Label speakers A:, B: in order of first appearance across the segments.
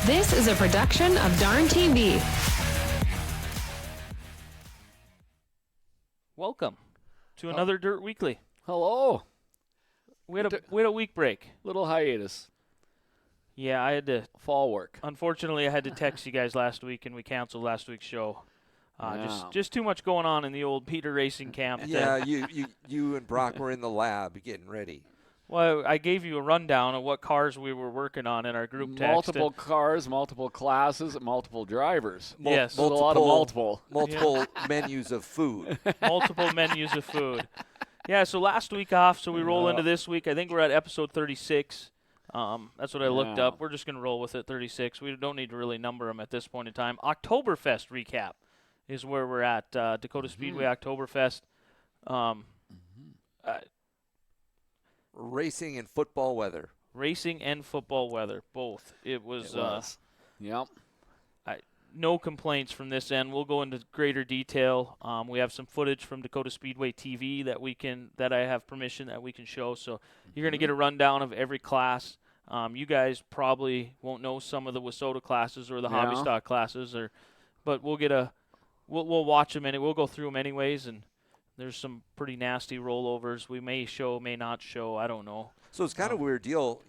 A: This is a production of Darn TV.
B: Welcome to another Dirt Weekly.
C: Hello.
B: We had a week break.
C: Little hiatus.
B: Yeah, I had to.
C: Fall work.
B: Unfortunately, I had to text you guys last week, and we canceled last week's show. Just too much going on in the old Peter Racing camp.
D: Yeah, you and Brock were in the lab getting ready.
B: Well, I gave you a rundown of what cars we were working on in our group text.
C: Multiple cars, multiple classes, multiple drivers.
B: Yes.
C: There's a lot of multiple.
D: Multiple menus of food.
B: Multiple menus of food. Yeah, so last week off, so we roll into this week. I think we're at episode 36. That's what I looked up. We're just going to roll with it, 36. We don't need to really number them at this point in time. Oktoberfest recap is where we're at. Dacotah Speedway Oktoberfest.
D: Racing and football weather.
B: Racing and football weather, both. It was.
C: Yep.
B: No complaints from this end. We'll go into greater detail. We have some footage from Dacotah Speedway TV that I have permission that we can show. So you're going to get a rundown of every class. You guys probably won't know some of the Wissota classes or the hobby stock classes, but we'll watch them and we'll go through them anyways. And there's some pretty nasty rollovers. We may show, may not show. I don't know.
D: So it's kind of a weird deal.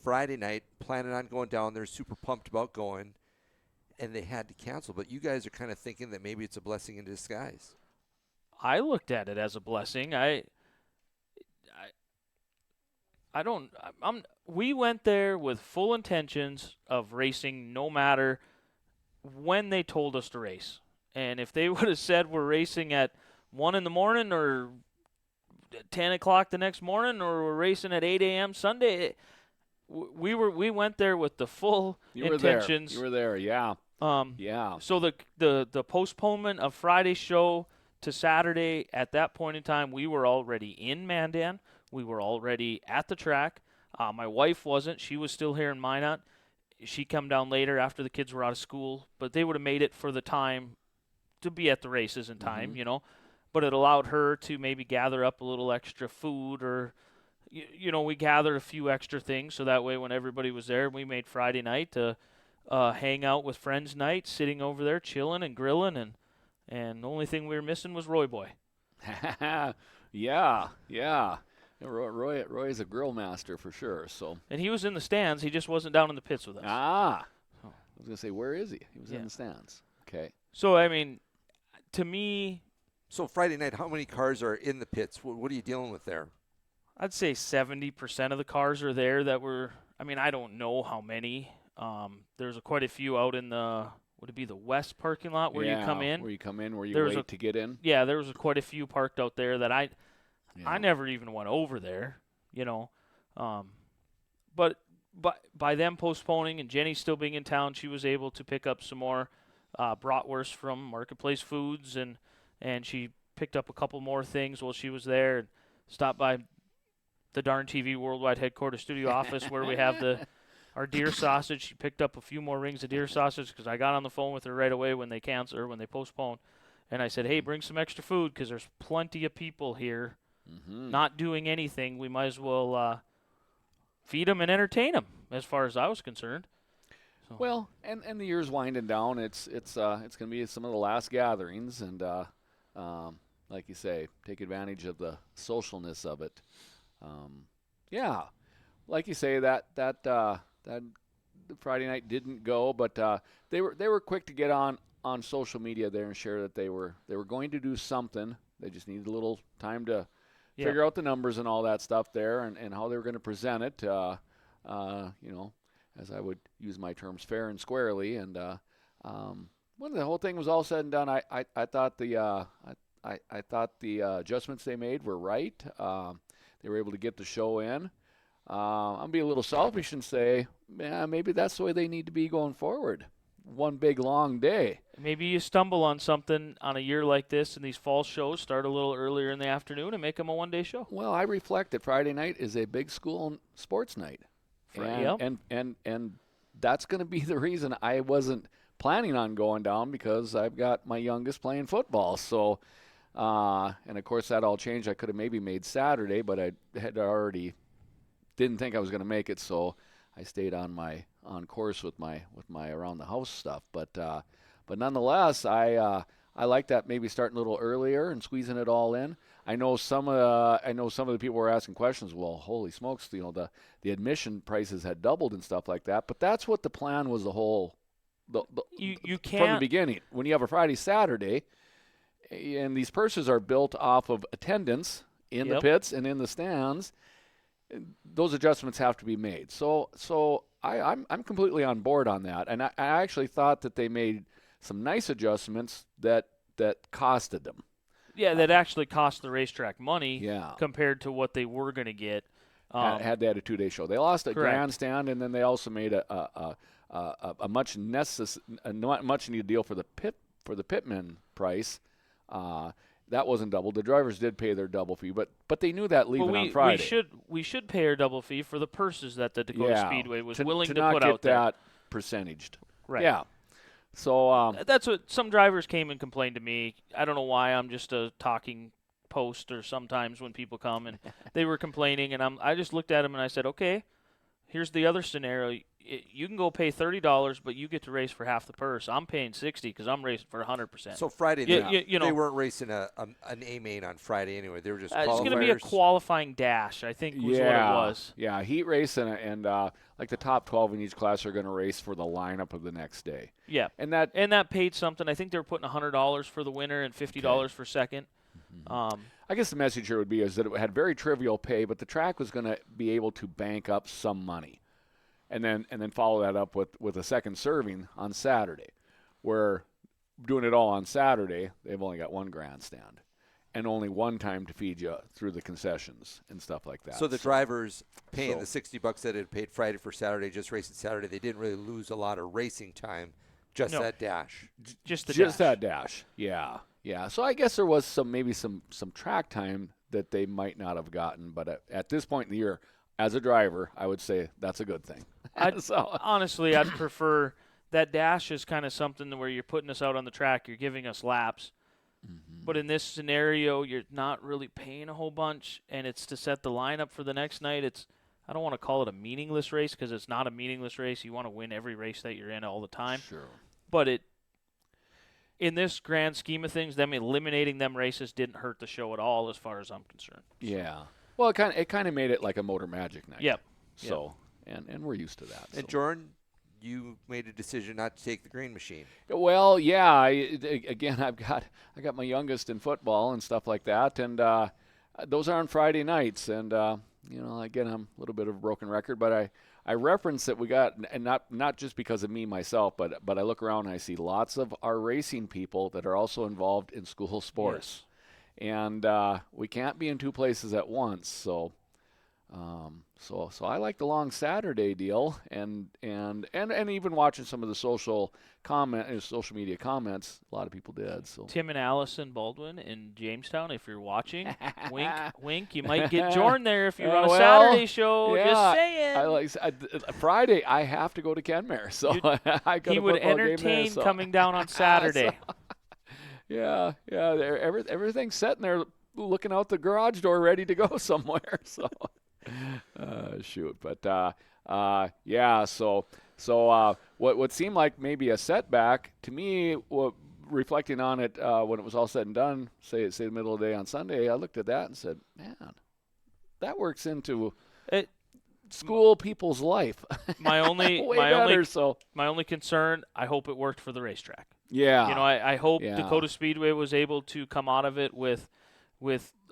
D: Friday night, planning on going down there, super pumped about going, and they had to cancel. But you guys are kind of thinking that maybe it's a blessing in disguise.
B: I looked at it as a blessing. We went there with full intentions of racing no matter when they told us to race. And if they would have said we're racing at 1 in the morning or 10 o'clock the next morning or we're racing at 8 a.m. Sunday, we went there with the full intentions.
C: You were there, yeah.
B: So the postponement of Friday's show to Saturday, at that point in time, we were already in Mandan. We were already at the track. My wife wasn't. She was still here in Minot. She come down later after the kids were out of school, but they would have made it for the time to be at the races in time, But it allowed her to maybe gather up a little extra food or, we gathered a few extra things. So that way when everybody was there, we made Friday night to hang out with friends night, sitting over there, chilling and grilling. And the only thing we were missing was Roy Boy.
C: Yeah. Roy is a grill master for sure. So.
B: And he was in the stands. He just wasn't down in the pits with us.
C: I was going to say, where is he? He was in the stands. Okay.
B: So, to me.
D: So Friday night, how many cars are in the pits? What are you dealing with there?
B: I'd say 70% of the cars are there that were. I don't know how many. There's quite a few out in would it be the west parking lot where you come in?
C: Where you come in, where you wait to get in?
B: Yeah, there was quite a few parked out there that I never even went over there, But by them postponing and Jenny still being in town, she was able to pick up some more bratwurst from Marketplace Foods, and she picked up a couple more things while she was there and stopped by the Darn TV Worldwide Headquarters Studio office where we have our deer sausage. She picked up a few more rings of deer sausage because I got on the phone with her right away when they postponed. And I said, hey, bring some extra food because there's plenty of people here not doing anything. We might as well feed them and entertain them as far as I was concerned. So.
C: Well, and the year's winding down. It's going to be some of the last gatherings, and like you say, take advantage of the socialness of it. Like you say, that Friday night didn't go, but they were quick to get on social media there and share that they were going to do something. They just needed a little time to figure out the numbers and all that stuff there, and how they were going to present it. As I would use my terms, fair and squarely. And when the whole thing was all said and done, I thought the adjustments they made were right. They were able to get the show in. I'll be a little selfish and say, yeah, maybe that's the way they need to be going forward. One big long day.
B: Maybe you stumble on something on a year like this, and these fall shows start a little earlier in the afternoon and make them a one-day show.
C: Well, I reflect that Friday night is a big school sports night. And that's going to be the reason I wasn't planning on going down, because I've got my youngest playing football. So, and of course that all changed. I could have maybe made Saturday, but I had already didn't think I was going to make it, so I stayed on course with my around the house stuff. But nonetheless, I like that, maybe starting a little earlier and squeezing it all in. I know some of the people were asking questions. Well, holy smokes, the admission prices had doubled and stuff like that. But that's what the plan was. You can't, from the beginning. When you have a Friday Saturday, and these purses are built off of attendance in the pits and in the stands, those adjustments have to be made. So I'm completely on board on that. And I actually thought that they made some nice adjustments that costed them.
B: Yeah, that actually cost the racetrack money.
C: Yeah.
B: Compared to what they were going to get.
C: Had they had a 2-day show, they lost a
B: correct.
C: grandstand, and then they also made a much needed deal for the pitman price. That wasn't double. The drivers did pay their double fee, but they knew that leaving on Friday.
B: We should pay our double fee for the purses that the Dacotah Speedway was willing to
C: not
B: put
C: get
B: out there.
C: that percentaged.
B: Right.
C: Yeah. So
B: that's what some drivers came and complained to me. I don't know why. I'm just a talking post, or sometimes when people come and they were complaining, and I just looked at them and I said, okay, here's the other scenario. You can go pay $30, but you get to race for half the purse. I'm paying $60 because I'm racing for 100%.
D: So Friday,
B: they
D: weren't racing an A main on Friday anyway. They were just
B: it's going to be a qualifying dash, I think, was what it was.
C: Yeah, heat race and like the top 12 in each class are going to race for the lineup of the next day.
B: Yeah, and that paid something. I think they were putting $100 for the winner and $50 for second.
C: Mm-hmm. I guess the message here would be is that it had very trivial pay, but the track was going to be able to bank up some money. And then follow that up with a second serving on Saturday, where doing it all on Saturday, they've only got one grandstand and only one time to feed you through the concessions and stuff like that.
D: So the drivers paying the $60 that had paid Friday for Saturday, just racing Saturday, they didn't really lose a lot of racing time, that dash.
B: Just
C: that dash. Yeah. So I guess there was maybe some track time that they might not have gotten, but at this point in the year, as a driver, I would say that's a good thing.
B: Honestly, I'd prefer that dash is kind of something where you're putting us out on the track, you're giving us laps. Mm-hmm. But in this scenario, you're not really paying a whole bunch, and it's to set the lineup for the next night. I don't want to call it a meaningless race because it's not a meaningless race. You want to win every race that you're in all the time.
C: Sure.
B: But in this grand scheme of things, them eliminating them races didn't hurt the show at all as far as I'm concerned.
C: Yeah. Well, it kind of made it like a Motor Magic night.
B: Yep.
C: So, and we're used to that.
D: And Jordan, you made a decision not to take the green machine.
C: Well, yeah. Again, I got my youngest in football and stuff like that, and those are on Friday nights. And again, I'm a little bit of a broken record, but I reference that we got, and not just because of me myself, but I look around and I see lots of our racing people that are also involved in school sports. Yes. And we can't be in two places at once, so I like the long Saturday deal, and even watching some of the social media comments, a lot of people did. So
B: Tim and Allison Baldwin in Jamestown, if you're watching, wink, wink, you might get Jordan there if you run a Saturday show.
C: Yeah,
B: just saying.
C: Friday, I have to go to Kenmare, so
B: he would entertain coming down on Saturday.
C: Yeah, everything's sitting there looking out the garage door ready to go somewhere. So, shoot. But, so what seemed like maybe a setback, to me, reflecting on it when it was all said and done, say the middle of the day on Sunday, I looked at that and said, man, that works into school people's life.
B: My only concern, I hope it worked for the racetrack.
C: Yeah.
B: I hope Dacotah Speedway was able to come out of it with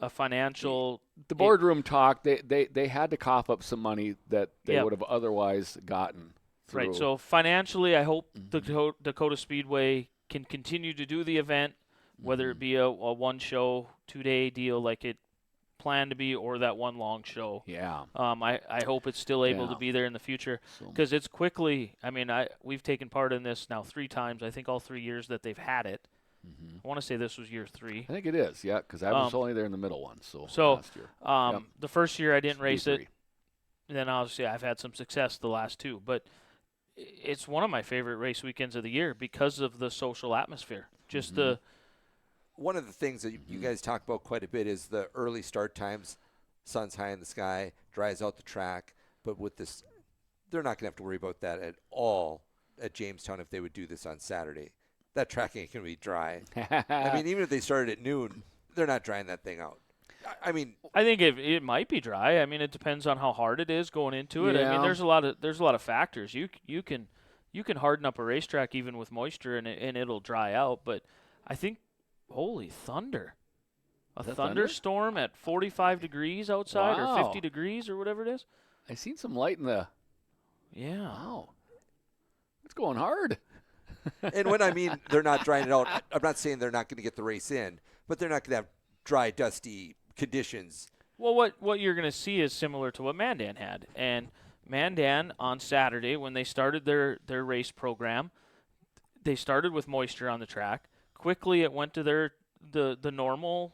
B: a financial.
C: The boardroom talk. They had to cough up some money that they
B: Yep.
C: would have otherwise gotten. Through.
B: Right. So financially, I hope the Dacotah Speedway can continue to do the event, whether it be a one show 2-day deal like it planned to be, or that one long show.
C: Yeah.
B: I hope it's still able to be there in the future, because it's quickly. I mean, we've taken part in this now 3 times. I think all 3 years that they've had it. I want to say this was year 3.
C: I think it is. Yeah, because I was only there in the middle one. So last year.
B: The first year I didn't race it. Then obviously I've had some success the last 2, but it's one of my favorite race weekends of the year because of the social atmosphere. Just
D: one of the things that you guys talk about quite a bit is the early start times. Sun's high in the sky, dries out the track. But with this, they're not going to have to worry about that at all at Jamestown if they would do this on Saturday. That track ain't going to be dry. I mean, even if they started at noon, they're not drying that thing out. I mean,
B: I think it might be dry. I mean, it depends on how hard it is going into it.
C: Yeah.
B: I mean, there's a lot of factors. You can harden up a racetrack even with moisture and it'll dry out. But I think, holy thunder, a thunderstorm at 45 degrees outside or 50 degrees or whatever it is.
C: I seen some light in the.
B: Yeah.
C: Wow. It's going hard.
D: And when I mean they're not drying it out, I'm not saying they're not going to get the race in, but they're not going to have dry, dusty conditions.
B: Well, what you're going to see is similar to what Mandan had. And Mandan on Saturday, when they started their race program, they started with moisture on the track. Quickly it went to the normal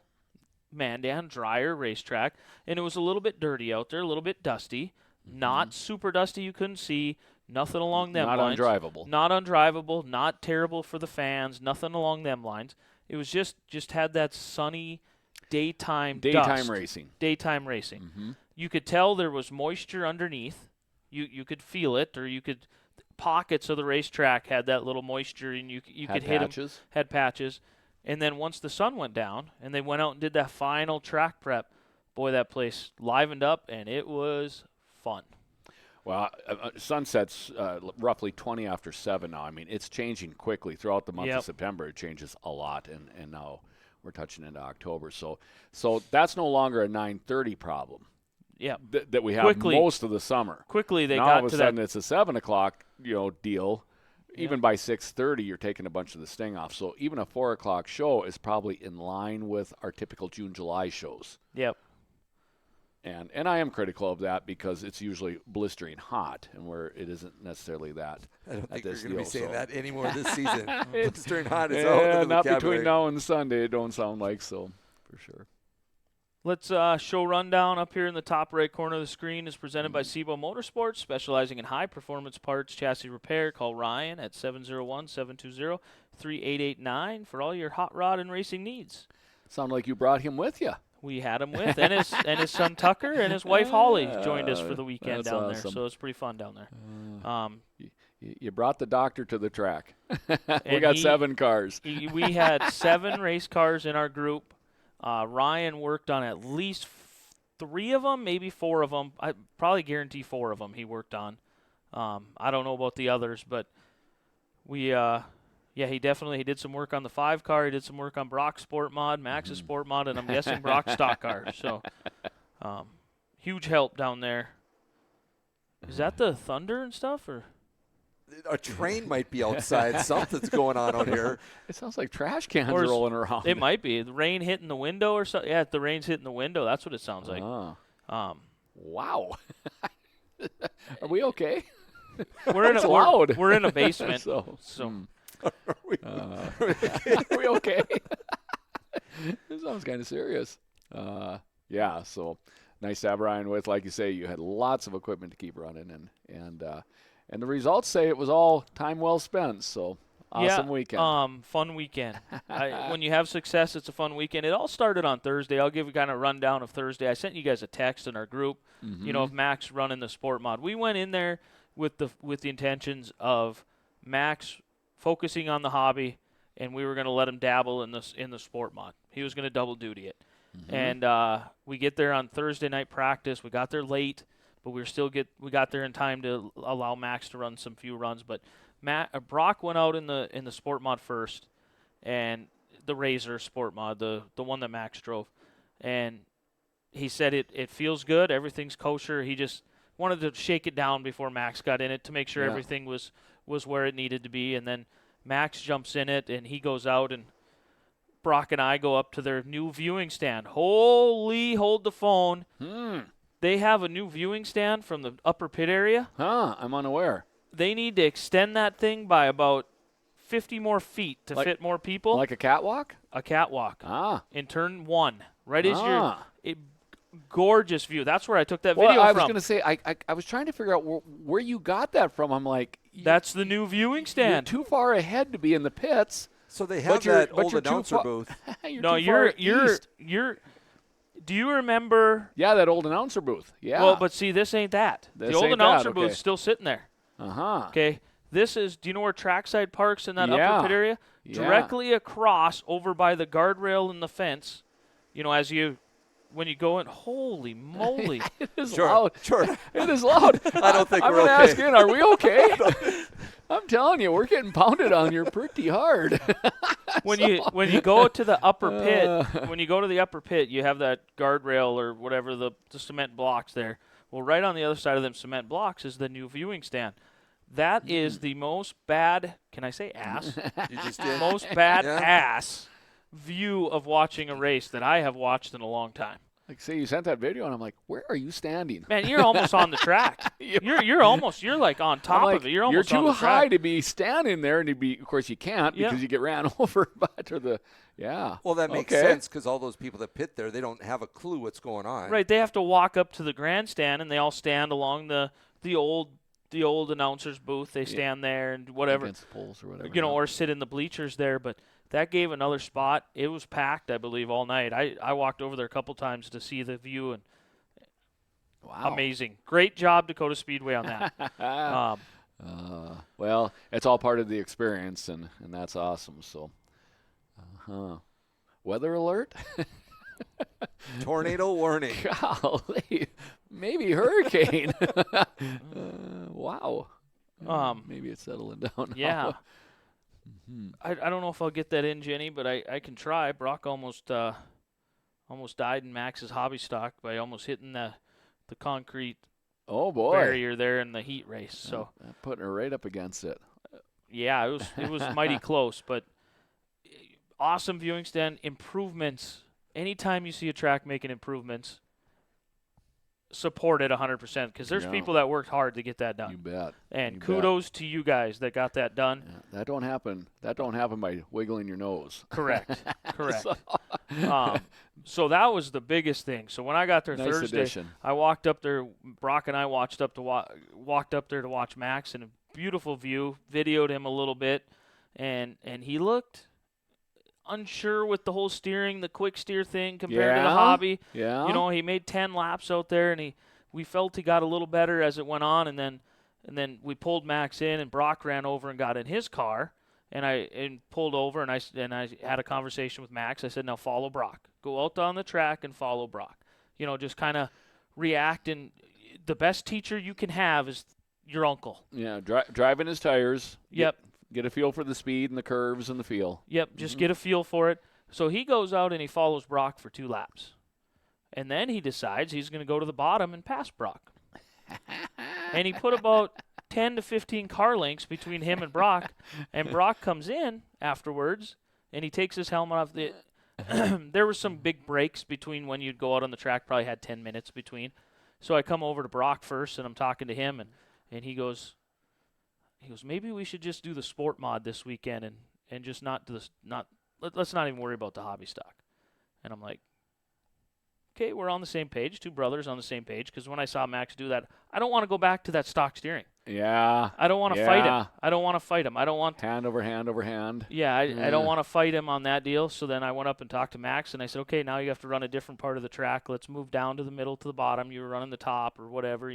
B: Mandan drier racetrack, and it was a little bit dirty out there, a little bit dusty. Not super dusty, you couldn't see. Nothing along them lines.
C: Not undrivable.
B: Not undrivable. Not terrible for the fans. Nothing along them lines. It was just had that sunny daytime
C: racing.
B: Daytime racing. You could tell there was moisture underneath. You could feel it, or you could. Pockets of the racetrack had that little moisture, and you could hit them. Had patches. And then once the sun went down, and they went out and did that final track prep, boy, that place livened up, and it was fun.
C: Well, sunset's roughly 20 after 7 now. I mean, it's changing quickly. Throughout the month of September, it changes a lot, and now we're touching into October. So that's no longer a 9:30 problem.
B: Yeah,
C: that we have most of the summer.
B: Quickly, they
C: now
B: got
C: all of a sudden it's a 7 o'clock deal. Even by 6:30, you're taking a bunch of the sting off. So even a 4 o'clock show is probably in line with our typical June-July shows.
B: Yep.
C: And I am critical of that because it's usually blistering hot, and where it isn't necessarily that.
D: I don't think you're going
C: to
D: be saying that anymore this season. Blistering hot is out of the
C: not
D: vocabulary.
C: Between now and Sunday, it don't sound like so, for sure.
B: Let's show rundown up here in the top right corner of the screen is presented by Sebo Motorsports, specializing in high-performance parts, chassis repair. Call Ryan at 701-720-3889 for all your hot rod and racing needs.
C: Sound like you brought him with you.
B: We had him with, and his son Tucker and his wife Holly joined us for the weekend down there, so it's pretty fun down there.
C: You brought the doctor to the track. We got 7 cars.
B: We had 7 race cars in our group. Ryan worked on at least 3 of them, maybe 4 of them. I probably guarantee 4 of them he worked on. I don't know about the others, but he did some work on the 5 car. He did some work on Brock's Sport Mod, Max's Sport Mod, and I'm guessing Brock's stock car. So huge help down there. Is that the thunder and stuff, or?
D: A train might be outside. Something's going on out here.
C: It sounds like trash cans rolling around.
B: It might be. The rain hitting the window or something. Yeah, the rain's hitting the window. That's what it sounds like.
C: Wow. Are we okay?
B: We're in a basement.
C: so.
D: Are we
C: okay? This sounds kind of serious. So nice to have Ryan with. Like you say, you had lots of equipment to keep running, and the results say it was all time well spent. So awesome weekend.
B: Fun weekend. When you have success, it's a fun weekend. It all started on Thursday. I'll give you kind of a rundown of Thursday. I sent you guys a text in our group. Of Max running the Sport Mod. We went in there with the intentions of Max focusing on the hobby, and we were going to let him dabble in the Sport Mod. He was going to double duty it. And we get there on Thursday night practice. We got there late, but we got there in time to allow Max to run some few runs. But Brock went out in the Sport Mod first, and the Razor Sport Mod, the one that Max drove. and he said it feels good. Everything's kosher. He just wanted to shake it down before Max got in it to make sure everything was where it needed to be. And then Max jumps in it, and he goes out, and Brock and I go up to their new viewing stand. Holy, hold the phone. They have a new viewing stand from the upper pit area.
C: I'm unaware.
B: They need to extend that thing by about 50 more feet to fit more people.
C: Like a catwalk?
B: A catwalk. In turn 1. Right as your gorgeous view. That's where I took that video from.
C: I was going to say, I was trying to figure out where you got that from. I'm like,
B: that's the new viewing stand.
C: You're too far ahead to be in the pits.
D: So they have that old announcer booth.
B: you're do you remember?
C: Yeah, that old announcer booth. Yeah.
B: Well, but see, this ain't that. The old announcer booth's still sitting there. Okay. This is, do you know where Trackside Park's in that upper pit area? Directly across over by the guardrail and the fence. You know, when you go in, holy moly.
C: It is loud.
D: Sure.
C: It is loud.
D: I don't think we're okay.
C: I'm asking, are we okay? I'm telling you, we're getting pounded on here pretty hard.
B: When you go to the upper pit, you have that guardrail or whatever, the cement blocks there. Well, right on the other side of them cement blocks is the new viewing stand. That is the most bad, can I say ass?
D: You just did.
B: Most bad ass view of watching a race that I have watched in a long time.
C: Like, say you sent that video, and I'm like, where are you standing?
B: Man, you're almost on the track. You're like on top of it. You're almost on the track.
C: You're too high to be standing there, and of course you can't because you get ran over.
D: Well, that makes sense because all those people that pit there, they don't have a clue what's going on.
B: Right, they have to walk up to the grandstand, and they all stand along the old announcer's booth. They stand there and whatever.
C: Against the poles or whatever.
B: Or sit in the bleachers there. But that gave another spot. It was packed, I believe, all night. I walked over there a couple times to see the view, and amazing. Great job, Dacotah Speedway, on that.
C: Well, it's all part of the experience, and that's awesome. So, weather alert?
D: Tornado warning.
C: Golly. Maybe hurricane. Wow. Maybe it's settling down now.
B: Yeah. I don't know if I'll get that in, Jenny, but I can try. Brock almost died in Max's hobby stock by almost hitting the concrete barrier there in the heat race. So
C: putting her right up against it.
B: Yeah, it was mighty close, but awesome viewing stand. Improvements. Anytime you see a track making improvements, support it 100% because there's people that worked hard to get that done.
C: You bet.
B: And kudos to you guys that got that done.
C: Yeah, that don't happen by wiggling your nose.
B: Correct. So that was the biggest thing. So when I got there Thursday, I walked up there. Brock and I walked up there to watch Max, and a beautiful view. Videoed him a little bit, and he looked unsure with the whole steering, the quick steer thing compared to the hobby.
C: Yeah.
B: He made 10 laps out there, and we felt he got a little better as it went on, and then we pulled Max in, and Brock ran over and got in his car, and pulled over, and I had a conversation with Max. I said, now follow Brock. Go out on the track and follow Brock. Just kind of react, and the best teacher you can have is your uncle.
C: Yeah, driving his tires.
B: Yep.
C: Get a feel for the speed and the curves and the feel.
B: Yep, just get a feel for it. So he goes out and he follows Brock for 2 laps. And then he decides he's going to go to the bottom and pass Brock. And he put about 10 to 15 car lengths between him and Brock. And Brock comes in afterwards, and he takes his helmet off. There were some big breaks between when you'd go out on the track, probably had 10 minutes between. So I come over to Brock first, and I'm talking to him, and he goes, maybe we should just do the sport mod this weekend and just not do this. Let's not even worry about the hobby stock. And I'm like, okay, we're on the same page. 2 brothers on the same page. Because when I saw Max do that, I don't want to go back to that stock steering.
C: Yeah.
B: I don't want to fight him. I don't want to fight him. I don't want
C: hand over hand over hand.
B: Yeah, I don't want to fight him on that deal. So then I went up and talked to Max, and I said, okay, now you have to run a different part of the track. Let's move down to the middle to the bottom. You were running the top or whatever,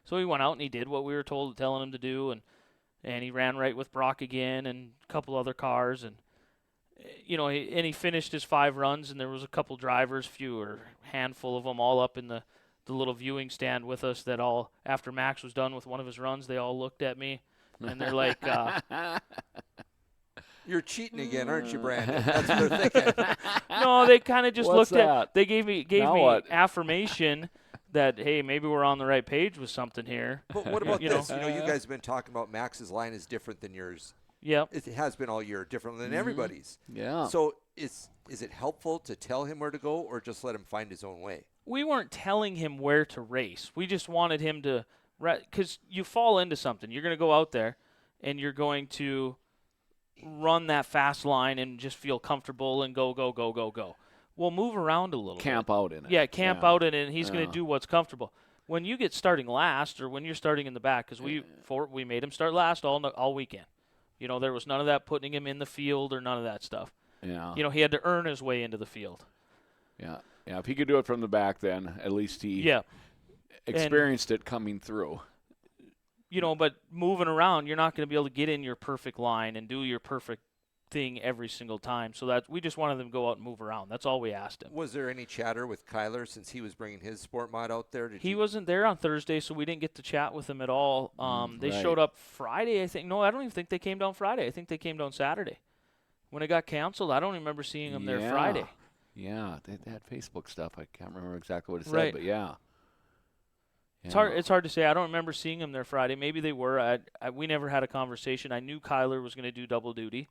B: So he went out and he did what we were telling him to do, and he ran right with Brock again and a couple other cars, and he finished his 5 runs, and there was a couple drivers, handful of them, all up in the little viewing stand with us. That all after Max was done with one of his runs, they all looked at me, and they're like,
D: You're cheating again, aren't you, Brandon? That's what they're thinking.
B: No, they kind of just
C: What's
B: looked
C: that?
B: at. They gave me
C: what?
B: affirmation that, hey, maybe we're on the right page with something here.
D: But what about
B: You
D: this?
B: know?
D: You guys have been talking about Max's line is different than yours.
B: Yep.
D: It has been all year, different than everybody's.
C: Yeah.
D: So is it helpful to tell him where to go or just let him find his own way?
B: We weren't telling him where to race. We just wanted him to, because you fall into something. You're going to go out there, and you're going to run that fast line and just feel comfortable and go, go, go, go, go. Well, move around a little
C: Camp
B: bit.
C: out in it.
B: Yeah, camp out in it, and he's going to do what's comfortable. When you get starting last or when you're starting in the back, because we made him start last all weekend. There was none of that putting him in the field or none of that stuff.
C: Yeah.
B: He had to earn his way into the field.
C: Yeah. Yeah. If he could do it from the back, then at least he experienced it coming through.
B: But moving around, you're not going to be able to get in your perfect line and do your perfect thing every single time. So that we just wanted them to go out and move around. That's all we asked him.
D: Was there any chatter with Kyler since he was bringing his sport mod out there?
B: He wasn't there on Thursday, so we didn't get to chat with him at all. They
C: right.
B: showed up Friday, I think. No, I don't even think they came down Friday. I think they came down Saturday. When it got canceled, I don't remember seeing them there Friday.
C: Yeah, they had Facebook stuff. I can't remember exactly what it said,
B: Right.
C: but yeah.
B: It's hard to say. I don't remember seeing them there Friday. Maybe they were. We never had a conversation. I knew Kyler was going to do double duty,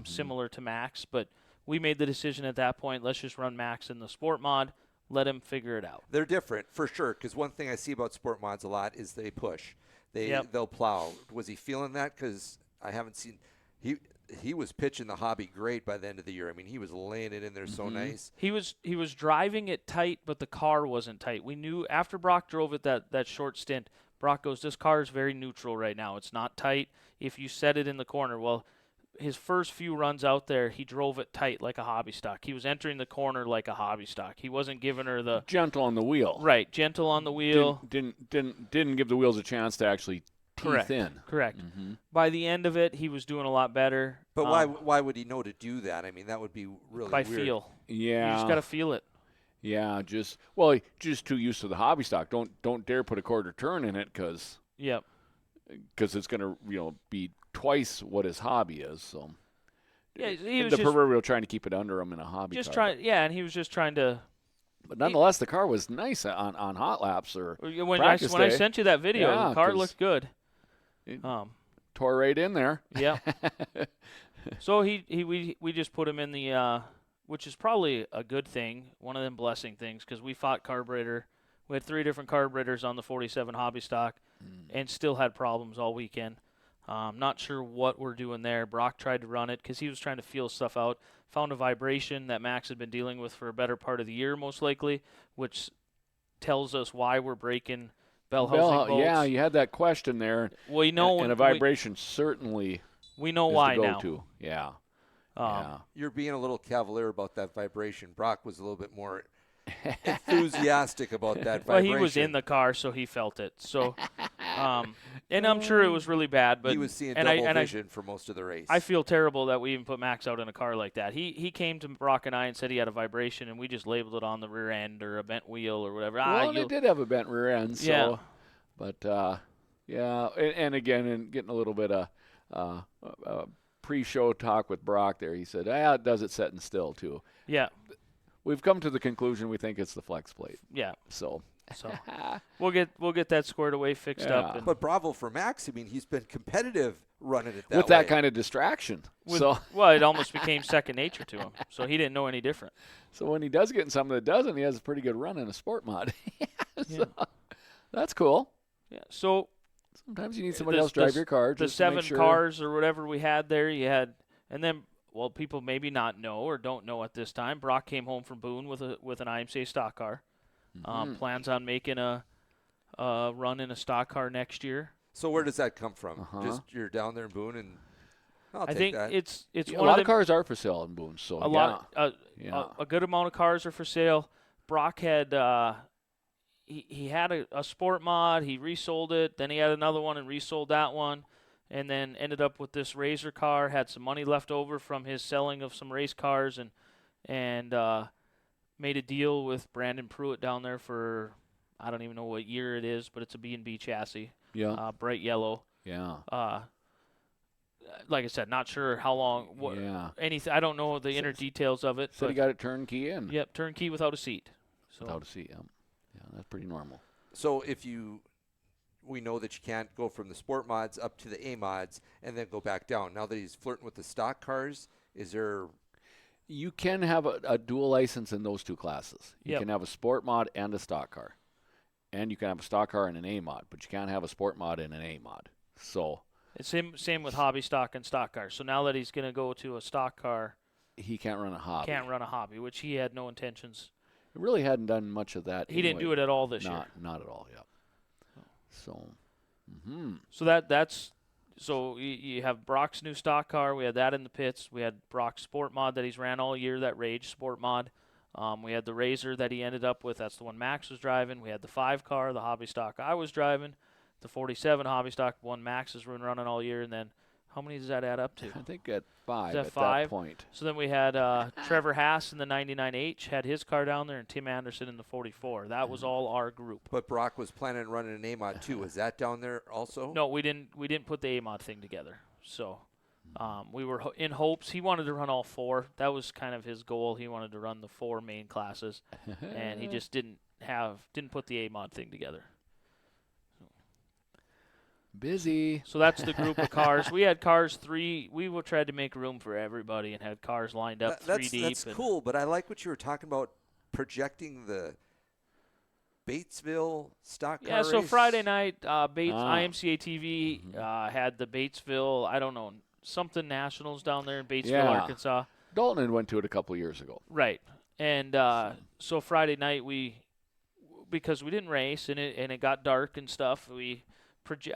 B: similar to Max, but we made the decision at that point, let's just run Max in the sport mod, let him figure it out.
D: They're different, for sure, because one thing I see about sport mods a lot is they push. They'll plow. Was he feeling that? Because I haven't seen – he was pitching the hobby great by the end of the year. I mean, he was laying it in there so nice.
B: He was driving it tight, but the car wasn't tight. We knew after Brock drove it that short stint, Brock goes, this car is very neutral right now. It's not tight. If you set it in the corner, well, his first few runs out there, he drove it tight like a hobby stock. He was entering the corner like a hobby stock. He wasn't giving her the
C: gentle on the wheel.
B: Right, gentle on the wheel.
C: Didn't give the wheels a chance to actually teeth in.
B: Correct. By the end of it, he was doing a lot better.
D: But why would he know to do that? I mean, that would be really
B: by
D: weird.
B: Feel.
C: Yeah.
B: You just got to feel it.
C: Yeah, just too used to the hobby stock. Don't dare put a quarter turn in it because it's going to be twice what his hobby is. So
B: yeah, he was
C: the
B: just
C: proverbial trying to keep it under him in a hobby car.
B: And he was just trying to.
C: But nonetheless, the car was nice on hot laps or
B: when
C: practice
B: I
C: day.
B: sent you that video, the car looked good.
C: Tore right in there.
B: Yeah. So we just put him in the which is probably a good thing, one of them blessing things, because we fought carburetor. We had 3 different carburetors on the 47 hobby stock and still had problems all weekend. Not sure what we're doing there. Brock tried to run it because he was trying to feel stuff out. Found a vibration that Max had been dealing with for a better part of the year, most likely, which tells us why we're breaking bell housing bolts.
C: Yeah, you had that question there.
B: Well,
C: and a vibration certainly.
B: We know
C: is
B: why
C: the
B: now.
C: go-to. Yeah.
D: You're being a little cavalier about that vibration. Brock was a little bit more enthusiastic about that vibration.
B: Well, he was in the car, so he felt it. So, and I'm sure it was really bad. But
D: he was seeing double vision for most of the race.
B: I feel terrible that we even put Max out in a car like that. He came to Brock and I and said he had a vibration, and we just labeled it on the rear end or a bent wheel or whatever.
C: Well, it did have a bent rear end. So,
B: yeah.
C: But, and again, in getting a little bit of pre-show talk with Brock there, he said, it does it setting still, too.
B: Yeah.
C: We've come to the conclusion we think it's the flex plate.
B: Yeah.
C: So
B: we'll get that squared away, fixed up.
D: But bravo for Max. I mean, he's been competitive running it that
C: with
D: way.
C: that kind of distraction.
B: Well, it almost became second nature to him, so he didn't know any different.
C: So when he does get in something that doesn't, he has a pretty good run in a sport mod. That's cool.
B: Yeah. So
C: sometimes you need somebody else drive your car.
B: The 7 cars or whatever we had there, and then. Well, people maybe not know or don't know at this time. Brock came home from Boone with an IMCA stock car. Plans on making a run in a stock car next year.
D: So where does that come from? Just you're down there in Boone, and
B: I think it's
C: a
B: one
C: lot
B: of
C: of cars are for sale in Boone. So
B: a good amount of cars are for sale. Brock had he had a sport mod. He resold it. Then he had another one and resold that one. And then ended up with this Razor car, had some money left over from his selling of some race cars, and made a deal with Brandon Pruitt down there for, I don't even know what year it is, but it's a B&B chassis.
C: Yeah.
B: Bright yellow.
C: Yeah.
B: like I said, not sure how long. Anything. I don't know the inner details of it.
C: So he got it turnkey in.
B: Yep, turnkey without a seat. So.
C: Without a seat, yeah, that's pretty normal.
D: So we know that you can't go from the sport mods up to the A mods and then go back down. Now that he's flirting with the stock cars, is there?
C: You can have a dual license in those two classes. You can have a sport mod and a stock car, and you can have a stock car and an A mod, but you can't have a sport mod and an A mod. So
B: it's same with hobby stock and stock cars. So now that he's going to go to a stock car,
C: he can't run a hobby.
B: Can't run a hobby, which he had no intentions.
C: He really hadn't done much of that.
B: He didn't do it at all this year.
C: Not at all. Yeah. So.
B: So that's so you have Brock's new stock car. We had that in the pits. We had Brock's sport mod that he's ran all year, that Rage sport mod. We had the Razor that he ended up with. That's the one Max was driving. We had the 5 car, the hobby stock I was driving. The 47 hobby stock, one Max has been running all year. And then how many does that add up to?
C: I think at 5
B: at that point. So then we had Trevor Haas in the 99H, had his car down there, and Tim Anderson in the 44. That was all our group.
D: But Brock was planning on running an A-mod too. Was that down there also?
B: No, we didn't put the A-mod thing together. So we were in hopes. He wanted to run all 4. That was kind of his goal. He wanted to run the 4 main classes, and he just didn't put the A-mod thing together.
C: Busy.
B: So that's the group of cars. We had cars 3. We tried to make room for everybody and had cars lined up 3 deep.
D: That's cool, but I like what you were talking about, projecting the Batesville stock car race.
B: So Friday night, Bates IMCA TV had the Batesville, I don't know, something nationals down there in Batesville, Arkansas.
C: Dalton had went to it a couple years ago.
B: Right. And so Friday night because we didn't race and it got dark and stuff,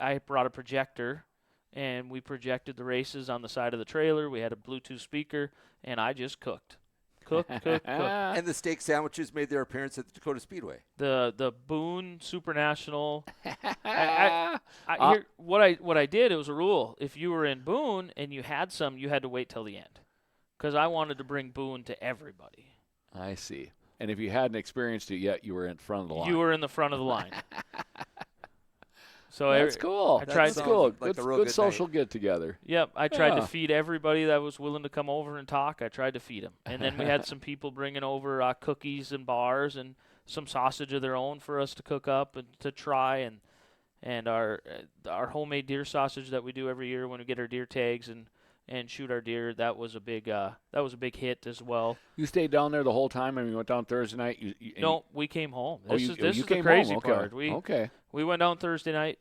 B: I brought a projector, and we projected the races on the side of the trailer. We had a Bluetooth speaker, and I just cooked.
D: And the steak sandwiches made their appearance at the Dacotah Speedway.
B: The Boone Super National. What I did, it was a rule. If you were in Boone and you had some, you had to wait till the end, because I wanted to bring Boone to everybody.
C: I see. And if you hadn't experienced it yet, you were in front of the line.
B: You were in the front of the line. So
C: that's cool. That's cool.
D: Like
C: good social get together.
B: Yep, I tried to feed everybody that was willing to come over and talk. I tried to feed them, and then we had some people bringing over cookies and bars and some sausage of their own for us to cook up and to try, and our homemade deer sausage that we do every year when we get our deer tags and shoot our deer. That was a big hit as well.
C: You stayed down there the whole time, and you went down Thursday night.
B: No, we came home. This is
C: the
B: crazy
C: home?
B: part.
C: Okay.
B: We went down Thursday night,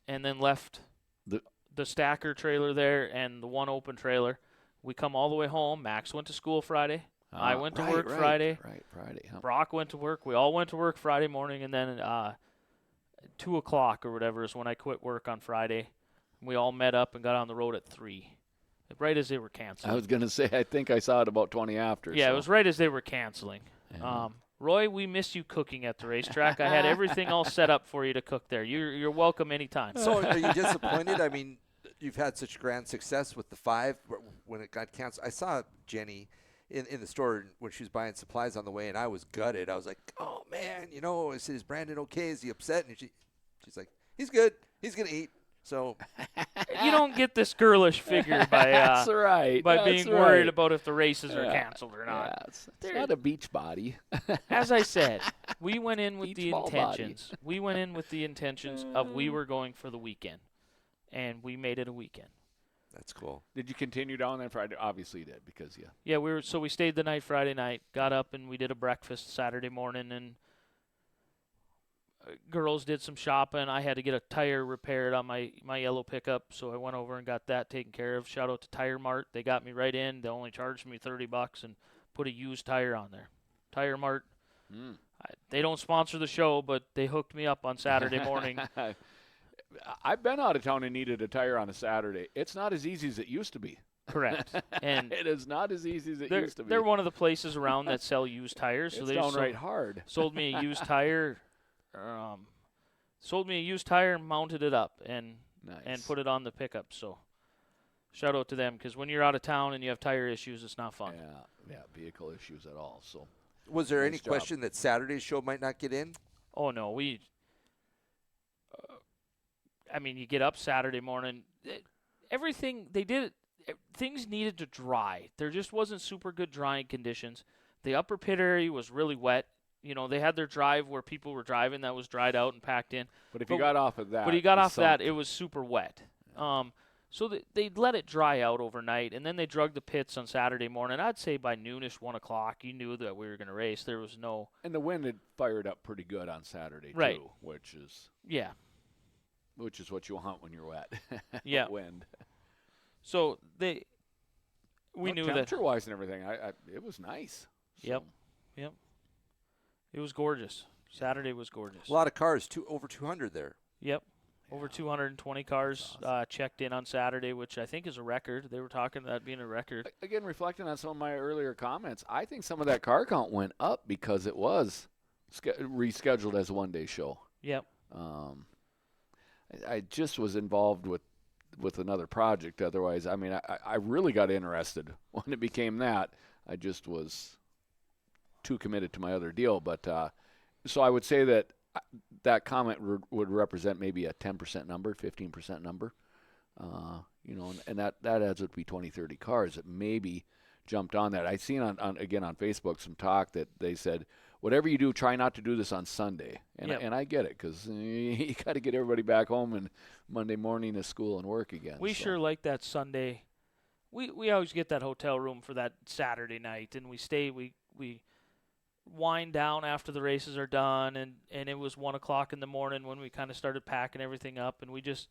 B: and then left the stacker trailer there and the one open trailer. We come all the way home. Max went to school Friday. I went to work Friday.
C: Right, Friday. Huh?
B: Brock went to work. We all went to work Friday morning, and then 2 o'clock or whatever is when I quit work on Friday. We all met up and got on the road at 3. Right as they were canceling.
C: I was going to say, I think I saw it about 20 after.
B: Yeah, so. It was right as they were canceling.
C: Yeah.
B: Roy, we miss you cooking at the racetrack. I had everything all set up for you to cook there. You're welcome anytime.
D: So are you disappointed? I mean, you've had such grand success with the 5 when it got canceled. I saw Jenny in the store when she was buying supplies on the way, and I was gutted. I was like, oh, man, is Brandon okay? Is he upset? And she's like, he's good. He's going to eat. So
B: you don't get this girlish figure by
C: That's right.
B: by being worried about if the races are canceled or not.
C: Yeah, it's not a beach body.
B: As I said, we went in with the intentions. We went in with the intentions of we were going for the weekend, and we made it a weekend.
D: That's cool.
C: Did you continue down then Friday? Obviously you did, because
B: Yeah, we stayed the night Friday night, got up and we did a breakfast Saturday morning, and girls did some shopping. I had to get a tire repaired on my yellow pickup, so I went over and got that taken care of. Shout out to Tire Mart. They got me right in. They only charged me $30 and put a used tire on there. Tire Mart. They don't sponsor the show, but they hooked me up on Saturday morning.
C: I've been out of town and needed a tire on a Saturday. It's not as easy as it used to be.
B: Correct. And
C: it is not as easy as it used to be.
B: They're one of the places around that sell used tires.
C: It's downright hard.
B: Sold me a used tire. Sold me a used tire and mounted it up and put it on the pickup. So shout out to them, because when you're out of town and you have tire issues, it's not fun.
C: Yeah, vehicle issues at all. So
D: was there any question that Saturday's show might not get in?
B: Oh no, you get up Saturday morning. Everything they did things needed to dry. There just wasn't super good drying conditions. The upper pit area was really wet. They had their drive where people were driving that was dried out and packed in.
C: But if you got off of that,
B: it was super wet. So they let it dry out overnight, and then they drug the pits on Saturday morning. I'd say by noonish, 1 o'clock, you knew that we were going to race. There was no.
C: And the wind had fired up pretty good on Saturday too, which is what you want when you're wet.
B: Yeah.
C: Wind.
B: So we knew that
C: temperature-wise and everything, it was nice. So.
B: Yep. It was gorgeous. Saturday was gorgeous.
D: A lot of cars, over 200 there.
B: Yep. Over 220 cars checked in on Saturday, which I think is a record. They were talking about that being a record.
C: Again, reflecting on some of my earlier comments, I think some of that car count went up because it was rescheduled as a one-day show.
B: Yep.
C: I just was involved with another project. Otherwise, I mean, I really got interested when it became that. I just was too committed to my other deal. But so I would say that comment would represent maybe a 10% number, 15% number. And that adds up to be 20, 30 cars that maybe jumped on that. I seen on Facebook some talk that they said, whatever you do, try not to do this on Sunday. And I get it, because you got to get everybody back home, and Monday morning is school and work again.
B: We sure like that Sunday. We always get that hotel room for that Saturday night, and we stay. We wind down after the races are done, and it was 1 o'clock in the morning when we kind of started packing everything up, and we just,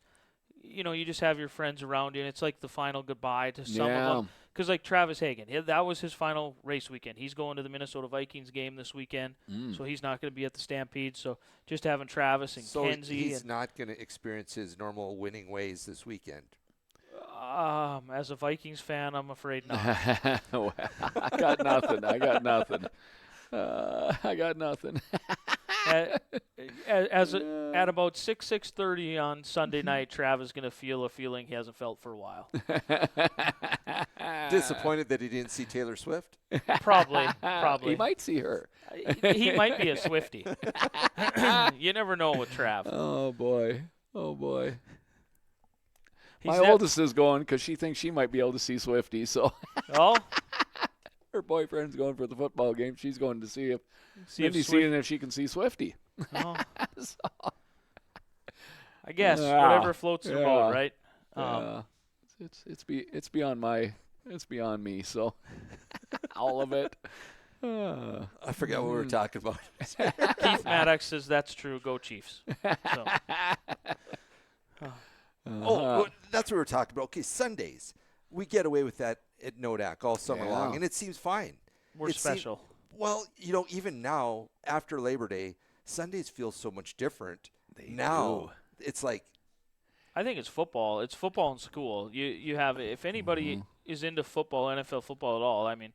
B: you just have your friends around you, and it's like the final goodbye to some of them. Because like Travis Hagen, that was his final race weekend. He's going to the Minnesota Vikings game this weekend, so he's not going to be at the Stampede. So just having Travis and Kenzie.
D: He's not going to experience his normal winning ways this weekend.
B: As a Vikings fan, I'm afraid not.
C: I got nothing.
B: At about 6:30 on Sunday night, Travis is going to feel a feeling he hasn't felt for a while.
D: Disappointed that he didn't see Taylor Swift?
B: Probably.
C: He might see her.
B: He might be a Swiftie. You never know with Trav.
C: Oh, boy. My oldest is going because she thinks she might be able to see Swiftie. So.
B: Oh.
C: Her boyfriend's going for the football game. She's going to see if seeing if she can see Swiftie.
B: Oh. So. I guess whatever floats the boat, right?
C: It's beyond me. So all of it.
D: I forgot what we were talking about.
B: Keith Maddox says that's true. Go Chiefs. So.
D: That's what we were talking about. Okay, Sundays. We get away with that at Nodak all summer long, and it seems fine.
B: We're special.
D: Even now, after Labor Day, Sundays feel so much different.
C: They
D: do. It's like,
B: I think it's football. It's football in school. You have, if anybody is into football, NFL football at all, I mean,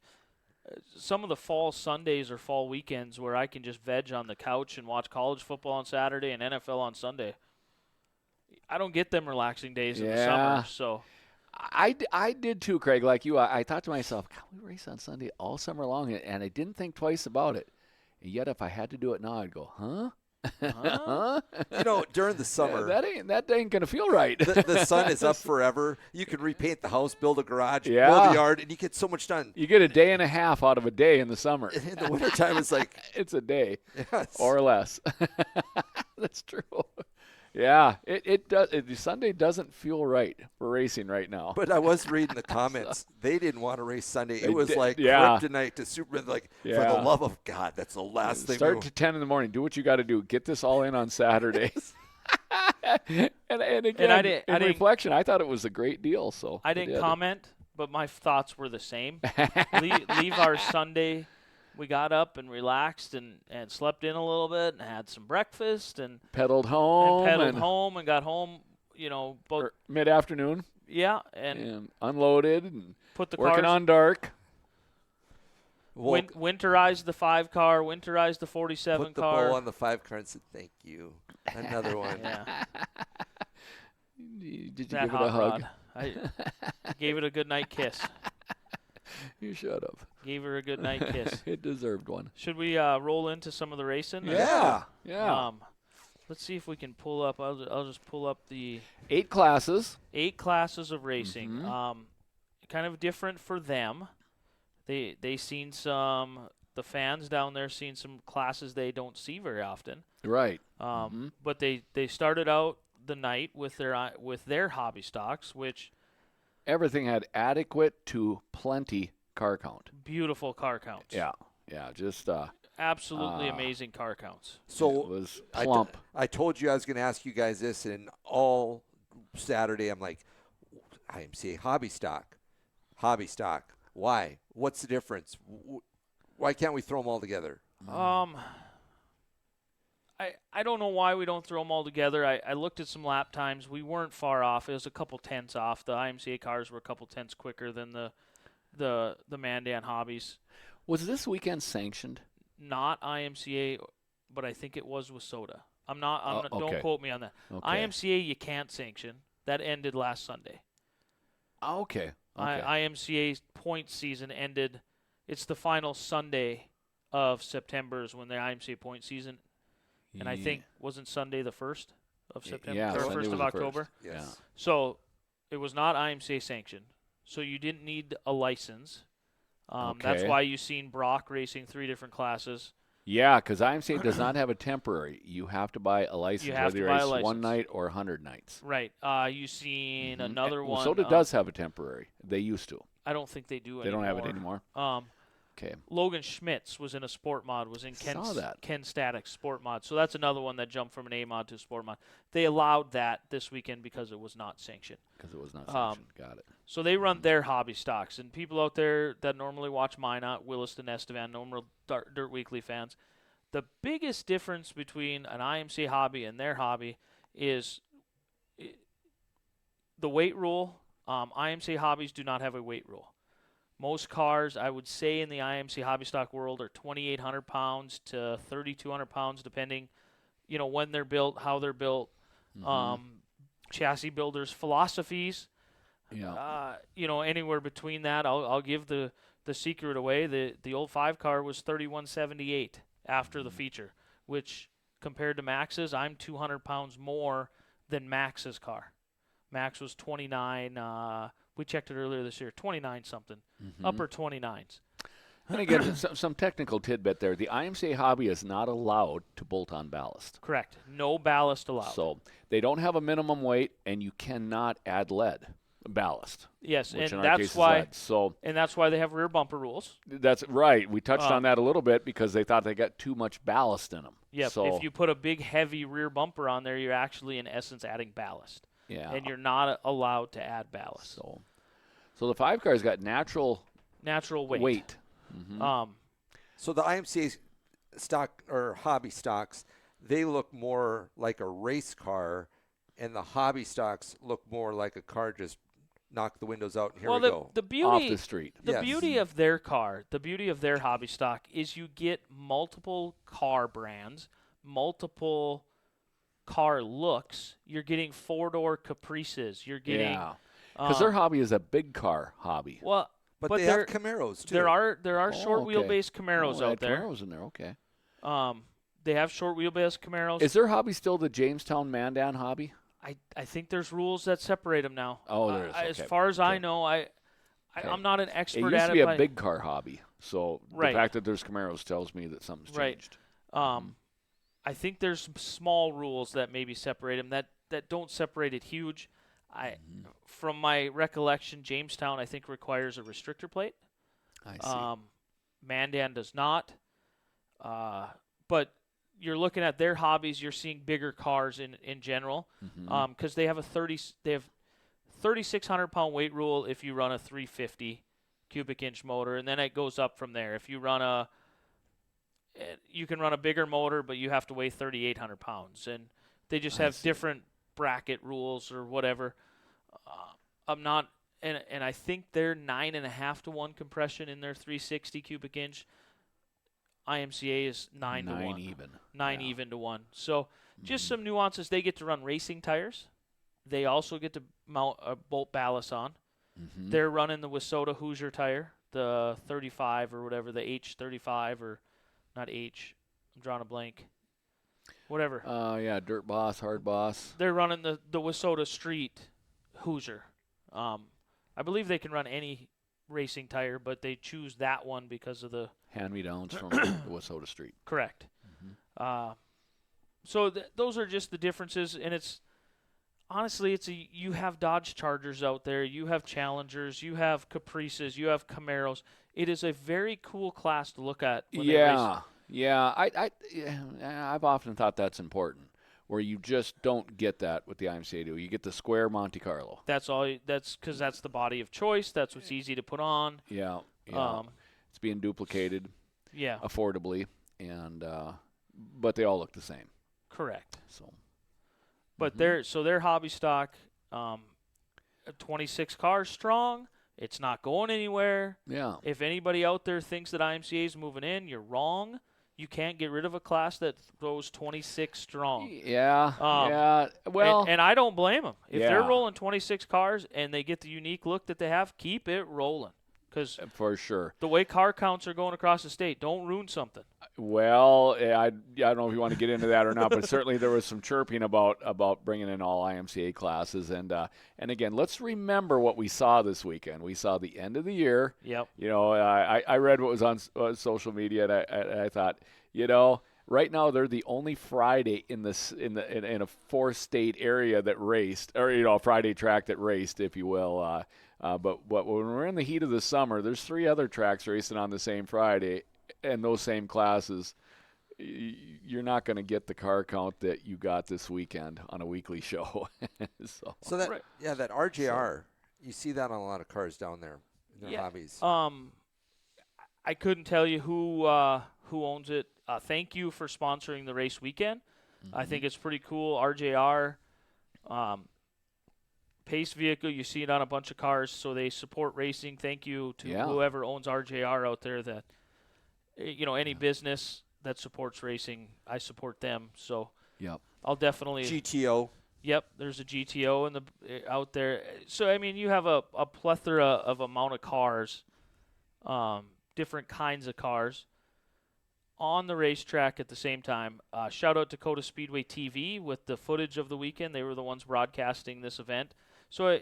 B: some of the fall Sundays or fall weekends where I can just veg on the couch and watch college football on Saturday and NFL on Sunday. I don't get them relaxing days in the summer, so.
C: I did too, Craig, like you. I thought to myself, God, we race on Sunday all summer long, and I didn't think twice about it. And yet, if I had to do it now, I'd go, huh?
D: During the summer.
C: That ain't going to feel right.
D: The sun is up forever. You can repaint the house, build a garage, build a yard, and you get so much done.
C: You get a day and a half out of a day in the summer.
D: In the wintertime, it's like.
C: It's a day
D: yes.
C: or less. That's true. Yeah, it does. Sunday doesn't feel right for racing right now.
D: But I was reading the comments. They didn't want to race Sunday. It was like kryptonite to Superman. Like, for the love of God, that's the last thing.
C: Start to 10 in the morning. Do what you got to do. Get this all in on Saturday. and again, in reflection, I thought it was a great deal. So
B: I didn't comment, but my thoughts were the same. leave our Sunday. We got up and relaxed and slept in a little bit and had some breakfast and
C: pedaled home
B: and got home,
C: mid-afternoon.
B: Yeah, and
C: unloaded and
B: put the
C: working
B: cars,
C: on dark.
B: Winterized the 5 car, winterized the 47
D: put the
B: car.
D: bow on the 5 car and said, "Thank you." Another one.
B: Yeah.
C: Did you give it a hug?
B: I gave it a good night kiss.
C: You should have.
B: Gave her a good night kiss.
C: It deserved one.
B: Should we roll into some of the racing?
C: Yeah.
B: Let's see if we can pull up. I'll just pull up the
C: 8 classes.
B: 8 classes of racing.
C: Mm-hmm.
B: different for them. They seen the fans down there seen some classes they don't see very often.
C: Right.
B: But they started out the night with their hobby stocks, which
C: everything had adequate to plenty car count.
B: Beautiful car counts.
C: Yeah, just
B: absolutely amazing car counts.
D: So
C: it was plump.
D: I told you I was going to ask you guys this, and all Saturday I'm like, IMCA hobby stock. Why? What's the difference? Why can't we throw them all together?
B: I don't know why we don't throw them all together. I looked at some lap times. We weren't far off. It was a couple tenths off. The IMCA cars were a couple tenths quicker than the Mandan hobbies.
C: Was this weekend sanctioned?
B: Not IMCA, but I think it was Wissota. I'm not.
C: Okay.
B: Don't quote me on that.
C: Okay.
B: IMCA you can't sanction. That ended last Sunday.
C: Okay.
B: IMCA's point season ended. It's the final Sunday of September is when the IMCA point season. And I think, wasn't Sunday the 1st of September?
C: Yeah,
B: or
C: Sunday
B: 1st of
C: was the
B: October?
D: 1st. Yes.
C: Yeah.
B: So it was not IMCA sanctioned. So you didn't need a license. That's why you've seen Brock racing 3 different classes.
C: Yeah, because IMCA does not have a temporary. You have to buy a license, whether you race one night or 100 nights.
B: Right. You've seen another one.
C: Wissota does have a temporary. They used to.
B: I don't think they do anymore.
C: They don't have it anymore? Okay.
B: Logan Schmitz was in a sport mod, was in Ken Static's sport mod. So that's another one that jumped from an A mod to a sport mod. They allowed that this weekend because it was not sanctioned.
C: Got it.
B: So they run their hobby stocks. And people out there that normally watch Minot, Williston, Estevan, normal Dirt Weekly fans, the biggest difference between an IMC hobby and their hobby is the weight rule. IMC hobbies do not have a weight rule. Most cars, I would say, in the IMC hobby stock world are 2,800 pounds to 3,200 pounds, depending, when they're built, how they're built, chassis builders' philosophies.
C: Yeah.
B: Anywhere between that, I'll give the secret away. The old 5 car was 3,178 after the feature, which compared to Max's, I'm 200 pounds more than Max's car. Max was 29. We checked it earlier this year, 29 something, upper 29s.
C: And again, some technical tidbit there. The IMCA hobby is not allowed to bolt on ballast.
B: Correct. No ballast allowed.
C: So they don't have a minimum weight, and you cannot add lead ballast.
B: Yes,
C: which
B: and
C: in our case is lead.
B: And that's why they have rear bumper rules.
C: That's right. We touched on that a little bit because they thought they got too much ballast in them.
B: Yep.
C: So,
B: if you put a big, heavy rear bumper on there, you're actually, in essence, adding ballast.
C: Yeah.
B: And you're not allowed to add ballast.
C: So the 5 car's got natural weight.
D: So the IMCA stock or hobby stocks, they look more like a race car, and the hobby stocks look more like a car just knock the windows out and here we go.
B: The beauty
C: off the street.
B: The beauty of their car, the beauty of their hobby stock is you get multiple car brands, multiple car looks. You're getting 4-door Caprices. You're getting
C: because their hobby is a big car hobby.
B: Well,
D: but they have Camaros too.
B: There are short wheelbase Camaros out there.
C: Camaros in there, okay.
B: They have short wheelbase Camaros.
C: Is their hobby still the Jamestown Mandan hobby?
B: I think there's rules that separate them now.
C: Oh, there is. Okay.
B: As far as I know, I'm not an expert at it.
C: It used to be a big car hobby, so
B: right.
C: The fact that there's Camaros tells me that something's changed.
B: I think there's some small rules that maybe separate them that don't separate it huge. From my recollection, Jamestown I think requires a restrictor plate.
C: I see.
B: Mandan does not. But you're looking at their hobbies. You're seeing bigger cars in general because they have 3,600 pound weight rule if you run a 350 cubic inch motor, and then it goes up from there. If you run you can run a bigger motor, but you have to weigh 3,800 pounds, and they just have different bracket rules or whatever. I'm not, and I think they're 9.5 to 1 compression in their 360 cubic inch. IMCA is 9 to 1.
C: Even.
B: 9 even to 1. So just some nuances. They get to run racing tires. They also get to mount a bolt ballast on. They're running the Wissota Hoosier tire, the 35 or whatever, the H35 or not H. I'm drawing a blank. Whatever.
C: Dirt Boss, Hard Boss.
B: They're running the Wissota Street Hoosier. I believe they can run any racing tire, but they choose that one because of the
C: hand-me-downs from the Wissota Street.
B: Correct. So those are just the differences, and it's honestly, you have Dodge Chargers out there, you have Challengers, you have Caprices, you have Camaros. It is a very cool class to look at. When they race.
C: Yeah. I've often thought that's important, where you just don't get that with the IMCA do. You get the square Monte Carlo.
B: That's all. That's because that's the body of choice. That's what's easy to put on.
C: Yeah. It's being duplicated.
B: Yeah.
C: Affordably, and but they all look the same.
B: Correct.
C: So.
B: But their hobby stock, 26 cars strong. It's not going anywhere.
C: Yeah.
B: If anybody out there thinks that IMCA is moving in, you're wrong. You can't get rid of a class that throws 26 strong.
C: Yeah. Well,
B: and I don't blame them. If they're rolling 26 cars and they get the unique look that they have, keep it rolling. Because
C: for sure,
B: the way car counts are going across the state, don't ruin something.
C: Well, I don't know if you want to get into that or not, but certainly there was some chirping about bringing in all IMCA classes, and again, let's remember what we saw this weekend. We saw the end of the year.
B: Yep.
C: I read what was on social media, and I thought, right now they're the only Friday in a 4-state area that raced, or a Friday track that raced, if you will. But when we're in the heat of the summer, there's 3 other tracks racing on the same Friday. And those same classes, you're not going to get the car count that you got this weekend on a weekly show.
D: so that that RJR, you see that on a lot of cars down there in their hobbies.
B: I couldn't tell you who owns it. Thank you for sponsoring the race weekend. Mm-hmm. I think it's pretty cool. RJR, Pace vehicle. You see it on a bunch of cars, so they support racing. Thank you to whoever owns RJR out there. That any business that supports racing, I support them. So I'll definitely
D: GTO.
B: Yep, there's a GTO out there. So I mean, you have a plethora of amount of cars, different kinds of cars on the racetrack at the same time. Shout out to Dacotah Speedway TV with the footage of the weekend. They were the ones broadcasting this event. So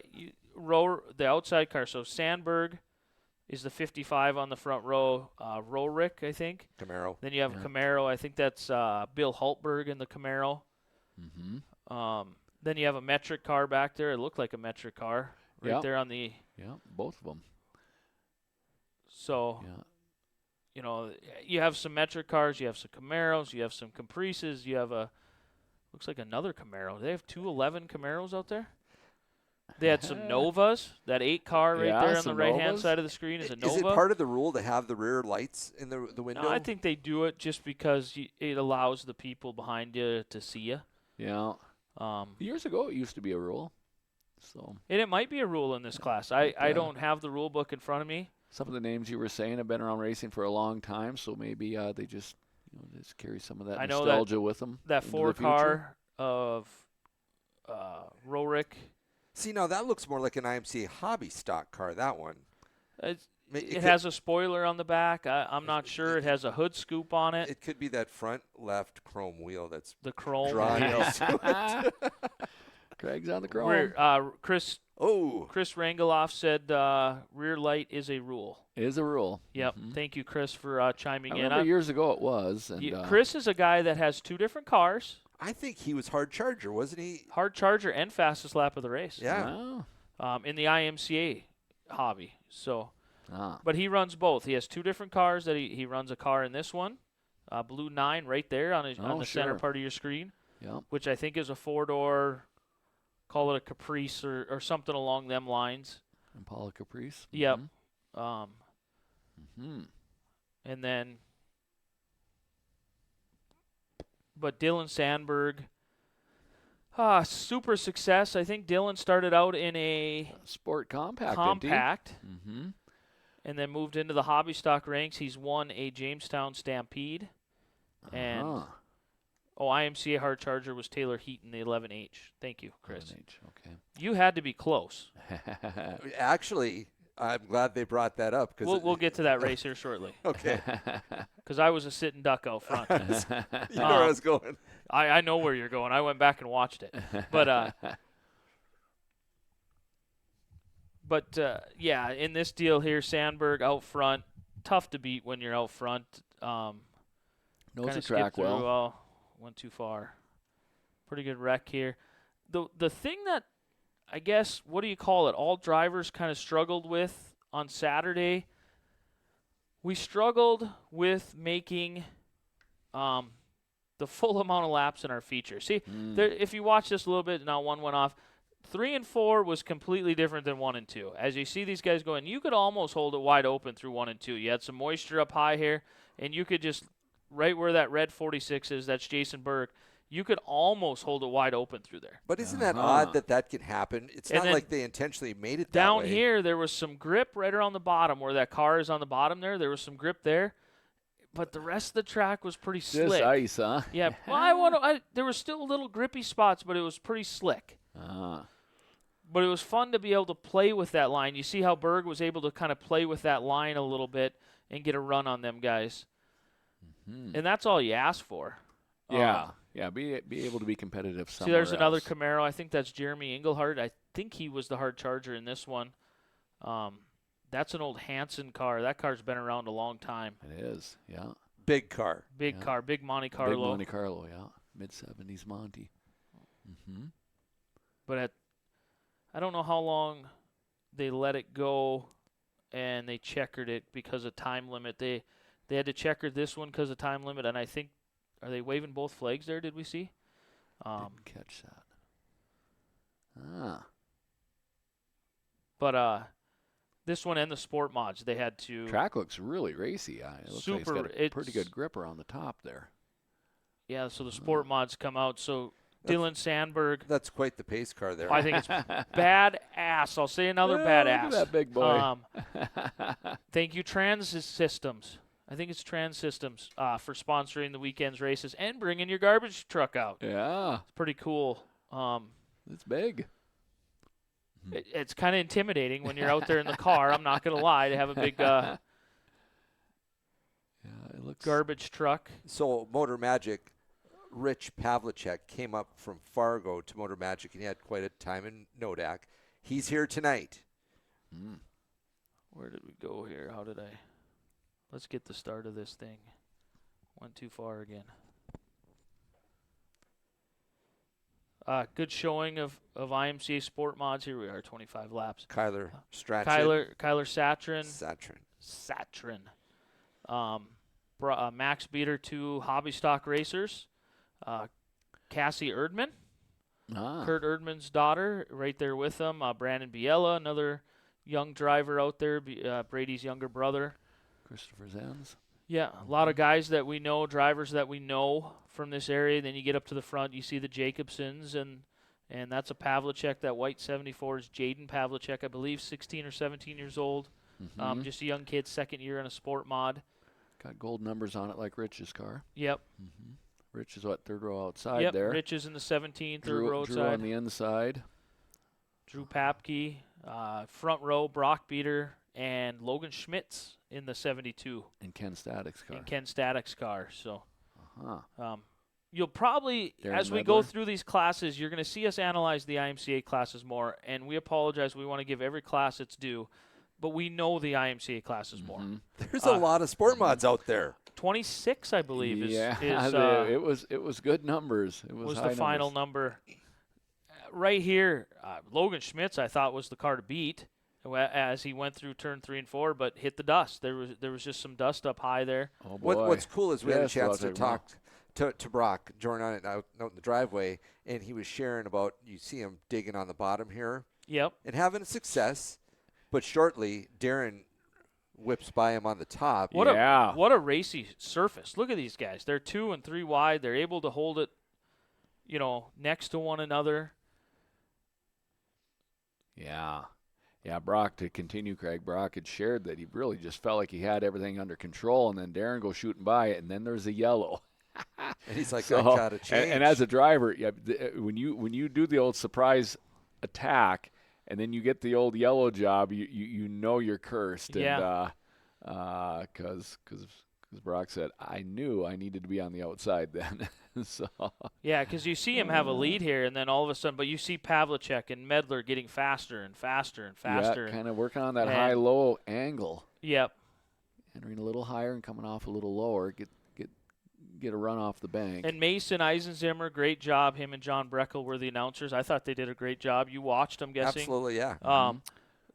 B: the outside car. So Sandberg is the 55 on the front row. Rorick, I think.
D: Camaro.
B: Then you have a Camaro. I think that's Bill Hultberg in the Camaro. Mm-hmm. Then you have a metric car back there. It looked like a metric car right there on the.
C: Yeah, both of them.
B: So, you have some metric cars. You have some Camaros. You have some Caprices. You have looks like another Camaro. They have 211 Camaros out there. They had some Novas. That 8 car right there on the right-hand side of the screen is a Nova.
D: Is it part of the rule to have the rear lights in the window?
B: No, I think they do it just because it allows the people behind you to see you.
C: Yeah. Years ago, it used to be a rule. So.
B: And it might be a rule in this class. I don't have the rule book in front of me.
C: Some of the names you were saying have been around racing for a long time, so maybe they just carry some of that nostalgia with them.
B: That 4 car of Rorick.
D: See, now that looks more like an IMCA hobby stock car, that one.
B: It has a spoiler on the back. I'm not sure. It has a hood scoop on it.
D: It could be that front left chrome wheel that's
B: the chrome
D: wheel.
C: Craig's on the chrome.
B: Chris Rangeloff said rear light is a rule.
C: Is a rule.
B: Yep. Mm-hmm. Thank you, Chris, for chiming in.
C: I remember years ago it was. And,
B: Chris is a guy that has 2 different cars.
D: I think he was hard charger, wasn't he?
B: Hard charger and fastest lap of the race.
D: Yeah.
C: Wow.
B: In the IMCA hobby. So, but he runs both. He has 2 different cars that he runs a car in this one, blue 9 right there on the center part of your screen.
C: Yep.
B: Which I think is a 4-door. Call it a Caprice or something along them lines.
C: Impala Caprice.
B: Yep.
C: Mm-hmm.
B: And then, but Dylan Sandberg, super success. I think Dylan started out in a
C: sport compact.
B: Mm-hmm. And then moved into the hobby stock ranks. He's won a Jamestown Stampede. And IMCA hard charger was Taylor Heaton, the 11H. Thank you, Chris.
C: 11H, okay.
B: You had to be close.
D: Actually, I'm glad they brought that up.
B: We'll get to that race here shortly.
D: Okay.
B: Because I was a sitting duck out front.
D: You know where I was going.
B: I know where you're going. I went back and watched it. But But, yeah, in this deal here, Sandberg out front, tough to beat when you're out front.
C: Knows
B: Kinda
C: the track
B: skipped through,
C: well.
B: went too far. Pretty good wreck here. The thing that, I guess, what do you call it, all drivers kind of struggled with on Saturday, we struggled with making the full amount of laps in our feature. See, if you watch this a little bit, now one went off. 3 and 4 was completely different than 1 and 2. As you see these guys going, you could almost hold it wide open through 1 and 2. You had some moisture up high here, and you could just, right where that red 46 is, that's Jason Berg, you could almost hold it wide open through there.
D: But isn't that odd that can happen? It's not like they intentionally made it that way.
B: Down here, there was some grip right around the bottom where that car is on the bottom there. There was some grip there. But the rest of the track was pretty slick.
C: Just ice, huh?
B: Yeah. Well, there were still little grippy spots, but it was pretty slick. But it was fun to be able to play with that line. You see how Berg was able to kind of play with that line a little bit and get a run on them guys. And that's all you ask for.
C: Yeah. Be able to be competitive somewhere.
B: See, there's another
C: else.
B: Camaro. I think that's Jeremy Engelhardt. I think he was the hard charger in this one. That's an old Hanson car. That car's been around a long time.
C: It is, yeah.
D: Big car.
B: Big car, big Monte Carlo.
C: Big Monte Carlo, yeah. Mid-70s Monte.
B: But I don't know how long they let it go and they checkered it because of time limit. They had to checker this one because of time limit, and I think, are they waving both flags there, did we see?
C: Didn't catch that.
B: But this one and the sport mods, they had to.
C: Track looks really racy. It looks like it's got a pretty good gripper on the top there.
B: Yeah, so the sport mods come out. So Dylan Sandberg.
D: That's quite the pace car there.
B: I think it's badass. I'll say another badass.
C: Look at that big boy.
B: Thank you, Trans Systems. I think it's Trans Systems for sponsoring the weekend's races and bringing your garbage truck out.
C: Yeah.
B: It's pretty cool.
C: It's big.
B: It's kind of intimidating when you're out there in the car. I'm not going to lie, to have a big
C: it looks
B: garbage truck.
D: So Motor Magic, Rich Pavlicek came up from Fargo to Motor Magic, and he had quite a time in Nodak. He's here tonight.
B: Where did we go here? How did I? Let's get the start of this thing. Went too far again. Good showing of IMCA Sport Mods. Here we are, 25 laps.
D: Kyler Strachan.
B: Kyler Satrin. Max Beater, 2 Hobby Stock Racers. Cassie Erdman. Kurt Erdman's daughter, right there with them. Brandon Biella, another young driver out there. Brady's younger brother.
C: Christopher Zenz.
B: Yeah, a lot of guys that we know, drivers that we know from this area. Then you get up to the front, you see the Jacobsons, and that's a Pavlicek. That white 74 is Jaden Pavlicek, I believe, 16 or 17 years old. Just a young kid, second year in a sport mod.
C: Got gold numbers on it like Rich's car.
B: Yep.
C: Rich is third row outside there.
B: Rich is in the 17, third row outside.
C: Drew on the inside.
B: Drew Papke, front row, Brock Beater, and Logan Schmitz in the 72.
C: And Ken Static's car.
B: And Ken Static's car. So you'll probably,
C: Darren
B: as we
C: Medler.
B: go through these classes, you're going to see us analyze the IMCA classes more. And we apologize. We want to give every class its due. But we know the IMCA classes more.
D: There's a lot of sport mods out there.
B: 26, I believe, is
C: it was good numbers. It was
B: the final number. Right here, Logan Schmitz, I thought, was the car to beat as he went through turn 3 and 4, but hit the dust. There was just some dust up high there.
C: Oh boy.
D: What's cool is we had a chance to talk to Brock, join on it out in the driveway, and he was sharing about, you see him digging on the bottom here.
B: Yep.
D: And having success, but shortly, Darren whips by him on the top.
B: What a racy surface. Look at these guys. They're 2 and 3 wide. They're able to hold it, next to one another.
C: Yeah, Brock, to continue, Craig, Brock had shared that he really just felt like he had everything under control, and then Darren goes shooting by it, and then there's a yellow.
D: And he's like, I got to change.
C: And as a driver, when you do the old surprise attack, and then you get the old yellow job, you know you're cursed.
B: Yeah.
C: And because Because Brock said, I knew I needed to be on the outside then. So
B: yeah, because you see him have a lead here, and then all of a sudden, but you see Pavlicek and Medler getting faster and faster and faster.
C: Yeah, kind of working on that high-low angle.
B: Yep.
C: Entering a little higher and coming off a little lower. Get a run off the bank.
B: And Mason Eisenzimmer, great job. Him and John Breckel were the announcers. I thought they did a great job. You watched, I'm guessing.
D: Absolutely, yeah.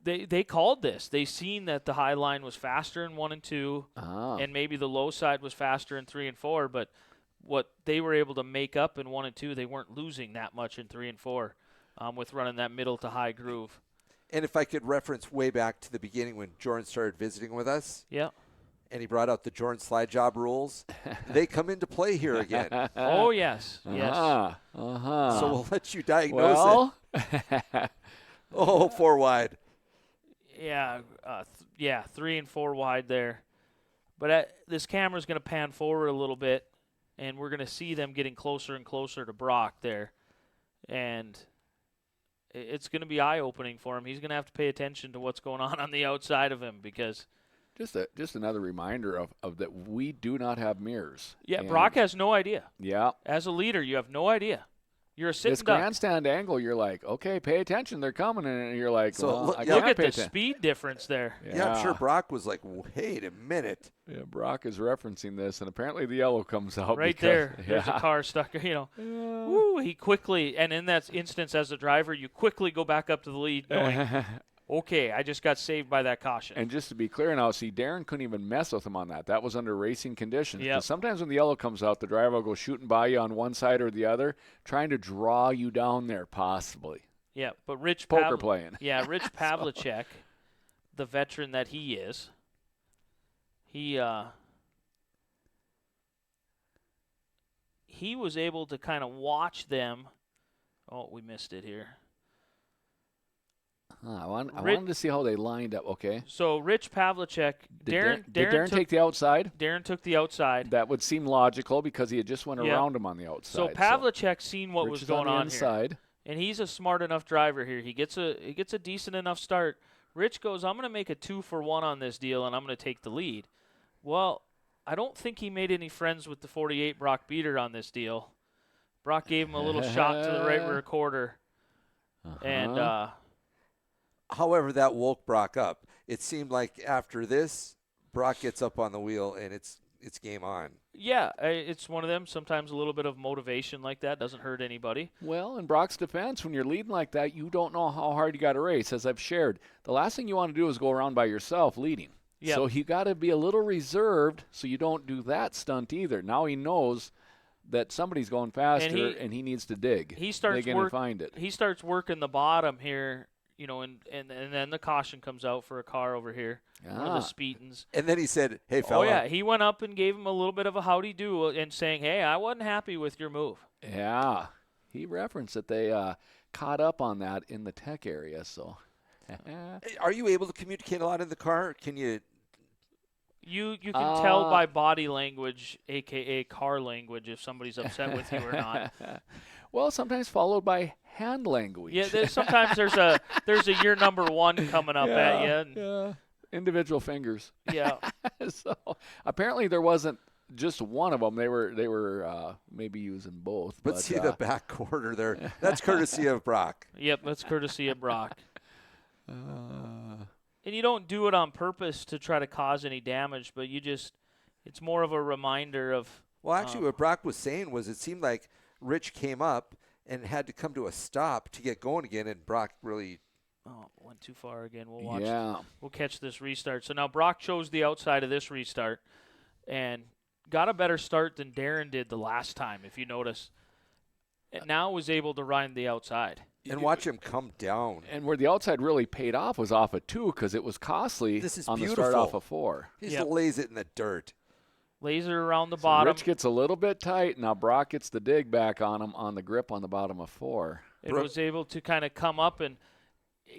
B: They called this. They seen that the high line was faster in 1 and 2, and maybe the low side was faster in 3 and 4. But what they were able to make up in 1 and 2, they weren't losing that much in 3 and 4 with running that middle to high groove.
D: And if I could reference way back to the beginning when Jordan started visiting with us.
B: Yeah.
D: And he brought out the Jordan slide job rules. They come into play here again.
B: Oh, yes. Yes.
D: So we'll let you diagnose it. 4 wide.
B: Yeah. 3 and 4 wide there. But this camera's going to pan forward a little bit, and we're going to see them getting closer and closer to Brock there. And it's going to be eye-opening for him. He's going to have to pay attention to what's going on the outside of him because –
C: Just another reminder of that we do not have mirrors.
B: Yeah, Brock has no idea.
C: Yeah.
B: As a leader, you have no idea. You're a sitting
C: this grandstand angle, you're like, okay, pay attention, they're coming, and you're like,
D: so
C: look
B: at the speed difference there.
D: Yeah, I'm sure Brock was like, wait a minute.
C: Yeah, Brock is referencing this, and apparently the yellow comes out.
B: Right there. There's a car stuck, Woo, he quickly, and in that instance as a driver, you quickly go back up to the lead knowing, okay, I just got saved by that caution.
C: And just to be clear now, see, Darren couldn't even mess with him on that. That was under racing conditions.
B: Yep.
C: Sometimes when the yellow comes out, the driver will go shooting by you on one side or the other, trying to draw you down there possibly.
B: Yeah, but Rich
C: poker playing.
B: Yeah, Rich Pavlicek, the veteran that he is, he was able to kind of watch them. Oh, we missed it here.
C: I wanted to see how they lined up. Okay.
B: So Rich Pavlicek,
C: did Darren take the outside?
B: Darren took the outside.
C: That would seem logical because he had just went around him on the outside.
B: So Pavlicek seen what was going on
C: inside.
B: Here, and he's a smart enough driver here. He gets a decent enough start. Rich goes, I'm going to make a 2-for-1 on this deal, and I'm going to take the lead. Well, I don't think he made any friends with the 48 Brock Beater on this deal. Brock gave him a little shot to the right rear quarter, and.
D: However, that woke Brock up. It seemed like after this, Brock gets up on the wheel and it's game on.
B: Yeah, it's one of them. Sometimes a little bit of motivation like that doesn't hurt anybody.
C: Well, in Brock's defense, when you're leading like that, you don't know how hard you got to race. As I've shared, the last thing you want to do is go around by yourself leading.
B: Yep.
C: So you got to be a little reserved so you don't do that stunt either. Now he knows that somebody's going faster and he needs to dig.
B: He starts
C: find it.
B: He starts working the bottom here. And then the caution comes out for a car over here, one of the Speetons.
D: And then he said, hey, fella.
B: Oh, yeah, he went up and gave him a little bit of a howdy-do and saying, hey, I wasn't happy with your move.
C: Yeah, he referenced that they caught up on that in the tech area. So,
D: are you able to communicate a lot in the car? Can you?
B: You can tell by body language, a.k.a. car language, if somebody's upset with you or not.
C: Well, sometimes followed by hand language.
B: Yeah, sometimes there's a year number 1 coming up at you.
C: Yeah, individual fingers.
B: Yeah.
C: So apparently there wasn't just one of them. They were maybe using both.
D: But see the back quarter there. That's courtesy of Brock.
B: Yep, that's courtesy of Brock. And you don't do it on purpose to try to cause any damage, but it's more of a reminder of.
D: Well, actually, what Brock was saying was it seemed like Rich came up and had to come to a stop to get going again, and Brock really
B: went too far again. We'll watch.
C: Yeah.
B: We'll catch this restart. So now Brock chose the outside of this restart and got a better start than Darren did the last time, if you notice. And now was able to ride the outside.
D: And watch him come down.
C: And where the outside really paid off was off of 2 because it was costly on the start off of 4.
D: He just lays it in the dirt.
B: Laser around the bottom.
C: Rich gets a little bit tight. Now Brock gets the dig back on him on the grip on the bottom of 4.
B: It was able to kind of come up and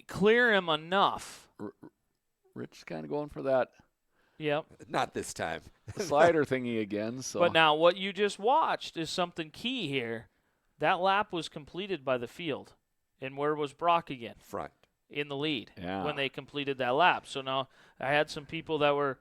B: clear him enough.
C: Rich kind of going for that.
B: Yep.
D: Not this time.
C: Slider thingy again. So.
B: But now what you just watched is something key here. That lap was completed by the field. And where was Brock again?
D: Front.
B: In the lead
C: when
B: they completed that lap. So now I had some people that were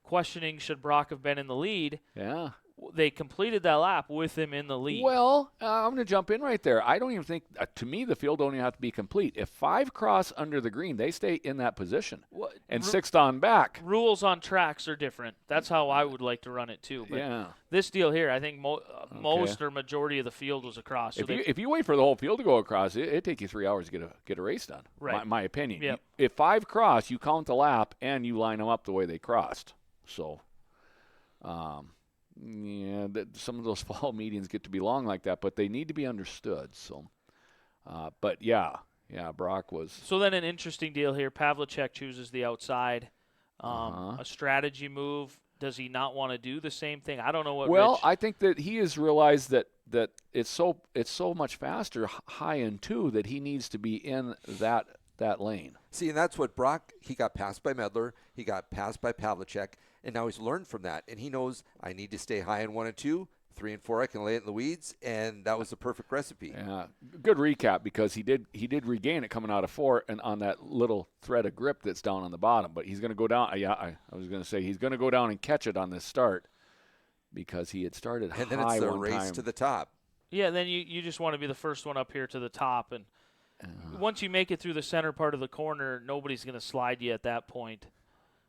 B: questioning should Brock have been in the lead.
C: Yeah.
B: They completed that lap with him in the lead.
C: Well, I'm going to jump in right there. I don't even think, to me, the field don't even have to be complete. If 5 cross under the green, they stay in that position. And 6 on back.
B: Rules on tracks are different. That's how I would like to run it too. But
C: yeah.
B: This deal here, I think most or majority of the field was across. So
C: if you wait for the whole field to go across, it'd take you 3 hours to get a race done.
B: Right.
C: My opinion.
B: Yep.
C: If 5 cross, you count the lap and you line them up the way they crossed. So, yeah, some of those fall meetings get to be long like that, but they need to be understood. So, but yeah, Brock was.
B: So then an interesting deal here. Pavlicek chooses the outside. A strategy move. Does he not want to do the same thing? I don't know what.
C: Well,
B: Rich...
C: I think that he has realized that it's so much faster high in 2 that he needs to be in that lane.
D: See, and that's what Brock, he got passed by Medler, he got passed by Pavlicek, and now he's learned from that. And he knows I need to stay high in 1 and 2, 3 and 4 I can lay it in the weeds, and that was the perfect recipe.
C: Yeah, good recap because he did regain it coming out of 4 and on that little thread of grip that's down on the bottom. But he's going to go down. Yeah, I was going to say he's going to go down and catch it on this start because he had started high one time.
D: And then it's the race to the top.
B: Yeah, then you just want to be the first one up here to the top, and once you make it through the center part of the corner, nobody's going to slide you at that point.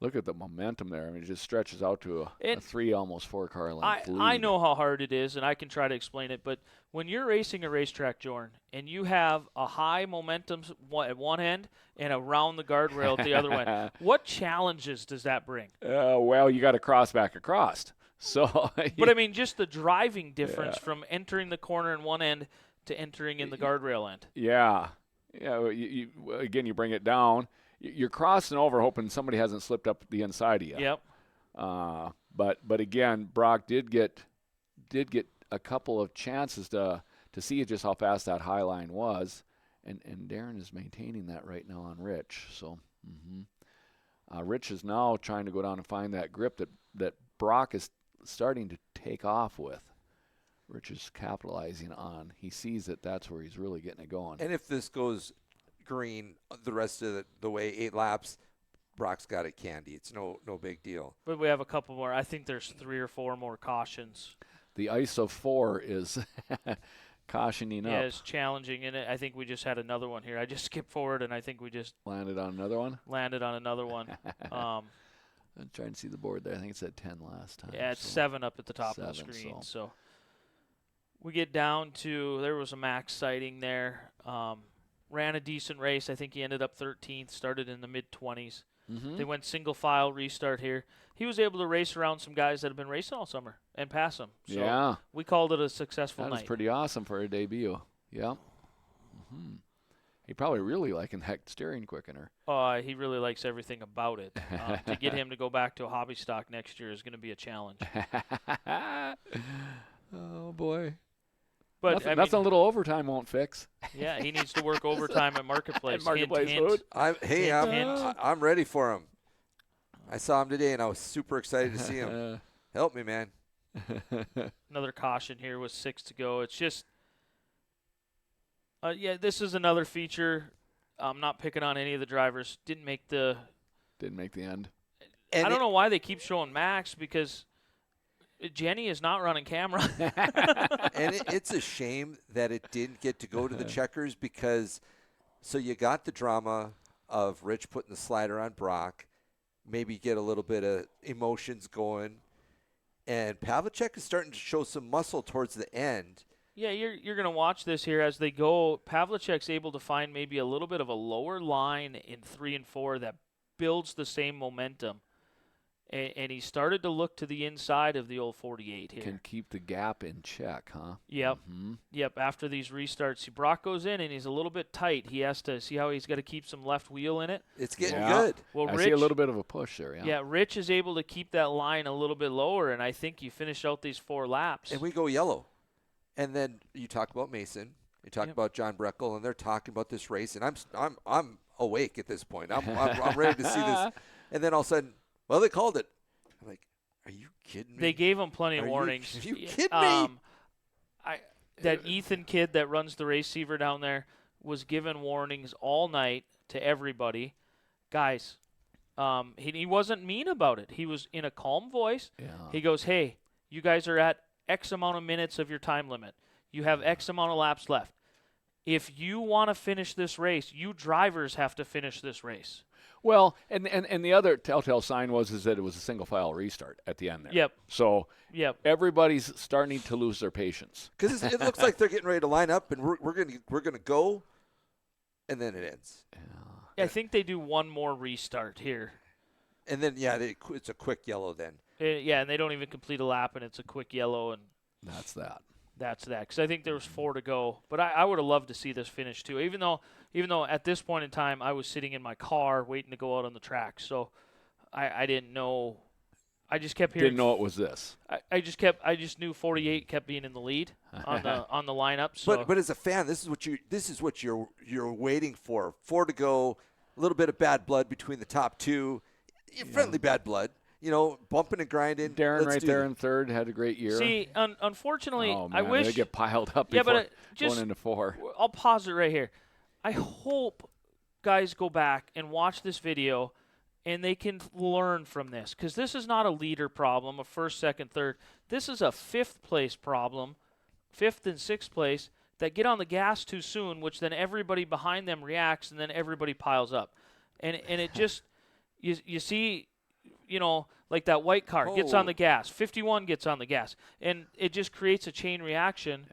C: Look at the momentum there. I mean, it just stretches out to a 3, almost 4 car length lead.
B: I know how hard it is, and I can try to explain it, but when you're racing a racetrack, Jordan, and you have a high momentum at one end and around the guardrail at the other end, what challenges does that bring?
C: Well, you got to cross back across. So,
B: but I mean, just the driving difference from entering the corner in one end to entering in the guardrail end.
C: Yeah. Again, you bring it down. You're crossing over hoping somebody hasn't slipped up the inside of you.
B: Yep.
C: But again, Brock did get a couple of chances to see just how fast that high line was, and Darren is maintaining that right now on Rich. So Rich is now trying to go down and find that grip that Brock is starting to take off with. Rich is capitalizing on. He sees that that's where he's really getting it going.
D: And if this goes green the rest of the way, 8 laps, Brock's got it candy. It's no big deal.
B: But we have a couple more. I think there's 3 or 4 more cautions.
C: The ice of 4 is cautioning up.
B: Yeah, it's challenging, and I think we just had another one here. I just skipped forward, and I think we just
C: landed on another one. I'm trying to see the board there. I think it said 10 last time.
B: Yeah, it's 7 up at the top of the screen. So we get down to, there was a Max sighting there. Ran a decent race. I think he ended up 13th, started in the mid-20s. They went single file restart here. He was able to race around some guys that have been racing all summer and pass them. So we called it a successful night.
C: That was pretty awesome for a debut. Yeah. He probably really liking that steering quickener.
B: He really likes everything about it. To get him to go back to a hobby stock next year is going to be a challenge.
C: Oh, boy.
B: But
C: that's a little overtime won't fix.
B: Yeah, he needs to work overtime at Marketplace.
C: Food.
D: I'm ready for him. I saw him today, and I was super excited to see him. Help me, man.
B: Another caution here with 6 to go. It's just, this is another feature. I'm not picking on any of the drivers. Didn't make the
C: end.
B: And I don't know why they keep showing Max, because Jenny is not running camera.
D: And it's a shame that it didn't get to go to the checkers, because so you got the drama of Rich putting the slider on Brock, maybe get a little bit of emotions going, and Pavlicek is starting to show some muscle towards the end.
B: Yeah, you're going to watch this here as they go. Pavlicek's able to find maybe a little bit of a lower line in 3 and 4 that builds the same momentum. And he started to look to the inside of the old 48 here.
C: Can keep the gap in check, huh?
B: Yep. Yep. After these restarts, Brock goes in and he's a little bit tight. He has to see how he's got to keep some left wheel in it.
D: It's getting good.
B: Well,
C: I see a little bit of a push there.
B: Yeah, Rich is able to keep that line a little bit lower, and I think you finish out these 4 laps.
D: And we go yellow. And then you talk about Mason. You talk about John Breckel, and they're talking about this race, and I'm awake at this point. I'm ready to see this. And then all of a sudden, well, they called it. I'm like, are you kidding me?
B: They gave him plenty of warnings.
D: Are you kidding me?
B: That Ethan kid that runs the receiver down there was given warnings all night to everybody. Guys, he wasn't mean about it. He was in a calm voice.
C: Yeah.
B: He goes, hey, you guys are at X amount of minutes of your time limit. You have X amount of laps left. If you want to finish this race, you drivers have to finish this race.
C: Well, and the other telltale sign is that it was a single file restart at the end there.
B: Yep.
C: So
B: Yep.
C: everybody's starting to lose their patience.
D: Because it looks like they're getting ready to line up, and we're gonna go, and then it ends.
B: Yeah, I think they do one more restart here.
D: And then it's a quick yellow then.
B: Yeah, and they don't even complete a lap, and it's a quick yellow, and
C: That's that.
B: that's that. Because I think there was 4 to go. But I would have loved to see this finish too. Even though at this point in time I was sitting in my car waiting to go out on the track, so I didn't know. I just kept hearing.
C: Didn't know it was this.
B: I just knew 48 kept being in the lead on the lineup. So.
D: But as a fan, this is what you're waiting for. 4 to go, a little bit of bad blood between the top 2, friendly bad blood. Bumping and grinding.
C: Darren right there in third had a great year.
B: See, unfortunately,
C: oh, man,
B: I wish
C: they get piled up before
B: just,
C: going into 4.
B: I'll pause it right here. I hope guys go back and watch this video and they can learn from this, because this is not a leader problem, a first, second, third. This is a 5th place problem, 5th and 6th place, that get on the gas too soon, which then everybody behind them reacts, and then everybody piles up. And it just, you see, like that white car gets on the gas, 51 gets on the gas, and it just creates a chain reaction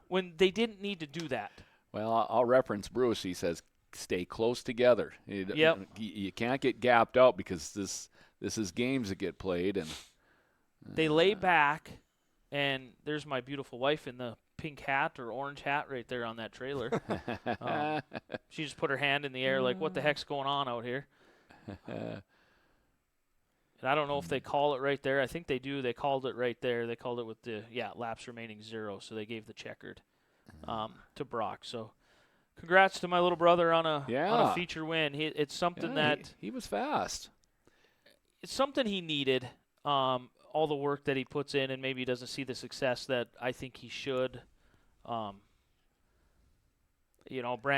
B: when they didn't need to do that.
C: Well, I'll reference Bruce. He says, stay close together. You can't get gapped out, because this is games that get played. And
B: they lay back, and there's my beautiful wife in the pink hat or orange hat right there on that trailer. She just put her hand in the air like, what the heck's going on out here? And I don't know if they call it right there. I think they do. They called it right there. They called it with the laps remaining 0, so they gave the checkered to Brock. So congrats to my little brother on a feature win. It's something that
C: he was fast.
B: It's something he needed. All the work that he puts in, and maybe he doesn't see the success that I think he should. Brand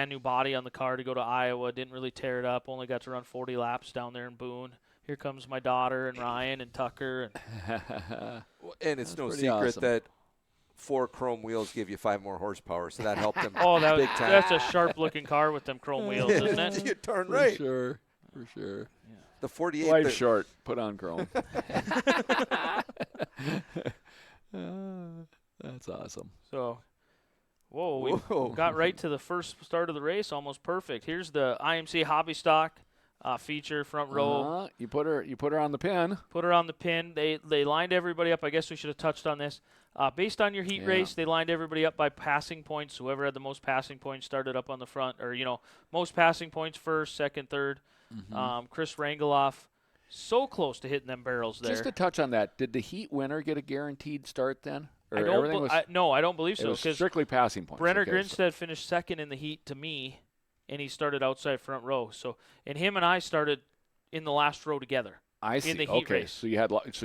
B: new body on the car to go to Iowa. Didn't really tear it up. Only got to run 40 laps down there in Boone. Here comes my daughter and Ryan and Tucker.
D: And it's no secret that 4 chrome wheels give you 5 more horsepower, so that helped them big time.
B: That's a sharp-looking car with them chrome wheels, isn't it?
D: You turn right.
C: For sure.
D: Yeah. The 48.
C: Life's short. Put on chrome. That's awesome.
B: So, we got right to the first start of the race, almost perfect. Here's the IMC Hobby Stock feature front row.
C: You put her on the pin.
B: Put her on the pin. They lined everybody up. I guess we should have touched on this. Based on your heat race, they lined everybody up by passing points. Whoever had the most passing points started up on the front, or most passing points first, second, third. Chris Rangeloff, so close to hitting them barrels there.
C: Just to touch on that, did the heat winner get a guaranteed start then? Or
B: I don't believe so.
C: It was strictly passing points.
B: Brenner Grinstead finished second in the heat to me, and he started outside front row. So, and him and I started in the last row together.
C: I see.
B: In the heat race.
C: So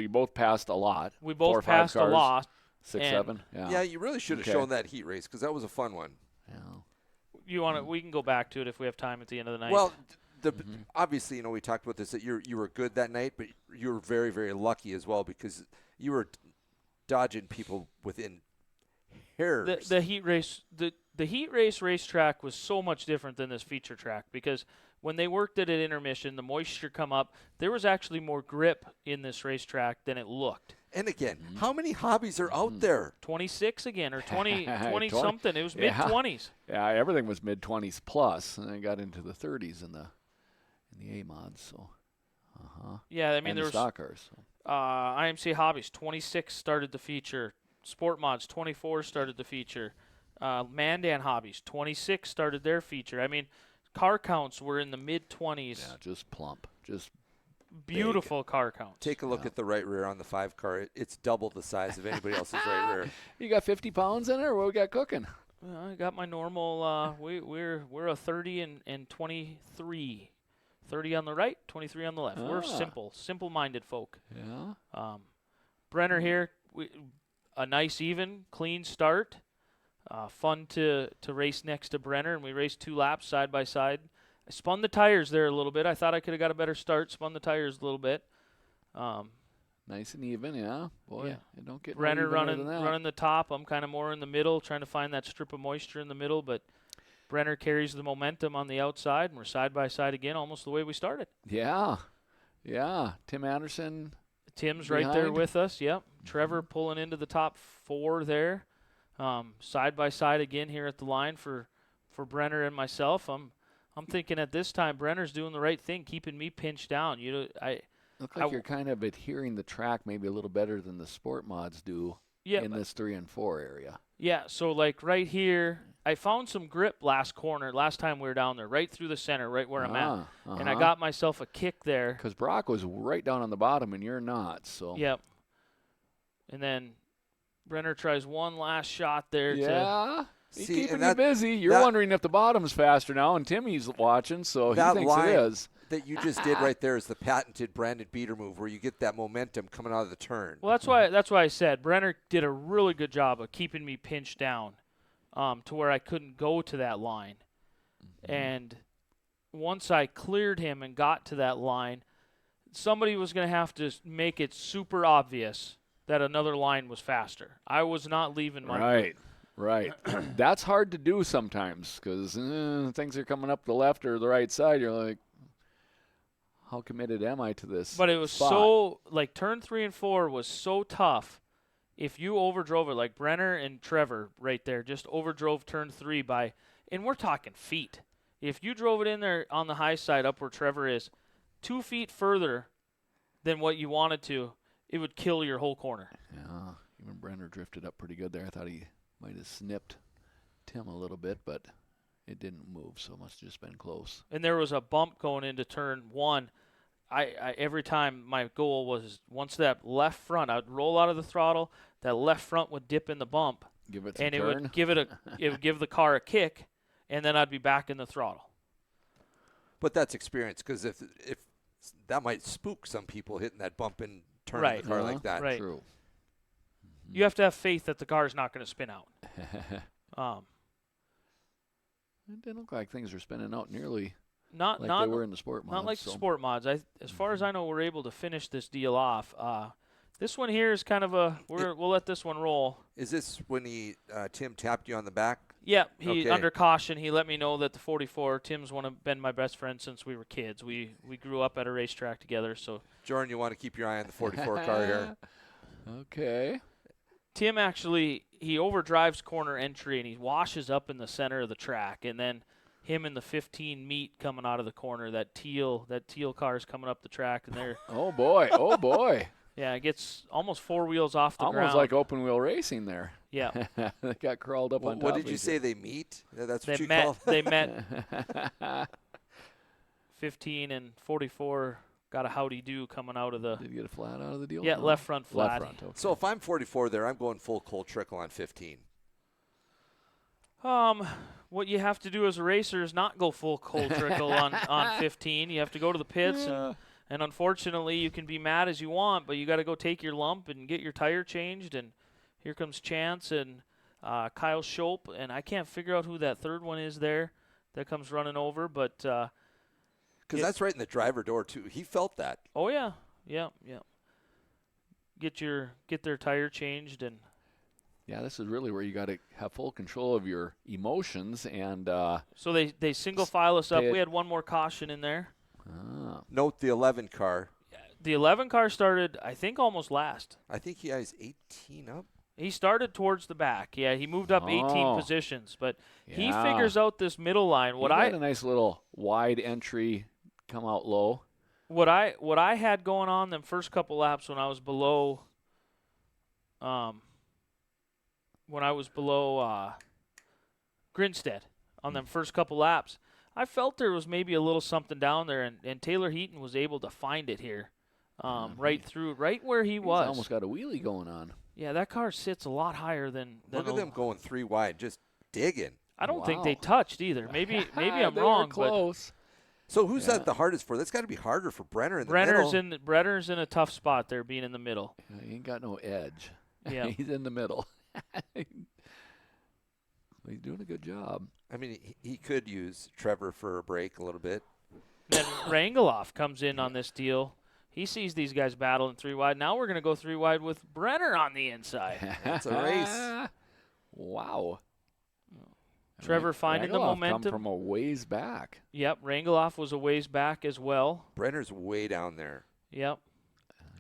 C: you both passed a lot.
B: We both passed a lot.
C: 6, 7.
D: Yeah, you really should have shown that heat race, because that was a fun one.
C: Yeah.
B: We can go back to it if we have time at the end of the night.
D: Well, obviously, we talked about this, that you were good that night, but you were very, very lucky as well, because you were dodging people within hairs.
B: The heat race, the heat race racetrack was so much different than this feature track, because when they worked it at intermission, the moisture come up. There was actually more grip in this racetrack than it looked.
D: And again, how many hobbies are out there?
B: 26 again, or 20 something. It was mid-20s.
C: Yeah, everything was mid-20s plus, and I got into the 30s in the A mods. So,
B: yeah, I mean
C: and
B: there was
C: stock cars. So.
B: IMC Hobbies 26 started the feature. Sport Mods 24 started the feature. Mandan Hobbies 26 started their feature. I mean, car counts were in the mid-20s.
C: Yeah, just plump, just
B: beautiful
D: big.
B: Car counts.
D: Take a look at the right rear on the 5 car. It's double the size of anybody else's right rear.
C: You got 50 pounds in it, or what we got cooking?
B: I got my normal. We're a 30 and 23. 30 on the right, 23 on the left. We're simple-minded folk.
C: Yeah.
B: Brenner here, a nice, even, clean start. Fun to race next to Brenner, and we raced 2 laps side by side. I spun the tires there a little bit. I thought I could have got a better start. Spun the tires a little bit.
C: Nice and even, yeah. Boy,
B: Yeah.
C: you don't get
B: Brenner
C: no evener than that.
B: running the top. I'm kind of more in the middle, trying to find that strip of moisture in the middle. But Brenner carries the momentum on the outside, and we're side by side again, almost the way we started.
C: Yeah. Tim Anderson.
B: Tim's right there with us. Yep. Trevor pulling into the top 4 there. Side by side again here at the line for Brenner and myself. I'm thinking at this time Brenner's doing the right thing, keeping me pinched down.
C: Look like you're kind of adhering the track maybe a little better than the sport mods do in this 3 and 4 area.
B: Yeah, so like right here, I found some grip last time we were down there, right through the center, right where I'm at. And I got myself a kick there.
C: Because Brock was right down on the bottom and you're not. So.
B: Yep. And then Brenner tries one last shot there.
C: He's keeping you busy. You're wondering if the bottom's faster now, and Timmy's watching, so he thinks it is.
D: That you just did right there is the patented Brandon Beater move, where you get that momentum coming out of the turn.
B: Well, that's why I said Brenner did a really good job of keeping me pinched down, to where I couldn't go to that line. And once I cleared him and got to that line, somebody was going to have to make it super obvious that another line was faster. I was not leaving my group.
C: Right. That's hard to do sometimes because things are coming up the left or the right side. You're like, how committed am I to this?
B: But it was
C: spot?
B: so, like, turn 3 and 4 was so tough. If you overdrove it, like Brenner and Trevor right there, just overdrove turn 3 by, and we're talking feet. If you drove it in there on the high side up where Trevor is, 2 feet further than what you wanted to, it would kill your whole corner.
C: Yeah, even Brenner drifted up pretty good there. I thought he might have snipped Tim a little bit, but it didn't move, so it must have just been close.
B: And there was a bump going into turn 1. I every time my goal was once that left front, I'd roll out of the throttle, that left front would dip in the bump.
C: Give it some
B: and
C: turn.
B: It would give the car a kick, and then I'd be back in the throttle.
D: But that's experience, because if that might spook some people hitting that bump and turning the car like that.
B: Right.
C: True.
B: You have to have faith that the car is not going to spin out.
C: It didn't look like things were spinning out nearly
B: not
C: they were in the sport mods.
B: Not like the sport mods. As far as I know, we're able to finish this deal off. This one here is kind of we'll let this one roll.
D: Is this when Tim tapped you on the back?
B: Yeah, under caution, he let me know that the 44, Tim's been my best friend since we were kids. We grew up at a racetrack together. So
D: Jordan, you want to keep your eye on the 44 car here.
C: Okay.
B: Tim actually, he overdrives corner entry and he washes up in the center of the track, and then him and the 15 meet coming out of the corner. That teal car is coming up the track, and they're
C: oh boy.
B: Yeah, it gets almost 4 wheels off the ground.
C: Almost like open wheel racing there.
B: Yeah.
C: They got crawled up on top.
D: What did you say they meet? That's what you
B: met,
D: call
B: They met. 15 and 44 got a howdy do coming out of the.
C: Did you get a flat out of the deal?
B: Yeah, left front flat.
C: Left front, okay.
D: So if I'm 44 there, I'm going full cold trickle on 15.
B: What you have to do as a racer is not go full cold trickle on 15. You have to go to the pits, and unfortunately you can be mad as you want, but you got to go take your lump and get your tire changed. And here comes Chance and Kyle Schoep, and I can't figure out who that third one is there that comes running over, but
D: because that's right in the driver door too. He felt that.
B: Oh yeah. Get their tire changed. And
C: yeah, this is really where you got to have full control of your emotions. And
B: so they single file us up. We had one more caution in there.
D: Note the 11 car.
B: The 11 car started, I think, almost last.
D: I think he has 18 up.
B: He started towards the back. Yeah, he moved up 18 positions, but he figures out this middle line.
C: He had a nice little wide entry, come out low.
B: What I had going on them first couple laps when I was below Grinstead on them first couple laps, I felt there was maybe a little something down there, and Taylor Heaton was able to find it here, right where he was.
C: He's almost got a wheelie going on.
B: Yeah, that car sits a lot higher than
D: Look at them going 3 wide, just digging.
B: I don't think they touched either. Maybe I'm wrong.
C: Were close.
D: So who's that the hardest for? That's got to be harder for Brenner in the middle.
B: Brenner's in a tough spot there, being in the middle.
C: He ain't got no edge.
B: Yeah,
C: he's in the middle. He's doing a good job.
D: I mean, he could use Trevor for a break a little bit.
B: Then Rangeloff comes in on this deal. He sees these guys battling 3 wide. Now we're going to go 3 wide with Brenner on the inside.
D: It's a race.
C: Wow.
B: Trevor finding the momentum.
C: Come from a ways back.
B: Yep, Rangeloff was a ways back as well.
D: Brenner's way down there.
B: Yep.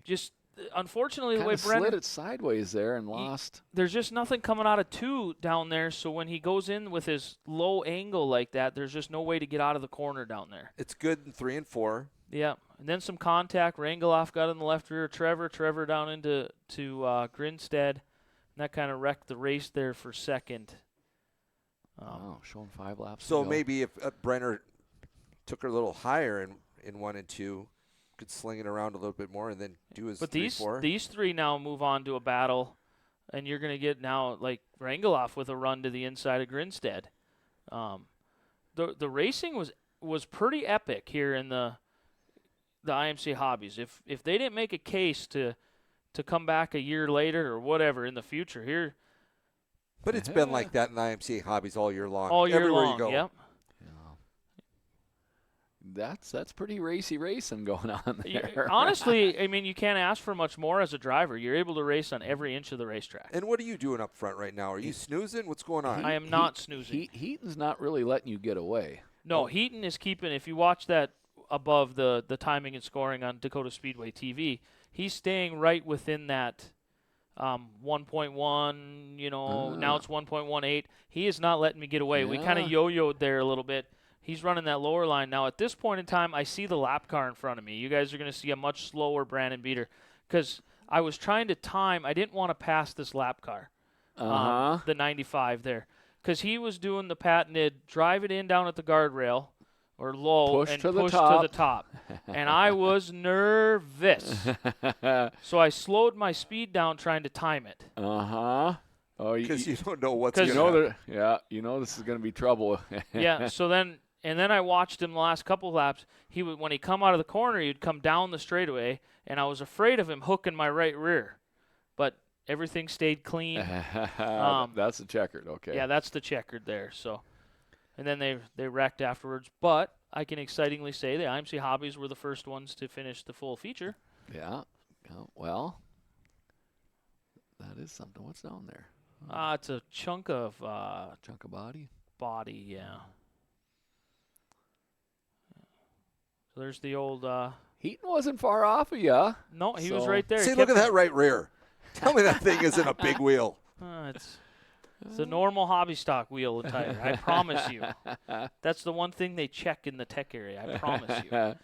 B: Just unfortunately, the way
C: slid
B: Brenner
C: it sideways there and lost.
B: There's just nothing coming out of 2 down there. So when he goes in with his low angle like that, there's just no way to get out of the corner down there.
D: It's good in 3 and 4.
B: Yep. And then some contact. Rangeloff got in the left rear. Trevor down into Grinstead. And that kind of wrecked the race there for second.
C: Showing 5 laps.
D: So maybe if Brenner took her a little higher in 1 and 2, could sling it around a little bit more and then do his 3-4.
B: These 3 now move on to a battle, and you're going to get now like Rangeloff with a run to the inside of Grinstead. The racing was pretty epic here in the IMC Hobbies. If they didn't make a case to come back a year later or whatever in the future here.
D: But it's been like that in IMCA Hobbies all year long.
B: All year
D: Everywhere
B: long,
D: you go.
B: Yep.
C: That's pretty racy racing going on there.
B: Honestly, I mean, you can't ask for much more as a driver. You're able to race on every inch of the racetrack.
D: And what are you doing up front right now? Are you snoozing? What's going on?
B: I am not snoozing.
C: Heaton's not really letting you get away.
B: No, Heaton is keeping, if you watch that above the timing and scoring on Dacotah Speedway TV, he's staying right within that 1.1, now it's 1.18. He is not letting me get away.
C: Yeah.
B: We kind of yo-yoed there a little bit. He's running that lower line. Now, at this point in time, I see the lap car in front of me. You guys are going to see a much slower Brandon Beater because I was trying to time. I didn't want to pass this lap car, the 95 there, because he was doing the patented drive it in down at the guardrail or low and push to the top. And I was nervous. So I slowed my speed down trying to time it.
C: Oh,
D: because you don't know what's going to happen.
C: You know this is going to be trouble.
B: Yeah, so then I watched him the last couple of laps. When he come out of the corner, he'd come down the straightaway, and I was afraid of him hooking my right rear. But everything stayed clean.
C: That's the checkered, okay.
B: Yeah, that's the checkered there. So, and then they wrecked afterwards. But I can excitingly say the IMC Hobbies were the first ones to finish the full feature.
C: Yeah. Well, that is something. What's down there?
B: It's a chunk of
C: body.
B: Body, yeah. So there's the old.
C: Heaton wasn't far off of you.
B: No, he was right there.
D: See, look at that right rear. Tell me that thing isn't a big wheel.
B: It's a normal hobby stock wheel and tire. I promise you. That's the one thing they check in the tech area. I promise you.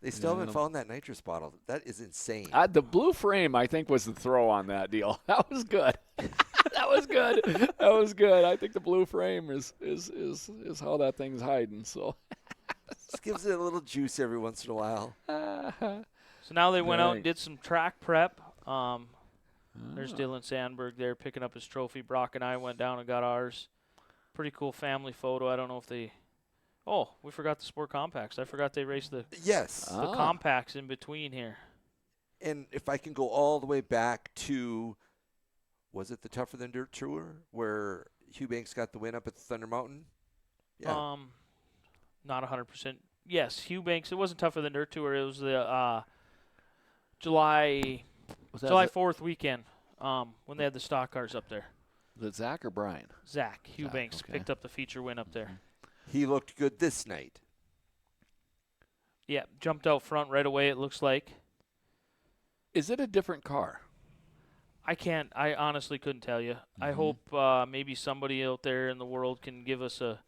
D: They still haven't found that nitrous bottle. That is insane.
C: The blue frame, I think, was the throw on that deal. That was good. That was good. I think the blue frame is how that thing's hiding. So
D: just gives it a little juice every once in a while.
B: So now they went out and did some track prep. There's Dylan Sandberg there picking up his trophy. Brock and I went down and got ours. Pretty cool family photo. I don't know if they. Oh, we forgot the Sport Compacts. I forgot they raced the Compacts in between here.
D: And if I can go all the way back to, was it the Tougher Than Dirt Tour where Hugh Banks got the win up at the Thunder Mountain? Yeah.
B: Not 100%. Yes, Hugh Banks. It wasn't Tougher Than Dirt Tour. It was the July 4th weekend when they had the stock cars up there.
C: Was it Zach or Brian?
B: Zach. Hugh Banks picked up the feature win up there.
D: He looked good this night.
B: Yeah, jumped out front right away, it looks like.
C: Is it a different car?
B: I honestly couldn't tell you. I hope maybe somebody out there in the world can give us a...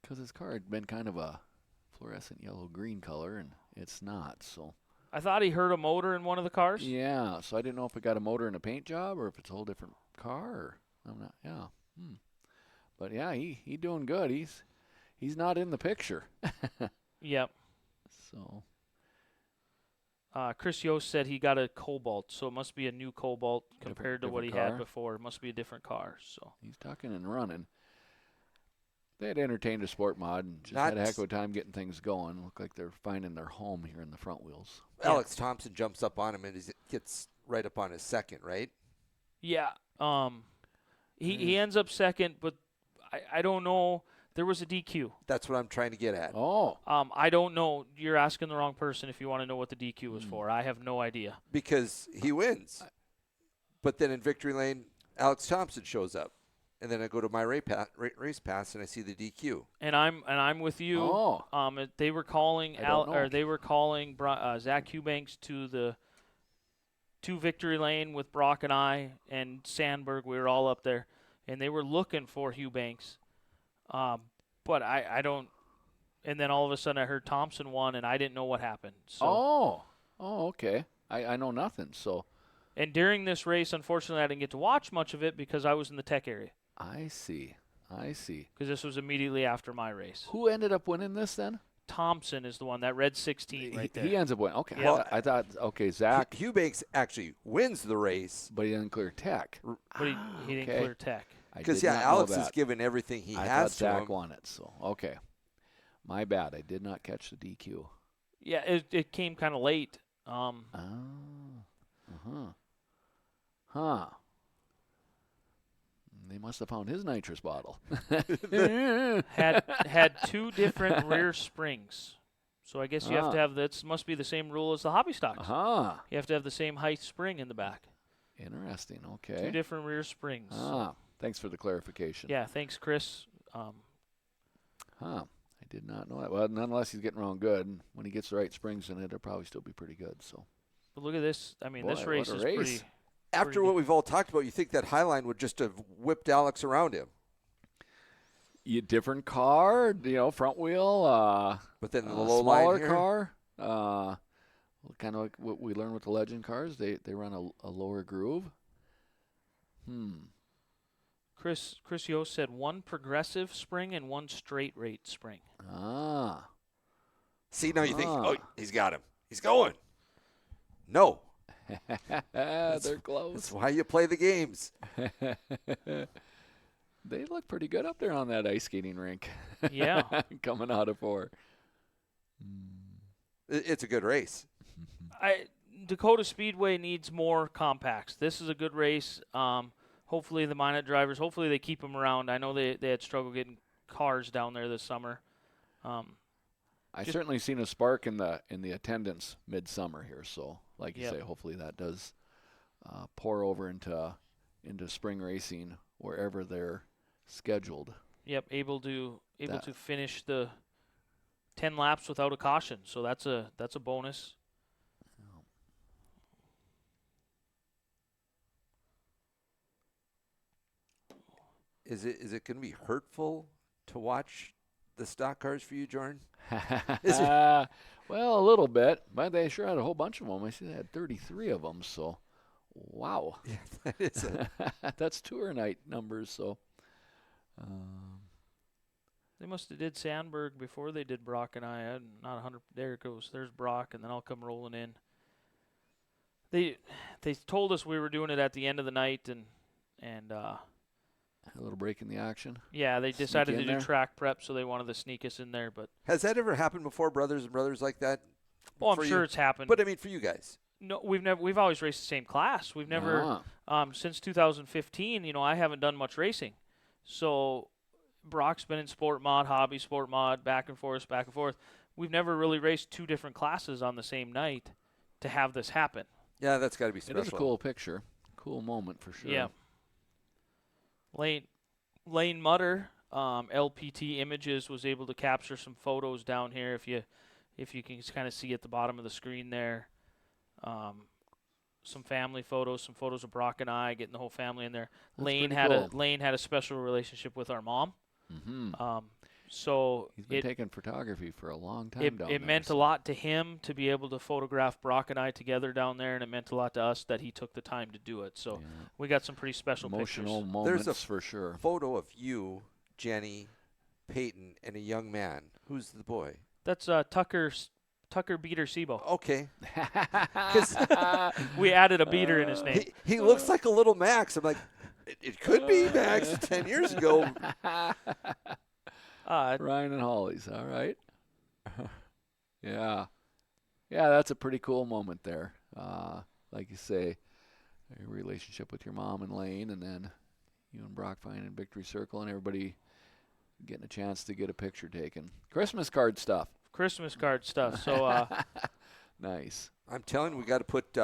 C: Because his car had been kind of a fluorescent yellow-green color, and it's not, so...
B: I thought he heard a motor in one of the cars.
C: Yeah, so I didn't know if it got a motor in a paint job or if it's a whole different car. Or, I'm not. Yeah. But yeah, he doing good. He's not in the picture.
B: Yep.
C: So.
B: Chris Yost said he got a Cobalt, so it must be a new Cobalt compared to what he had before. It must be a different car. So
C: he's tucking and running. They had entertained a sport mod and just had a heck of a time getting things going. Look like they're finding their home here in the front wheels.
D: Alex Thompson jumps up on him and he gets right up on his second, right?
B: Yeah. He ends up second, but I don't know. There was a DQ.
D: That's what I'm trying to get at.
C: Oh.
B: I don't know. You're asking the wrong person if you want to know what the DQ was for. I have no idea.
D: Because he wins. But then in victory lane, Alex Thompson shows up. And then I go to my race pass and I see the DQ.
B: And I'm with you.
C: Oh.
B: They were calling Zach Eubanks to victory lane with Brock and I and Sandberg. We were all up there, and they were looking for Eubanks. But I don't. And then all of a sudden I heard Thompson won, and I didn't know what happened. So.
C: Oh, okay. I know nothing. So.
B: And during this race, unfortunately, I didn't get to watch much of it because I was in the tech area.
C: I see.
B: Because this was immediately after my race.
C: Who ended up winning this then?
B: Thompson is the one, that red 16 right there.
C: He ends up winning. Okay.
B: Yeah.
C: Well, I thought, Zach.
D: Eubanks actually wins the race.
C: But he didn't clear tech.
B: But he didn't clear tech.
D: Because, Alex has given everything he has to him.
C: I thought Zach won it, so, okay. My bad. I did not catch the DQ.
B: Yeah, it came kind of late.
C: Huh. They must have found his nitrous bottle.
B: had two different rear springs. So I guess you have to have, that must be the same rule as the hobby stocks. You have to have the same height spring in the back.
C: Interesting, okay.
B: Two different rear springs.
C: Thanks for the clarification.
B: Yeah, thanks, Chris.
C: I did not know that. Well, nonetheless, he's getting around good. And when he gets the right springs in it, it'll probably still be pretty good. So.
B: But look at this. I mean, this race is
C: race.
B: pretty.
D: After what we've all talked about, you think that Highline would just have whipped Alex around him.
C: Different car, front wheel.
D: But then the low line
C: smaller
D: here.
C: car. Kind of like what we learned with the Legend cars. They run a lower groove.
B: Chris Yost said one progressive spring and one straight rate spring.
D: See, now you think, he's got him. He's going. No.
C: They're close.
D: That's why you play the games.
C: They look pretty good up there on that ice skating rink.
B: Yeah.
C: Coming out of 4.
D: It's a good race.
B: Dacotah Speedway needs more compacts. This is a good race. Hopefully the Minot drivers, hopefully they keep them around. I know they had struggled getting cars down there this summer.
C: I certainly seen a spark in the attendance midsummer here. So, like you say, hopefully that does pour over into spring racing wherever they're scheduled.
B: Yep, able to finish the 10 laps without a caution. So that's a bonus.
D: Is it going to be hurtful to watch the stock cars for you, Jordan?
C: Well, a little bit, but they sure had a whole bunch of them. I see they had 33 of them, so wow.
D: Yeah, that is
C: that's tour night numbers, so.
B: They must have did Sandberg before they did Brock and I. I'm not 100. There it goes. There's Brock, and then I'll come rolling in. They told us we were doing it at the end of the night, and
C: a little break in the action.
B: Yeah, they decided to do track prep, so they wanted to sneak us in there. But
D: has that ever happened before, brothers and brothers like that?
B: Well, I'm sure it's happened.
D: But I mean, for you guys.
B: No, we've always raced the same class. We've never since 2015. I haven't done much racing, so Brock's been in sport mod, hobby sport mod, back and forth. We've never really raced two different classes on the same night to have this happen.
D: Yeah, that's got to be special.
C: It is a cool picture, cool moment for sure.
B: Yeah. Lane Mutter, LPT Images, was able to capture some photos down here. If you can kind of see at the bottom of the screen there, some family photos, some photos of Brock and I getting the whole family in there. Lane had a special relationship with our mom.
C: Mm-hmm.
B: So
C: he's been taking photography for a long time down there.
B: It meant a lot to him to be able to photograph Brock and I together down there, and it meant a lot to us that he took the time to do it. So we got some pretty special
C: emotional
B: pictures.
C: moments for sure.
D: Photo of you, Jenny, Peyton, and a young man. Who's the boy?
B: That's Tucker Beater Sebo.
D: Okay.
B: We added a beater in his name.
D: He looks like a little Max. I'm like, it could be Max 10 years ago.
C: Ryan and Holly's, all right. Yeah, that's a pretty cool moment there. Like you say, a relationship with your mom and Lane, and then you and Brock find in Victory Circle, and everybody getting a chance to get a picture taken. Christmas card stuff.
B: So
C: nice.
D: I'm telling you, we got to put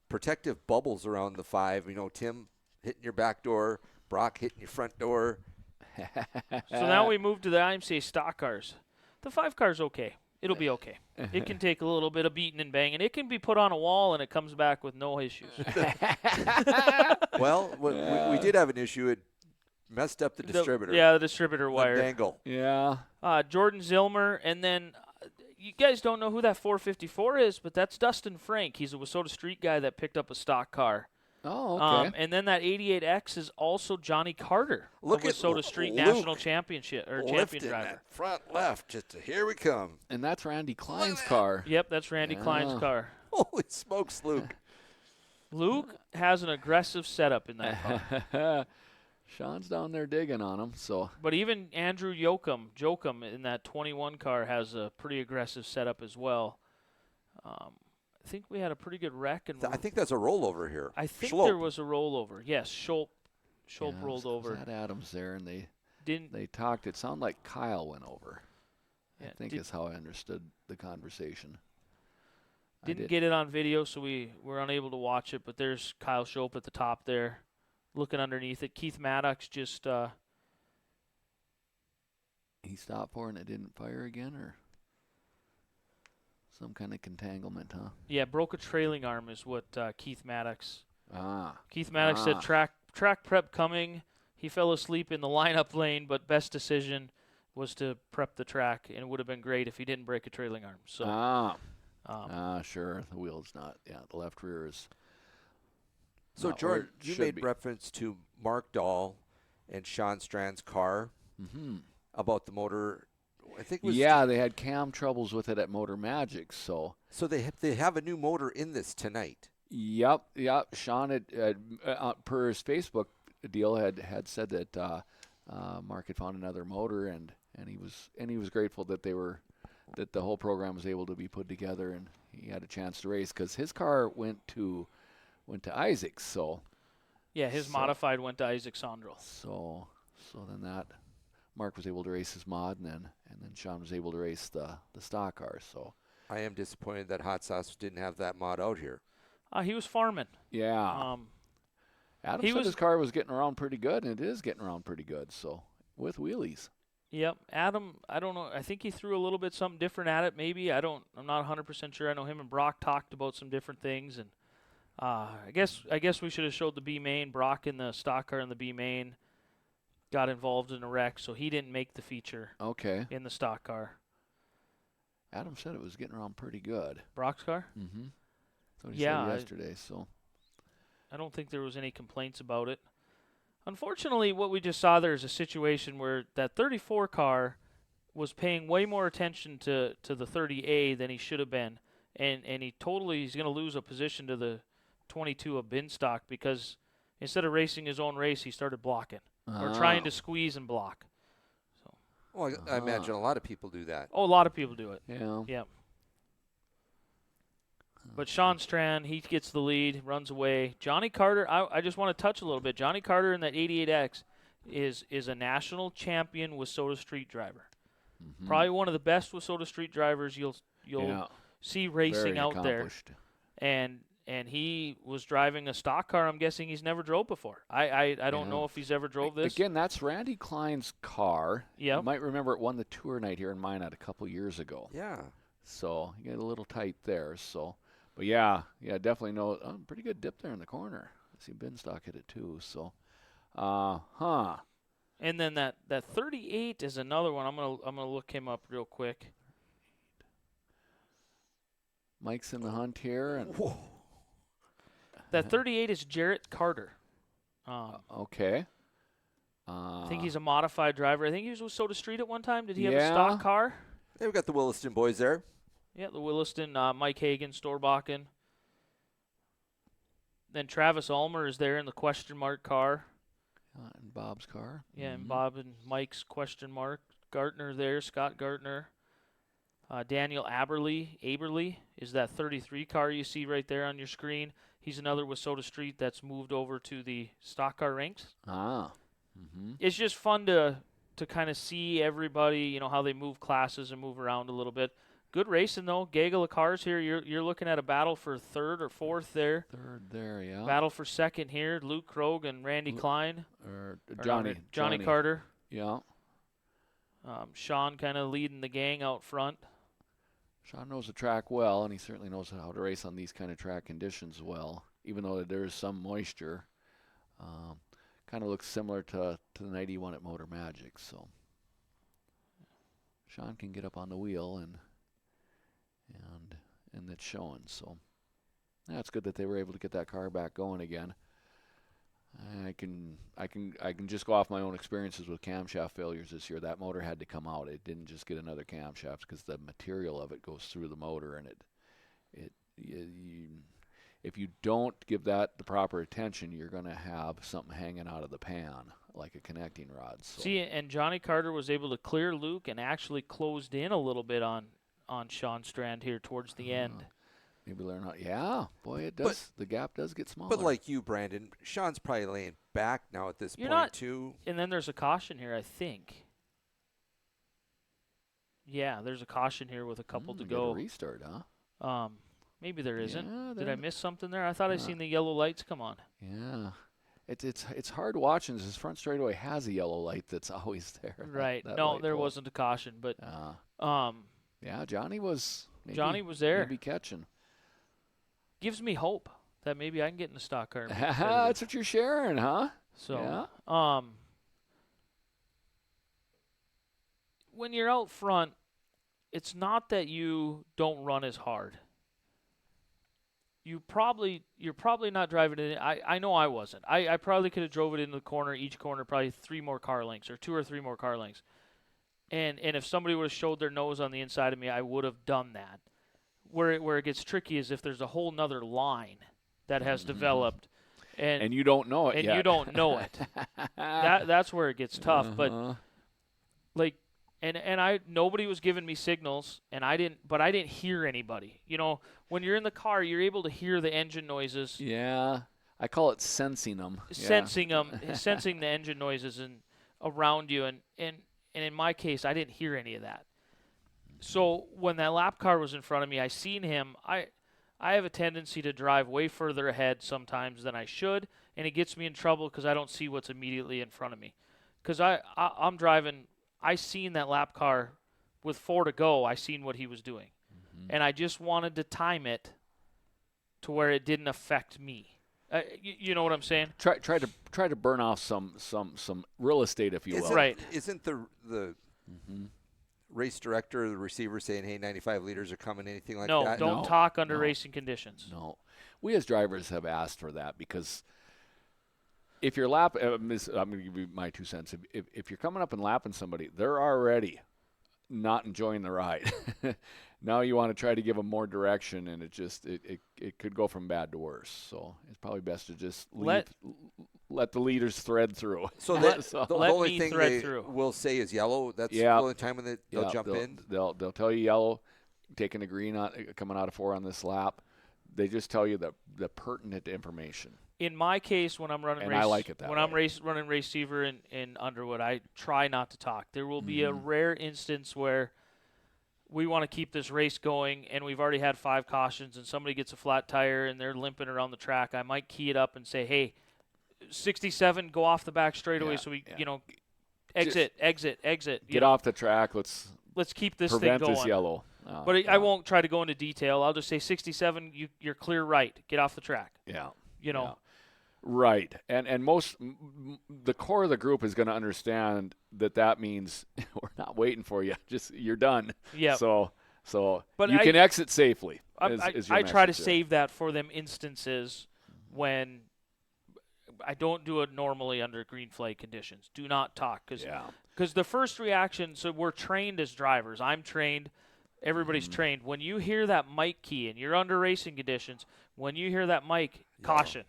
D: protective bubbles around the 5. You know, Tim hitting your back door, Brock hitting your front door.
B: So now we move to the IMCA stock cars. The 5 car's okay. It'll be okay. It can take a little bit of beating and banging. It can be put on a wall and it comes back with no issues.
D: Well, we did have an issue. It messed up the distributor.
B: The distributor wire.
D: The dangle.
C: Yeah.
B: Jordan Zilmer, and then you guys don't know who that 454 is, but that's Dustin Frank. He's a Wissota Street guy that picked up a stock car.
C: Oh, okay.
B: And then that 88X is also Johnny Carter,
D: Look
B: the
D: at
B: Wissota Street
D: Luke
B: National Championship or champion driver.
D: That front left, here we come.
C: And that's Randy Klein's car.
B: Yep, that's Randy Klein's car.
D: Holy smokes, Luke.
B: Luke has an aggressive setup in that car.
C: Sean's down there digging on him. So,
B: but even Andrew Jokum in that 21 car has a pretty aggressive setup as well. I think we had a pretty good wreck. And
D: I think that's a rollover here.
B: I think
D: Schlope.
B: there was a rollover. Yes, Schulp rolled over.
C: Had Adams there, and
B: Didn't
C: they talked. It sounded like Kyle went over.
B: Yeah,
C: I think is how I understood the conversation.
B: Didn't get it on video, so we were unable to watch it. But there's Kyle Schulp at the top there, looking underneath it. Keith Maddox just
C: he stopped for and it didn't fire again, or some kind of contanglement, huh?
B: Yeah, broke a trailing arm is what Keith Maddox. Keith Maddox
C: Ah.
B: said track prep coming. He fell asleep in the lineup lane, but best decision was to prep the track, and it would have been great if he didn't break a trailing arm. So
C: sure. The wheel's not. Yeah, the left rear is.
D: So, Jordan, you made reference to Mark Dahl and Sean Strand's car about the motor. I think it was
C: they had cam troubles with it at Motor Magic, so
D: they have a new motor in this tonight.
C: Yep. Sean had per his Facebook deal had said that Mark had found another motor, and he was grateful that the whole program was able to be put together, and he had a chance to race because his car went to Isaac's. So
B: yeah, his modified went to Isaac Sondrel.
C: So then that Mark was able to race his mod, and then Sean was able to race the stock car. So
D: I am disappointed that Hot Sauce didn't have that mod out here.
B: He was farming.
C: Yeah. Adam said his car was getting around pretty good, and it is getting around pretty good. So with wheelies. Yep.
B: Adam, I don't know. I think he threw a little bit something different at it. Maybe I'm not 100% sure. I know him and Brock talked about some different things, and I guess we should have showed the B main. Brock in the stock car in the B main got involved in a wreck, so he didn't make the feature.
C: Okay.
B: In the stock car.
C: Adam said it was getting around pretty good.
B: Brock's car?
C: Mm-hmm. That's what he said yesterday. So
B: I don't think there was any complaints about it. Unfortunately, what we just saw there is a situation where that 34 car was paying way more attention to the 30A than he should have been, and he's going to lose a position to the 22 of Binstock because instead of racing his own race, he started blocking or trying to squeeze and block. So.
D: Well, I imagine a lot of people do that.
B: Oh, a lot of people do it.
C: Yeah.
B: Yeah. But Sean Strand, he gets the lead, runs away. Johnny Carter, I just want to touch a little bit. Johnny Carter in that 88X is a national champion Wissota Street driver. Mm-hmm. Probably one of the best Wissota Street drivers you'll see racing out there. And he was driving a stock car. I'm guessing he's never drove before. I don't know if he's ever drove this.
C: Again, that's Randy Klein's car.
B: Yeah.
C: You might remember it won the tour night here in Minot a couple years ago.
D: Yeah.
C: So you get a little tight there. So, but yeah, definitely know pretty good dip there in the corner. I see Binstock hit it too. So,
B: And then that 38 is another one. I'm gonna look him up real quick.
C: Mike's in the hunt here, and
B: that 38 is Jarrett Carter.
C: Okay.
B: I think he's a modified driver. I think he was with Wissota Street at one time. Did he have a stock car?
D: They've got the Williston boys there.
B: Yeah, the Williston, Mike Hagan, Storbakken. Then Travis Ulmer is there in the question mark car.
C: And Bob's car.
B: Yeah, and Bob and Mike's question mark. Gartner there, Scott Gartner. Daniel Aberly is that 33 car you see right there on your screen. He's another Wissota Street that's moved over to the stock car rinks. It's just fun to kind of see everybody, how they move classes and move around a little bit. Good racing, though. Gaggle of cars here. You're looking at a battle for third or fourth there.
C: Third there, yeah.
B: Battle for second here. Luke Krogh and Randy Klein.
C: Or Johnny
B: Carter.
C: Yeah.
B: Sean kind of leading the gang out front.
C: Sean knows the track well, and he certainly knows how to race on these kind of track conditions well, even though there is some moisture. Kind of looks similar to the night he won at Motor Magic. So Sean can get up on the wheel, and it's showing. So it's good that they were able to get that car back going again. I can just go off my own experiences with camshaft failures this year. That motor had to come out. It didn't just get another camshaft because the material of it goes through the motor, and if you don't give that the proper attention, you're going to have something hanging out of the pan like a connecting rod. So.
B: See, and Johnny Carter was able to clear Luke and actually closed in a little bit on Sean Strand here towards the end.
C: Maybe learn how. Yeah, boy, it does. The gap does get smaller.
D: But like you, Brandon, Sean's probably laying back now at this point too.
B: And then there's a caution here, I think. Yeah, there's a caution here with a couple to go.
C: Get a restart, huh?
B: Maybe there isn't.
C: Yeah,
B: Did I miss something there? I thought I seen the yellow lights come on.
C: Yeah. It's hard watching. His front straightaway has a yellow light that's always there.
B: Right.
C: That
B: there wasn't a caution, but
C: yeah, Johnny was
B: there.
C: Maybe catching.
B: Gives me hope that maybe I can get in the stock car.
C: That's what you're sharing, huh?
B: So, when you're out front, it's not that you don't run as hard. You're probably not driving it in. I know I wasn't. I probably could have drove it into the corner, each corner probably 3 more car lengths or 2 or 3 more car lengths. And if somebody would have showed their nose on the inside of me, I would have done that. Where it gets tricky is if there's a whole nother line that has developed, and
C: you don't know it
B: and
C: yet.
B: You don't know it. That's where it gets tough. But nobody was giving me signals, and I didn't hear anybody. When you're in the car, you're able to hear the engine noises.
C: Yeah, I call it sensing them.
B: Sensing the engine noises and around you, and in my case, I didn't hear any of that. So when that lap car was in front of me, I seen him. I have a tendency to drive way further ahead sometimes than I should, and it gets me in trouble because I don't see what's immediately in front of me. Because I'm driving, I seen that lap car with 4 to go. I seen what he was doing, and I just wanted to time it to where it didn't affect me. You know what I'm saying?
C: Try to burn off some real estate, if you will.
B: Right?
D: Isn't the race director or the receiver saying, hey, 95 liters are coming, anything like that?
B: Don't talk under racing conditions.
C: No. We as drivers have asked for that because if you're I'm going to give you my 2 cents. If you're coming up and lapping somebody, they're already not enjoying the ride. Now you want to try to give them more direction, and it could go from bad to worse. So it's probably best to just let the leaders thread through.
D: So the only thing they will say is yellow. That's the only time when they'll jump in.
C: They'll tell you yellow, taking a green coming out of 4 on this lap. They just tell you the pertinent information.
B: In my case, when I'm running race,
C: I like it that
B: when
C: way.
B: I'm running receiver in Underwood, I try not to talk. There will be a rare instance where we want to keep this race going, and we've already had 5 cautions, and somebody gets a flat tire, and they're limping around the track. I might key it up and say, hey, 67, go off the back straightaway so we, exit.
C: Get off the track. Let's
B: keep this thing going.
C: Prevent this yellow.
B: But I won't try to go into detail. I'll just say 67, you're clear right. Get off the track.
C: Yeah.
B: Yeah.
C: Right. And the core of the group is going to understand that means we're not waiting for you. Just you're done.
B: Yeah.
C: So but you can exit safely.
B: I try to save that for them instances when I don't do it normally under green flag conditions. Do not talk because the first reaction. So we're trained as drivers. I'm trained. Everybody's trained. When you hear that mic key and you're under racing conditions, when you hear that mic, caution.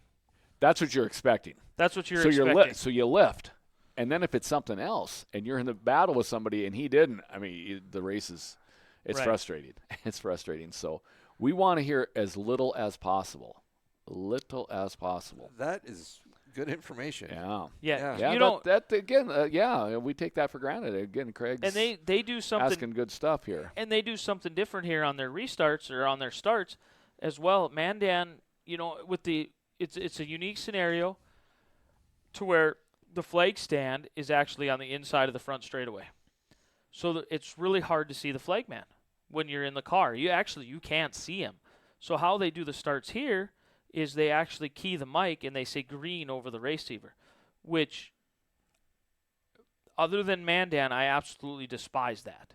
C: That's what you're expecting.
B: That's what you're expecting.
C: So you lift. And then if it's something else and you're in the battle with somebody and he didn't, the race is frustrating. It's frustrating. So we want to hear as little as possible. little as possible.
D: That is good information.
B: Yeah. You
C: don't. That again. We take that for granted. Again, Craig's
B: and they do something
C: asking good stuff here.
B: And they do something different here on their restarts or on their starts as well. Mandan, it's a unique scenario to where the flag stand is actually on the inside of the front straightaway. So it's really hard to see the flagman when you're in the car. You can't see him. So how they do the starts here is they actually key the mic and they say green over the receiver, which other than Mandan, I absolutely despise that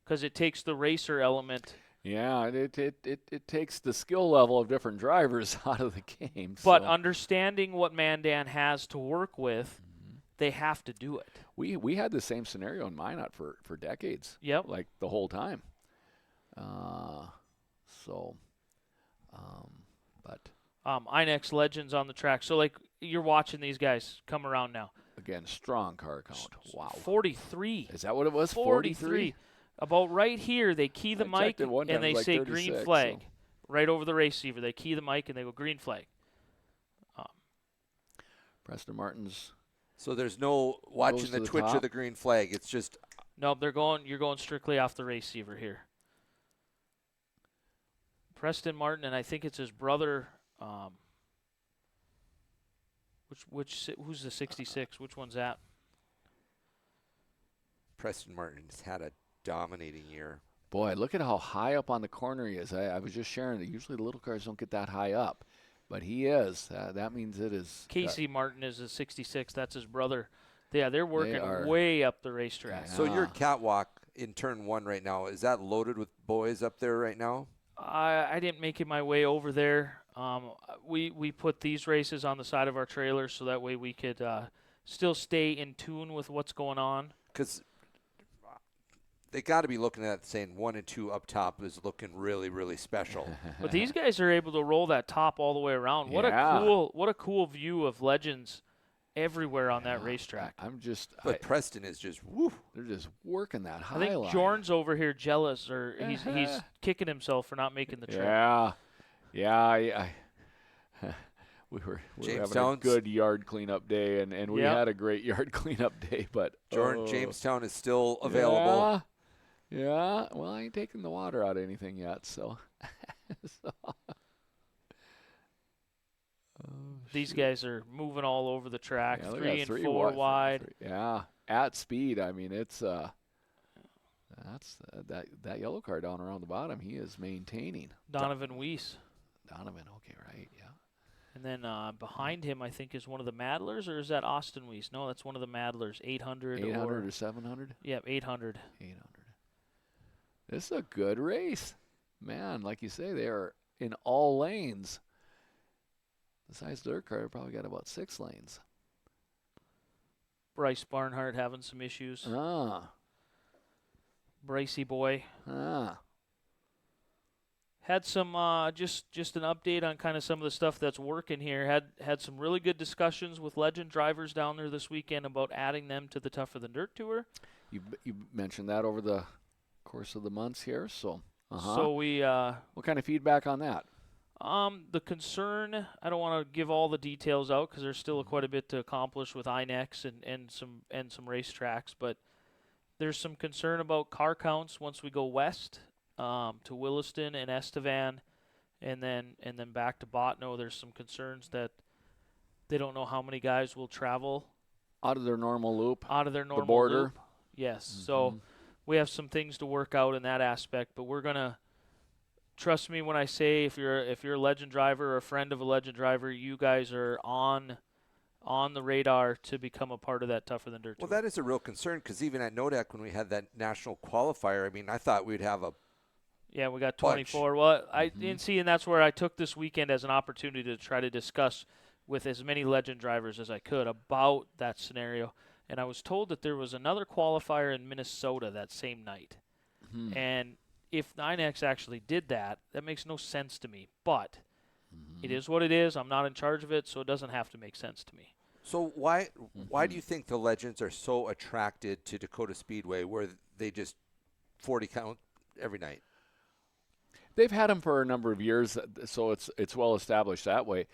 B: because it takes the racer element.
C: Yeah, it takes the skill level of different drivers out of the game.
B: But understanding what Mandan has to work with, they have to do it.
C: We had the same scenario in Minot for decades.
B: Yep.
C: Like the whole time.
B: INEX Legends on the track. So, like, you're watching these guys come around now.
C: Again, strong car count. Wow.
B: 43.
C: Is that what it was?
B: 43. About right here, they key the mic and they say green flag. So. Right over the receiver. They key the mic and they go green flag.
C: Preston Martin's.
D: So there's no watching the twitch of the green flag. It's just.
B: No, you're going strictly off the receiver here. Preston Martin, and I think it's his brother. Who's the 66? Which one's that?
D: Preston Martin's had a dominating year.
C: Boy, look at how high up on the corner he is. I was just sharing that usually the little cars don't get that high up, but he is. That means it is.
B: Casey Martin is a 66. That's his brother. Yeah, they're working way up the racetrack.
D: So your catwalk in turn 1 right now, is that loaded with boys up there right now?
B: I didn't make it my way over there. We put these races on the side of our trailer so that way we could still stay in tune with what's going on.
D: Because they got to be looking at it saying 1 and 2 up top is looking really, really special.
B: But these guys are able to roll that top all the way around. What a cool view of Legends everywhere on that racetrack.
D: But Preston is just woo.
C: They're just working that high
B: line. I think Jorn's over here jealous, or he's kicking himself for not making the trip.
C: Yeah. We were having a good yard cleanup day, and we had a great yard cleanup day. But
D: Jamestown is still available.
C: Yeah. Well, I ain't taking the water out of anything yet, so.
B: These guys are moving all over the track, 3 and 4 wide.
C: Yeah, at speed. I mean, it's that's that yellow car down around the bottom. He is maintaining.
B: Donovan Weiss.
C: Okay, right, yeah.
B: And then behind him, I think, is one of the Madlers, or is that Austin Weiss? No, that's one of the Madlers. 800
C: or 700.
B: Yeah, 800.
C: 800. This is a good race, man. Like you say, they are in all lanes. Besides their car, probably got about 6 lanes.
B: Bryce Barnhart having some issues. Brycey boy. Had some just an update on kind of some of the stuff that's working here. Had some really good discussions with Legend drivers down there this weekend about adding them to the Tougher Than Dirt Tour.
C: You mentioned that over the course of the months here, so.
B: So we.
C: What kind of feedback on that?
B: The concern, I don't want to give all the details out because there's still quite a bit to accomplish with INEX and some racetracks, but there's some concern about car counts once we go west to Williston and Estevan, and then back to Botno. There's some concerns that they don't know how many guys will travel
C: out of their normal loop.
B: The
C: border.
B: Loop. Yes. So we have some things to work out in that aspect, but we're gonna. Trust me when I say if you're a Legend driver or a friend of a Legend driver, you guys are on the radar to become a part of that Tougher Than Dirt Tour.
D: Well, that is a real concern because even at NODAC when we had that national qualifier, I mean, I thought we'd have a
B: Yeah, we got 24. Well, I didn't see, and that's where I took this weekend as an opportunity to try to discuss with as many Legend drivers as I could about that scenario. And I was told that there was another qualifier in Minnesota that same night. And if INEX actually did that, that makes no sense to me. But it is what it is. I'm not in charge of it, so it doesn't have to make sense to me.
D: So why do you think the Legends are so attracted to Dacotah Speedway where they just 40 count every night?
C: they've had them for a number of years, so it's well established that way.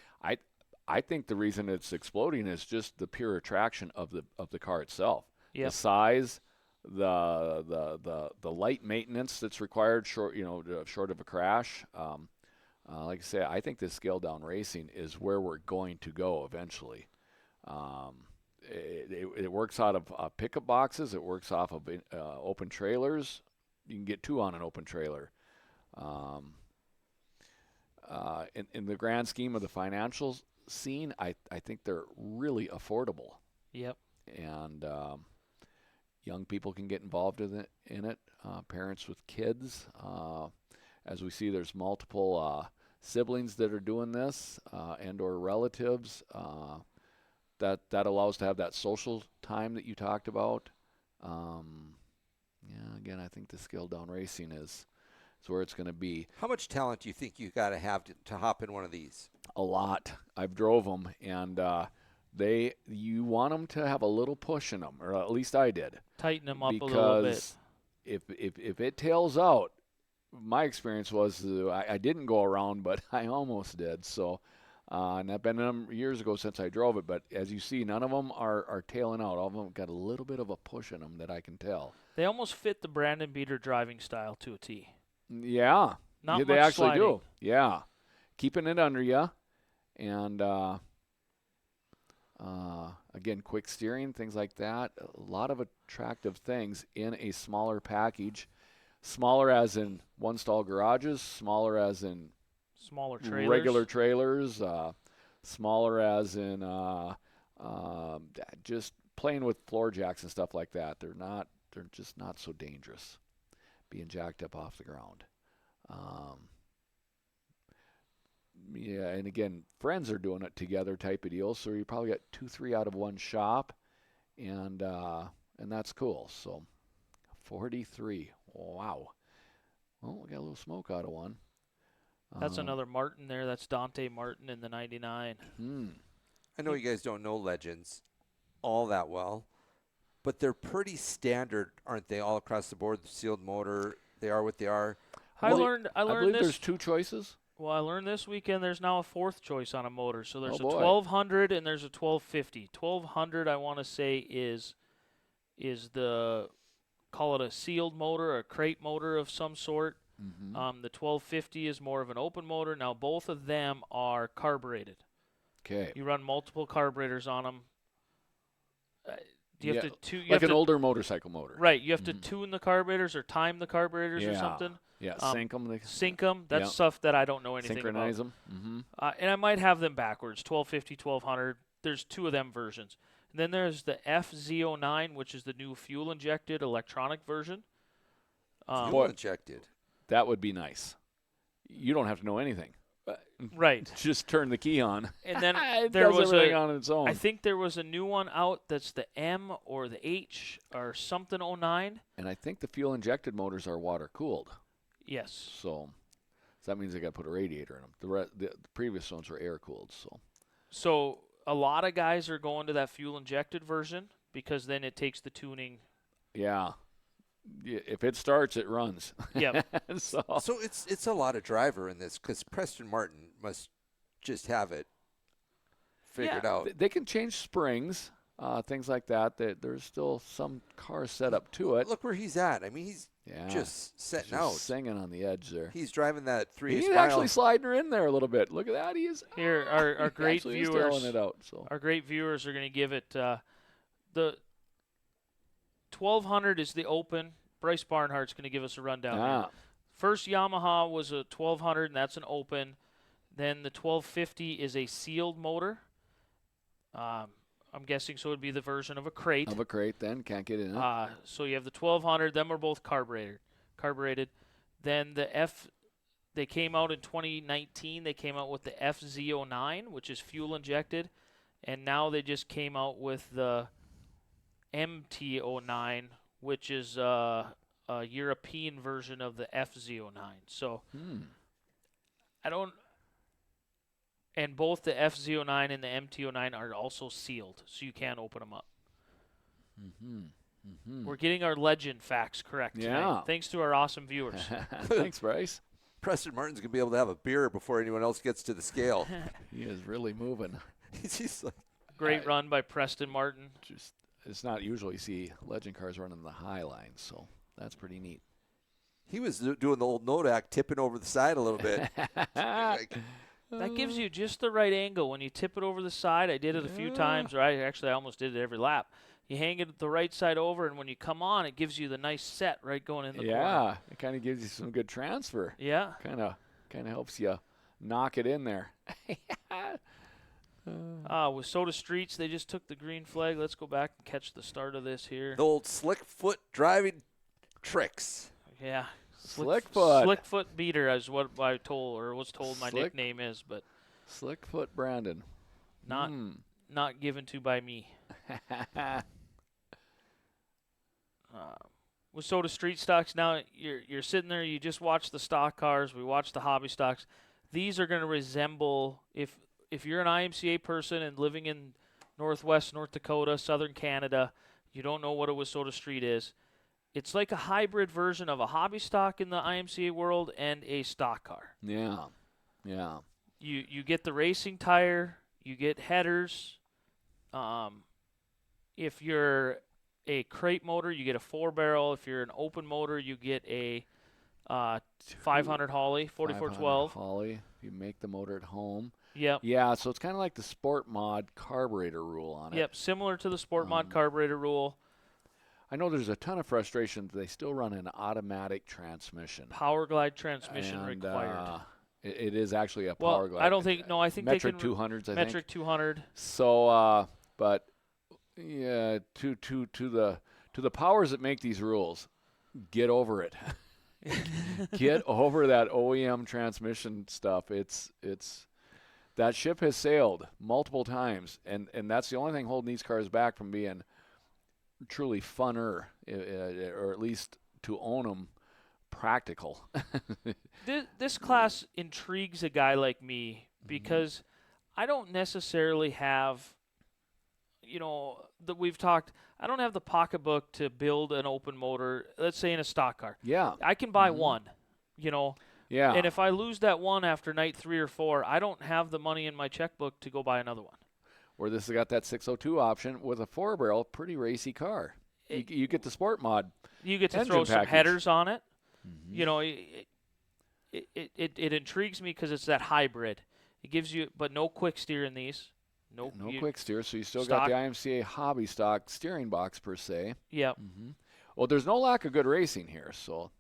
C: I think the reason it's exploding is just the pure attraction of the car itself.
B: Yep.
C: The size, the light maintenance that's required short of a crash. Like I say, I think this scaled down racing is where we're going to go eventually. It works out of pickup boxes. It works off of open trailers. You can get 2 on an open trailer. In the grand scheme of the financial scene, I think they're really affordable.
B: Yep.
C: And young people can get involved in it. Parents with kids. As we see, there's multiple siblings that are doing this and/or relatives. That allows to have that social time that you talked about. Again, I think the scaled down racing is where it's going to be.
D: How much talent do you think you got to have to hop in one of these?
C: A lot. I've drove them, and you want them to have a little push in them, or at least I did.
B: Tighten them up a little bit.
C: Because if it tails out, my experience was I didn't go around, but I almost did. So, and that's been years ago since I drove it. But as you see, none of them are tailing out. All of them got a little bit of a push in them that I can tell.
B: They almost fit the Brandon Beater driving style to a T.
C: Yeah.
B: Not
C: they
B: much
C: actually
B: sliding.
C: do. Yeah. Keeping it under you. And, again, quick steering, things like that. A lot of attractive things in a smaller package. Smaller as in one-stall garages. Smaller as in
B: smaller trailers.
C: Regular trailers. Smaller as in just playing with floor jacks and stuff like that. They're just not so dangerous being jacked up off the ground. And again, friends are doing it together type of deal, so you probably got 2-3 out of one shop, and that's cool. So 43. Wow. Well, we got a little smoke out of one.
B: That's another Martin there. That's Dante Martin in the 99.
D: I know you guys don't know Legends all that well, but they're pretty standard, aren't they, all across the board? The sealed motor, they are what they are.
B: I learned
C: I believe
B: this.
C: There's 2 choices.
B: Well, I learned this weekend there's now a 4th choice on a motor. So there's a
C: boy.
B: 1200 and there's a 1250. 1200, I want to say, is the, call it a sealed motor or a crate motor of some sort.
C: Mm-hmm.
B: The 1250 is more of an open motor. Now, both of them are carbureted.
C: Okay.
B: You run multiple carburetors on them. You have to
C: like an older motorcycle motor.
B: Right. You have to tune the carburetors or time the carburetors or something.
C: Yeah, sync them.
B: Sync them. That's stuff that I don't know anything
C: Synchronize
B: about.
C: them.
B: And I might have them backwards, 1250, 1200. There's 2 of them versions. And then there's the FZ09, which is the new fuel-injected electronic version.
D: Fuel-injected.
C: That would be nice. You don't have to know anything.
B: Right.
C: Just turn the key on.
B: And then
C: it
B: there
C: does
B: was
C: everything on its own.
B: I think there was a new one out that's the M or the H or something 09.
C: And I think the fuel-injected motors are water-cooled.
B: Yes.
C: So that means they got to put a radiator in them. The previous ones were air-cooled.
B: So a lot of guys are going to that fuel-injected version because then it takes the tuning.
C: Yeah. If it starts, it runs.
B: Yep.
D: So it's a lot of driver in this because Preston Martin must just have it figured out.
C: They can change springs, things like that. There's still some cars set up to it.
D: Look where he's at. I mean, he's just setting out.
C: Singing on the edge there.
D: He's driving that 3/8
C: He's
D: mile.
C: actually sliding her in there a little bit. Look at that. He is.
B: Here, our great viewers.
C: Is it out, so.
B: Our great viewers are going to give it the 1200 is the open. Bryce Barnhart's going to give us a rundown. Here. First Yamaha was a 1200, and that's an open. Then the 1250 is a sealed motor. I'm guessing so it would be the version of a crate.
C: Of a crate, then. Can't get in it.
B: So you have the 1200. Them are both carbureted. Then they came out in 2019. They came out with the FZ09, which is fuel injected. And now they just came out with the MT09, which is a European version of the FZ09. So I don't. And both the FZ09 and the MT09 are also sealed, so you can't open them up. We're getting our legend facts correct tonight, thanks to our awesome viewers.
C: Thanks, Bryce.
D: Preston Martin's going to be able to have a beer before anyone else gets to the scale.
C: He is really moving.
D: He's like,
B: Great run by Preston Martin.
C: It's not usual you see legend cars running the high line, so that's pretty neat.
D: he was doing the old Nodak, tipping over the side a little bit.
B: That gives you just the right angle when you tip it over the side. I did it a few times, or I almost did it every lap. You hang it the right side over, and when you come on, it gives you the nice set right going in the corner.
C: Yeah, it kind of gives you some good transfer.
B: Yeah.
C: Kind of helps you knock it in there.
B: With Soda Streets, they just took the green flag. Let's go back and catch the start of this here.
D: The old slick foot driving tricks.
B: Yeah.
C: Slickfoot.
B: Slickfoot beater is what I told, or was told my nickname is, but
C: Slickfoot Brandon.
B: not given to by me. With Soda Street Stocks, now you're sitting there, you just watch the stock cars, we watch the hobby stocks. These are going to resemble, if you're an IMCA person and living in Northwest North Dakota, Southern Canada, you don't know what a Soda Street is. It's like a hybrid version of a hobby stock in the IMCA world and a stock car.
C: Yeah.
B: You get the racing tire, you get headers. If you're a crate motor, you get a 4-barrel. If you're an open motor, you get a 500 Holly, 4412.
C: Holly. You make the motor at home.
B: Yep.
C: Yeah, so it's kind of like the Sport Mod carburetor rule on it.
B: Yep, similar to the Sport Mod carburetor rule.
C: I know there's a ton of frustration that they still run an automatic transmission.
B: Power glide transmission required.
C: It is actually a power glide.
B: I don't think. No, I think
C: metric
B: they can
C: 200s. I think
B: metric 200.
C: So, but yeah, to the powers that make these rules, get over it. Get over that OEM transmission stuff. It's that ship has sailed multiple times, and that's the only thing holding these cars back from being truly funner, or at least to own them practical.
B: This class intrigues a guy like me because I don't necessarily have, we've talked, I don't have the pocketbook to build an open motor, let's say in a stock car.
C: Yeah.
B: I can buy one,
C: Yeah.
B: And if I lose that one after night 3 or 4, I don't have the money in my checkbook to go buy another one.
C: Where this has got that 602 option with a 4-barrel, pretty racy car. You get the Sport Mod.
B: You get to throw some headers on it. It intrigues me because it's that hybrid. It gives you, but no quick steer in these.
C: No quick steer, so you still got the IMCA hobby stock steering box per se.
B: Yep.
C: Well, there's no lack of good racing here, so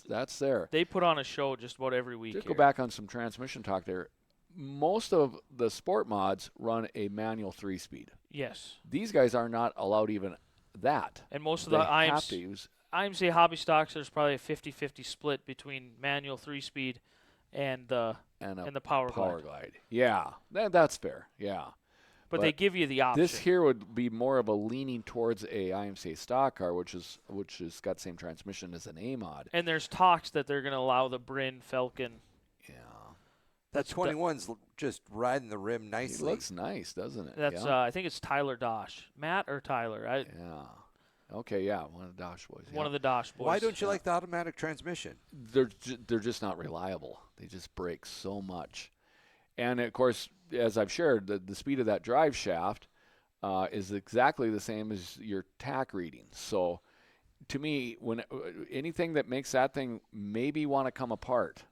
C: that's there.
B: They put on a show just about every week.
C: To go back on some transmission talk there, most of the Sport Mods run a manual 3-speed.
B: Yes.
C: These guys are not allowed even that.
B: And most of the IMCA hobby stocks, there's probably a 50-50 split between manual 3-speed and the power glide.
C: Yeah, that's fair. Yeah.
B: But they give you the option.
C: This here would be more of a leaning towards a IMCA stock car, which has got the same transmission as an A mod.
B: And there's talks that they're going to allow the Bryn Falcon.
C: Yeah.
D: That 21's just riding the rim nicely.
C: It looks nice, doesn't it?
B: That's I think it's Tyler Dosh. Matt or Tyler?
C: Yeah. Okay, yeah, one of the Dosh boys.
B: One of the Dosh boys.
D: Why don't you like the automatic transmission?
C: They're just not reliable. They just break so much. And, of course, as I've shared, the speed of that drive shaft is exactly the same as your tack reading. So, to me, when anything that makes that thing maybe want to come apart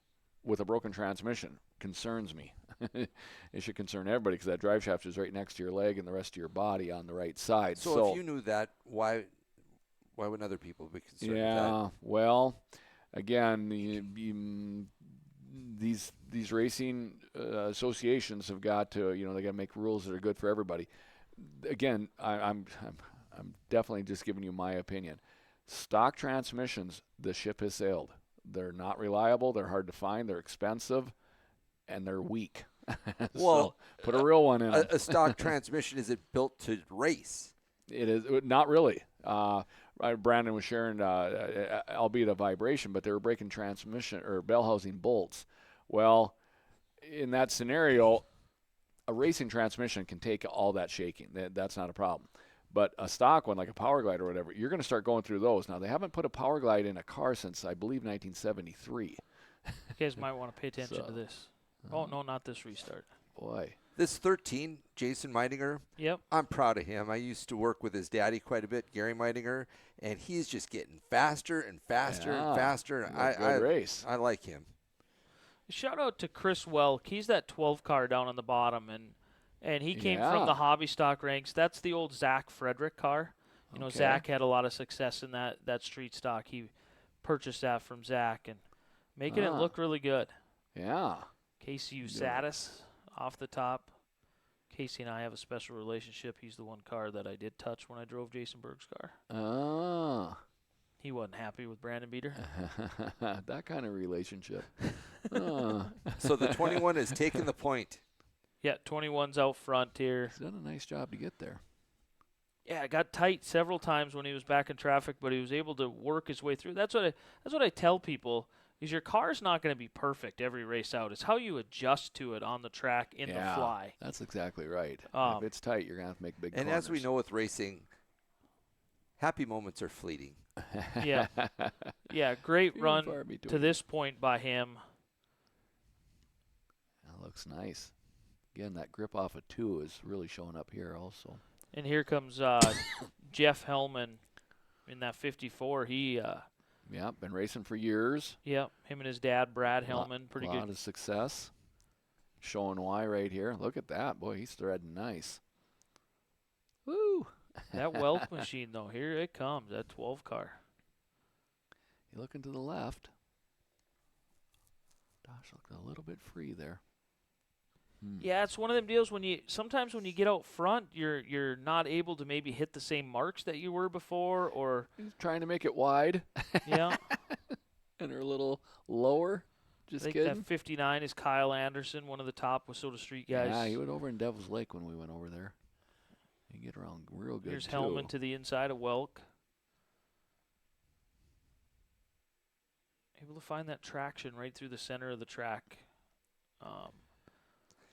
C: with a broken transmission concerns me. It should concern everybody because that drive shaft is right next to your leg and the rest of your body on the right side.
D: So if you knew that, why wouldn't other people be concerned with that?
C: Yeah, well, again, these racing associations have got to, they got to make rules that are good for everybody. Again, I'm definitely just giving you my opinion. Stock transmissions, the ship has sailed. They're not reliable. They're hard to find. They're expensive, and they're weak.
D: Well,
C: put a real one in.
D: A stock transmission, is it built to race?
C: It is not really. Brandon was sharing, albeit a vibration, but they were breaking transmission or bell housing bolts. Well, in that scenario, a racing transmission can take all that shaking. That's not a problem. But a stock one, like a Power Glide or whatever, you're going to start going through those. Now, they haven't put a Power Glide in a car since, I believe, 1973.
B: You guys might want to pay attention to this. Oh, no, not this restart.
C: Boy.
D: This 13, Jason Meidinger,
B: Yep.
D: I'm proud of him. I used to work with his daddy quite a bit, Gary Meidinger, and he's just getting faster and faster and faster. And
C: race.
D: I like him.
B: Shout out to Chris Welk. He's that 12 car down on the bottom, and he came from the hobby stock ranks. That's the old Zach Frederick car. You know, Zach had a lot of success in that street stock. He purchased that from Zach and making it look really good.
C: Yeah.
B: Casey Usatis off the top. Casey and I have a special relationship. He's the one car that I did touch when I drove Jason Berg's car.
C: Oh.
B: He wasn't happy with Brandon Beater.
C: That kind of relationship.
D: So the 21 has taken the point.
B: Yeah, 21's out front here.
C: He's done a nice job to get there.
B: Yeah, it got tight several times when he was back in traffic, but he was able to work his way through. That's what I tell people. Is your car's not going to be perfect every race out. It's how you adjust to it on the track in the fly.
C: That's exactly right. If it's tight, you're going to have to make big
D: And
C: corners.
D: as we know with racing, happy moments are fleeting.
B: Yeah. Yeah, great
C: Few
B: run
C: and far between.
B: to this point by him.
C: That looks nice. Again, that grip off of 2 is really showing up here also.
B: And here comes Jeff Hellman in that 54. He
C: been racing for years.
B: him and his dad, Brad Hellman, pretty
C: good. A lot
B: good.
C: of success. Showing why right here. Look at that. Boy, he's threading nice. Woo!
B: That Welk machine, though, here it comes, that 12 car.
C: You're looking to the left. Gosh, looked a little bit free there.
B: Yeah, it's one of them deals sometimes when you get out front, you're not able to maybe hit the same marks that you were before, or
C: He's trying to make it wide.
B: yeah.
C: And are a little lower. Just
B: I think
C: kidding.
B: that 59 is Kyle Anderson, one of the top Wissota Street guys.
C: Yeah, he went over in Devil's Lake when we went over there. You get around real good,
B: Here's
C: too.
B: Hellman to the inside of Welk. Able to find that traction right through the center of the track.
C: A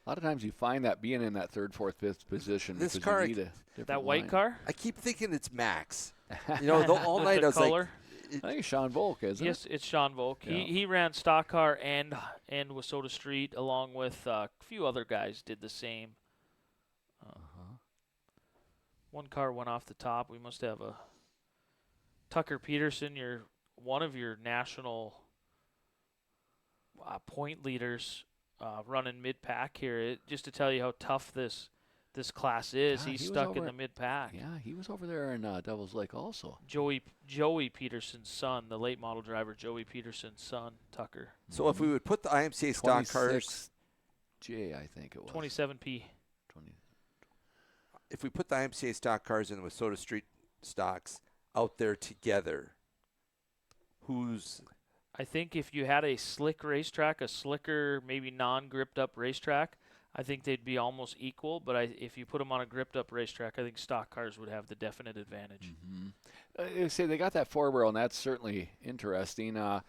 C: lot of times you find that being in that third, fourth, fifth position.
D: This
C: because
D: car,
C: you need a different
B: That white
C: line.
B: car?
D: I keep thinking it's Max. You know, all night I was
B: color?
C: I think it's Sean Volk, isn't it?
B: Yes, it's Sean Volk.
C: Yeah.
B: He ran stock car and Wissota Street along with a few other guys did the same. One car went off the top. We must have a Tucker Peterson, one of your national point leaders running mid-pack here. Just to tell you how tough this class is.
C: God,
B: He's
C: he was
B: stuck in
C: over-
B: the mid-pack.
C: Yeah, he was over there in Devil's Lake also.
B: Joey Peterson's son, the late model driver, Joey Peterson's son, Tucker.
D: So if we would put the IMCA stock cars,
C: 26J, I think it was.
B: 27P.
C: 20.
D: if we put the IMCA stock cars and the Wissota Street stocks out there together,
B: I think if you had a slick racetrack, a slicker, maybe non-gripped up racetrack, I think they'd be almost equal. But if you put them on a gripped up racetrack, I think stock cars would have the definite advantage.
C: Mm-hmm. Say they got that four-wheel, and that's certainly interesting. The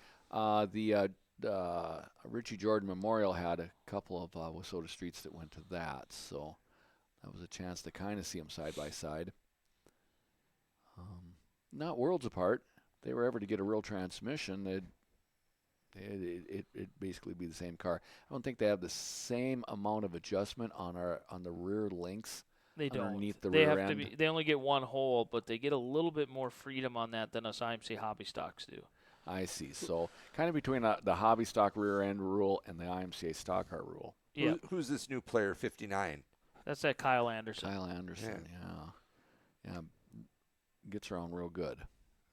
C: Richie Jordan Memorial had a couple of Wissota Streets that went to that, so that was a chance to kind of see them side by side. Not worlds apart. If they were ever to get a real transmission, it'd basically be the same car. I don't think they have the same amount of adjustment on the rear links.
B: They don't.
C: Underneath the
B: They
C: rear
B: have
C: end.
B: to be. They only get one hole, but they get a little bit more freedom on that than us IMC hobby stocks do.
C: I see. So kind of between the hobby stock rear end rule and the IMCA stock car rule.
B: Yeah.
D: Who's this new player, 59?
B: That's that Kyle Anderson.
C: Kyle Anderson, yeah. Gets around real good.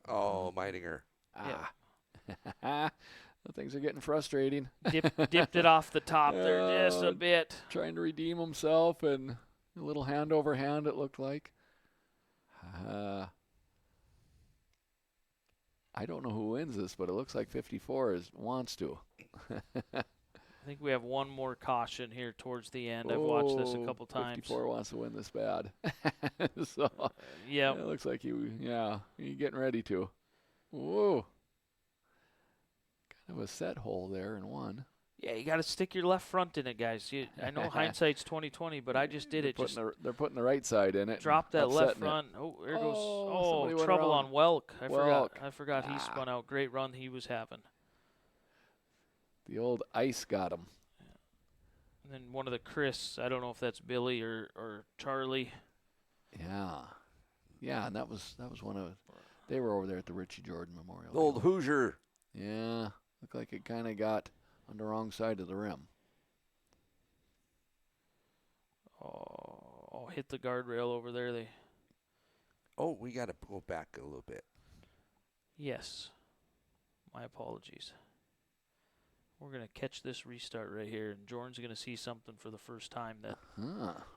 D: Oh, Meidinger.
C: Things are getting frustrating.
B: Dipped it off the top there just a bit.
C: Trying to redeem himself, and a little hand over hand it looked like. I don't know who wins this, but it looks like 54 wants to.
B: I think we have one more caution here towards the end. I've watched this a couple times.
C: 54 wants to win this bad. So
B: yeah,
C: it looks like he's getting ready to. Whoa. Kind of a set hole there in one.
B: Yeah, you got to stick your left front in it, guys. I know hindsight's 20/20, but I just did it.
C: They're putting the right side in it.
B: Drop that left
C: upsetting
B: front.
C: it.
B: Oh, there goes.
C: somebody
B: Oh,
C: went
B: trouble
C: around.
B: on Welk. I
C: Welk.
B: forgot he spun out. Great run he was having.
C: The old ice got him.
B: And then one of the Chris, I don't know if that's Billy or Charlie.
C: Yeah. Yeah, and that was one of they were over there at the Richie Jordan Memorial.
D: The old Hoosier.
C: Yeah. Looked like it kind of got on the wrong side of the rim.
B: Oh, hit the guardrail over there.
D: Oh, we got to go back a little bit.
B: Yes. My apologies. We're going to catch this restart right here, and Jordan's going to see something for the first time that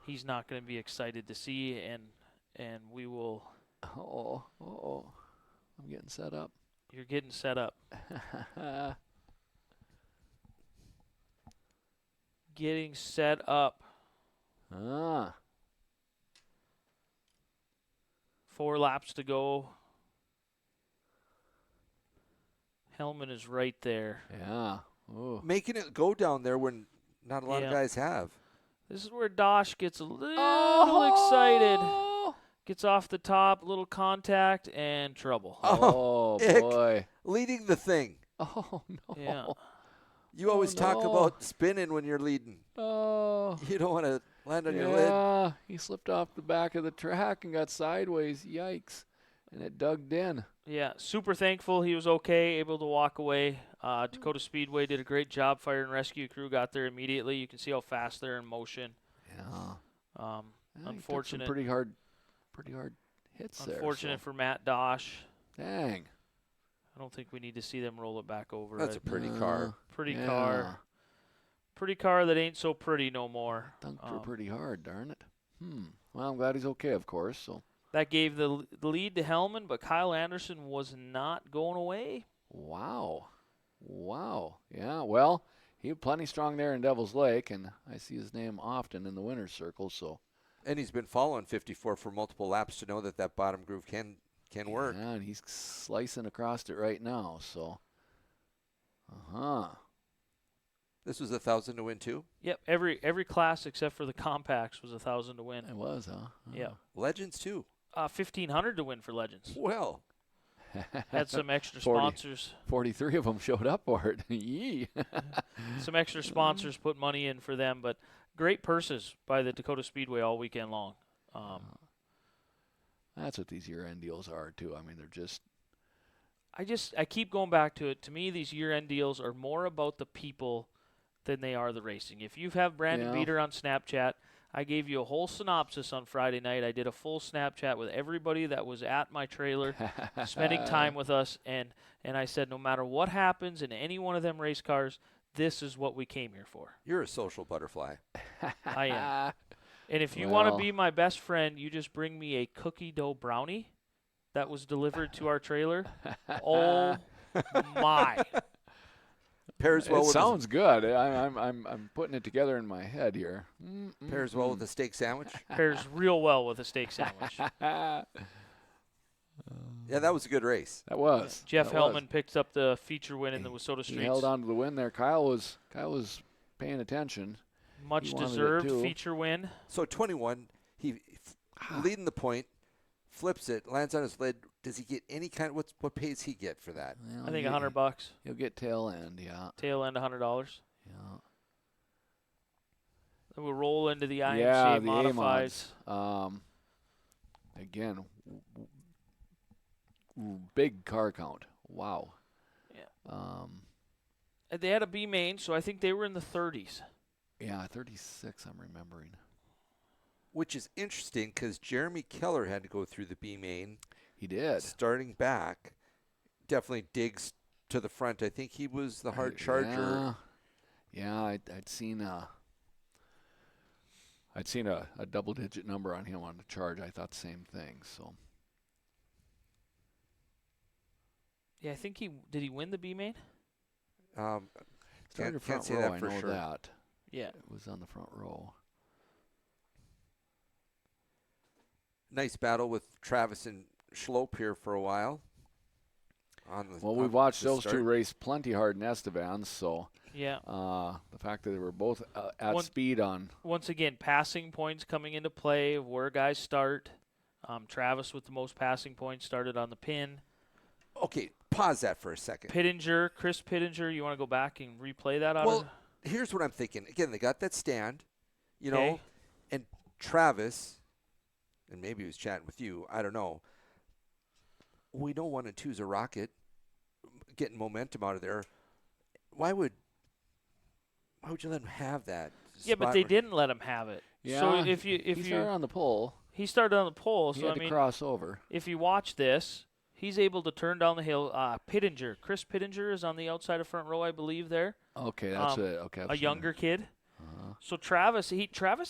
B: he's not going to be excited to see, and we will.
C: Oh, I'm getting set up.
B: You're getting set up. Getting set up. 4 laps to go. Hellman is right there.
C: Yeah. Ooh.
D: Making it go down there when not a lot of guys have.
B: This is where Dosh gets a little excited. Gets off the top, little contact, and trouble.
C: Oh,
D: Ick.
C: boy.
D: Leading the thing.
C: Oh, no.
B: Yeah.
D: You always talk about spinning when you're leading.
C: Oh.
D: You don't want to land on your lid.
C: Yeah, he slipped off the back of the track and got sideways. Yikes. And it dug in.
B: Yeah, super thankful he was okay, able to walk away. Dacotah Speedway did a great job. Fire and rescue crew got there immediately. You can see how fast they're in motion.
C: Yeah.
B: Unfortunate.
C: Some pretty hard hits there.
B: Unfortunate for Matt Dosh.
C: Dang.
B: I don't think we need to see them roll it back over.
D: That's a pretty car.
B: Pretty car. Pretty car that ain't so pretty no more.
C: Dunked her pretty hard, darn it. Well, I'm glad he's okay, of course. So
B: that gave the lead to Hellman, but Kyle Anderson was not going away.
C: Wow. Yeah, well, he was plenty strong there in Devil's Lake, and I see his name often in the winner's circle. So.
D: And he's been following 54 for multiple laps to know that bottom groove can work.
C: Yeah, and he's slicing across it right now. So.
D: This was 1,000 to win too?
B: Yep, every class except for the compacts was 1,000 to win.
C: It was, huh?
B: Yeah.
D: Legends too.
B: 1,500 to win for Legends.
D: Well.
B: Had some extra sponsors.
C: 43 of them showed up for it. Yee.
B: Some extra sponsors put money in for them, but great purses by the Dacotah Speedway all weekend long.
C: That's what these year-end deals are, too. I mean, they're just...
B: I keep going back to it. To me, these year-end deals are more about the people than they are the racing. If you have Brandon Beater on Snapchat, I gave you a whole synopsis on Friday night. I did a full Snapchat with everybody that was at my trailer, spending time with us, and I said, no matter what happens in any one of them race cars, this is what we came here for.
D: You're a social butterfly.
B: I am. And if you want to be my best friend, you just bring me a cookie dough brownie that was delivered to our trailer. Oh my!
D: Pairs well.
C: It sounds good. I'm putting it together in my head here.
D: Pairs well with a steak sandwich.
B: Pairs real well with a steak sandwich.
D: Yeah, that was a good race.
C: That was.
B: Jeff Hellman picked up the feature win in the Wissota Streets.
C: He held on to the win there. Kyle was paying attention.
B: Much deserved feature win.
D: So 21, he leading the point, flips it, lands on his lid. Does he get any kind of what pays he get for that?
C: Well,
B: I think $100.
C: He'll get tail end, yeah.
B: Tail end $100.
C: Yeah.
B: Then we'll roll into the IMCA modifieds.
C: Again, big car count. Wow.
B: Yeah. They had a B main, so I think they were in the 30s.
C: Yeah, 36 I'm remembering.
D: Which is interesting because Jeremy Keller had to go through the B main.
C: He did.
D: Starting back, definitely digs to the front. I think he was the hard charger.
C: Yeah, I'd seen a double-digit number on him on the charge. I thought the same thing. So.
B: Yeah, I think did he win the B main?
C: Started front
D: say
C: row.
D: that
C: I
D: for
C: know
D: sure.
C: that.
B: Yeah,
C: it was on the front row.
D: Nice battle with Travis and Schlope here for a while.
C: We've watched those two race plenty hard in Estevan, so
B: yeah.
C: The fact that they were both at speed on.
B: Once again, passing points coming into play of where guys start. Travis with the most passing points started on the pin.
D: Okay, pause that for a second.
B: Chris Pittenger, you want to go back and replay that?
D: Well, here's what I'm thinking. Again, they got that stand, you know, and Travis, and maybe he was chatting with you. I don't know. We know 1 and 2's a rocket, getting momentum out of there. Why would you let him have that?
B: Yeah, but they didn't let him have it.
C: Yeah,
B: so if
C: he
B: you
C: started on the pole.
B: He started on the pole,
C: He
B: so
C: had to cross over.
B: If you watch this, he's able to turn down the hill. Chris Pittenger is on the outside of front row, I believe. There.
C: Okay, that's it. Okay,
B: a younger kid. So Travis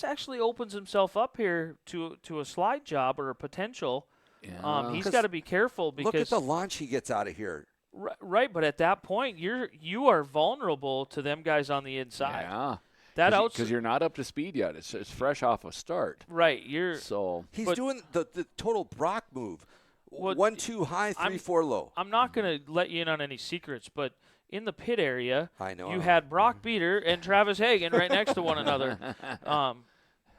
B: actually opens himself up here to a slide job or a potential.
C: Yeah.
B: He's got to be careful because
D: look at the launch he gets out of here.
B: Right, but at that point, you are vulnerable to them guys on the inside.
C: Yeah.
B: Because
C: you're not up to speed yet. It's fresh off a start.
B: Right.
D: He's doing the total Brock move. 1-2 high, 3-4 low.
B: I'm not going to let you in on any secrets, but in the pit area,
D: I know
B: you had Brock Beater and Travis Hagen right next to one another.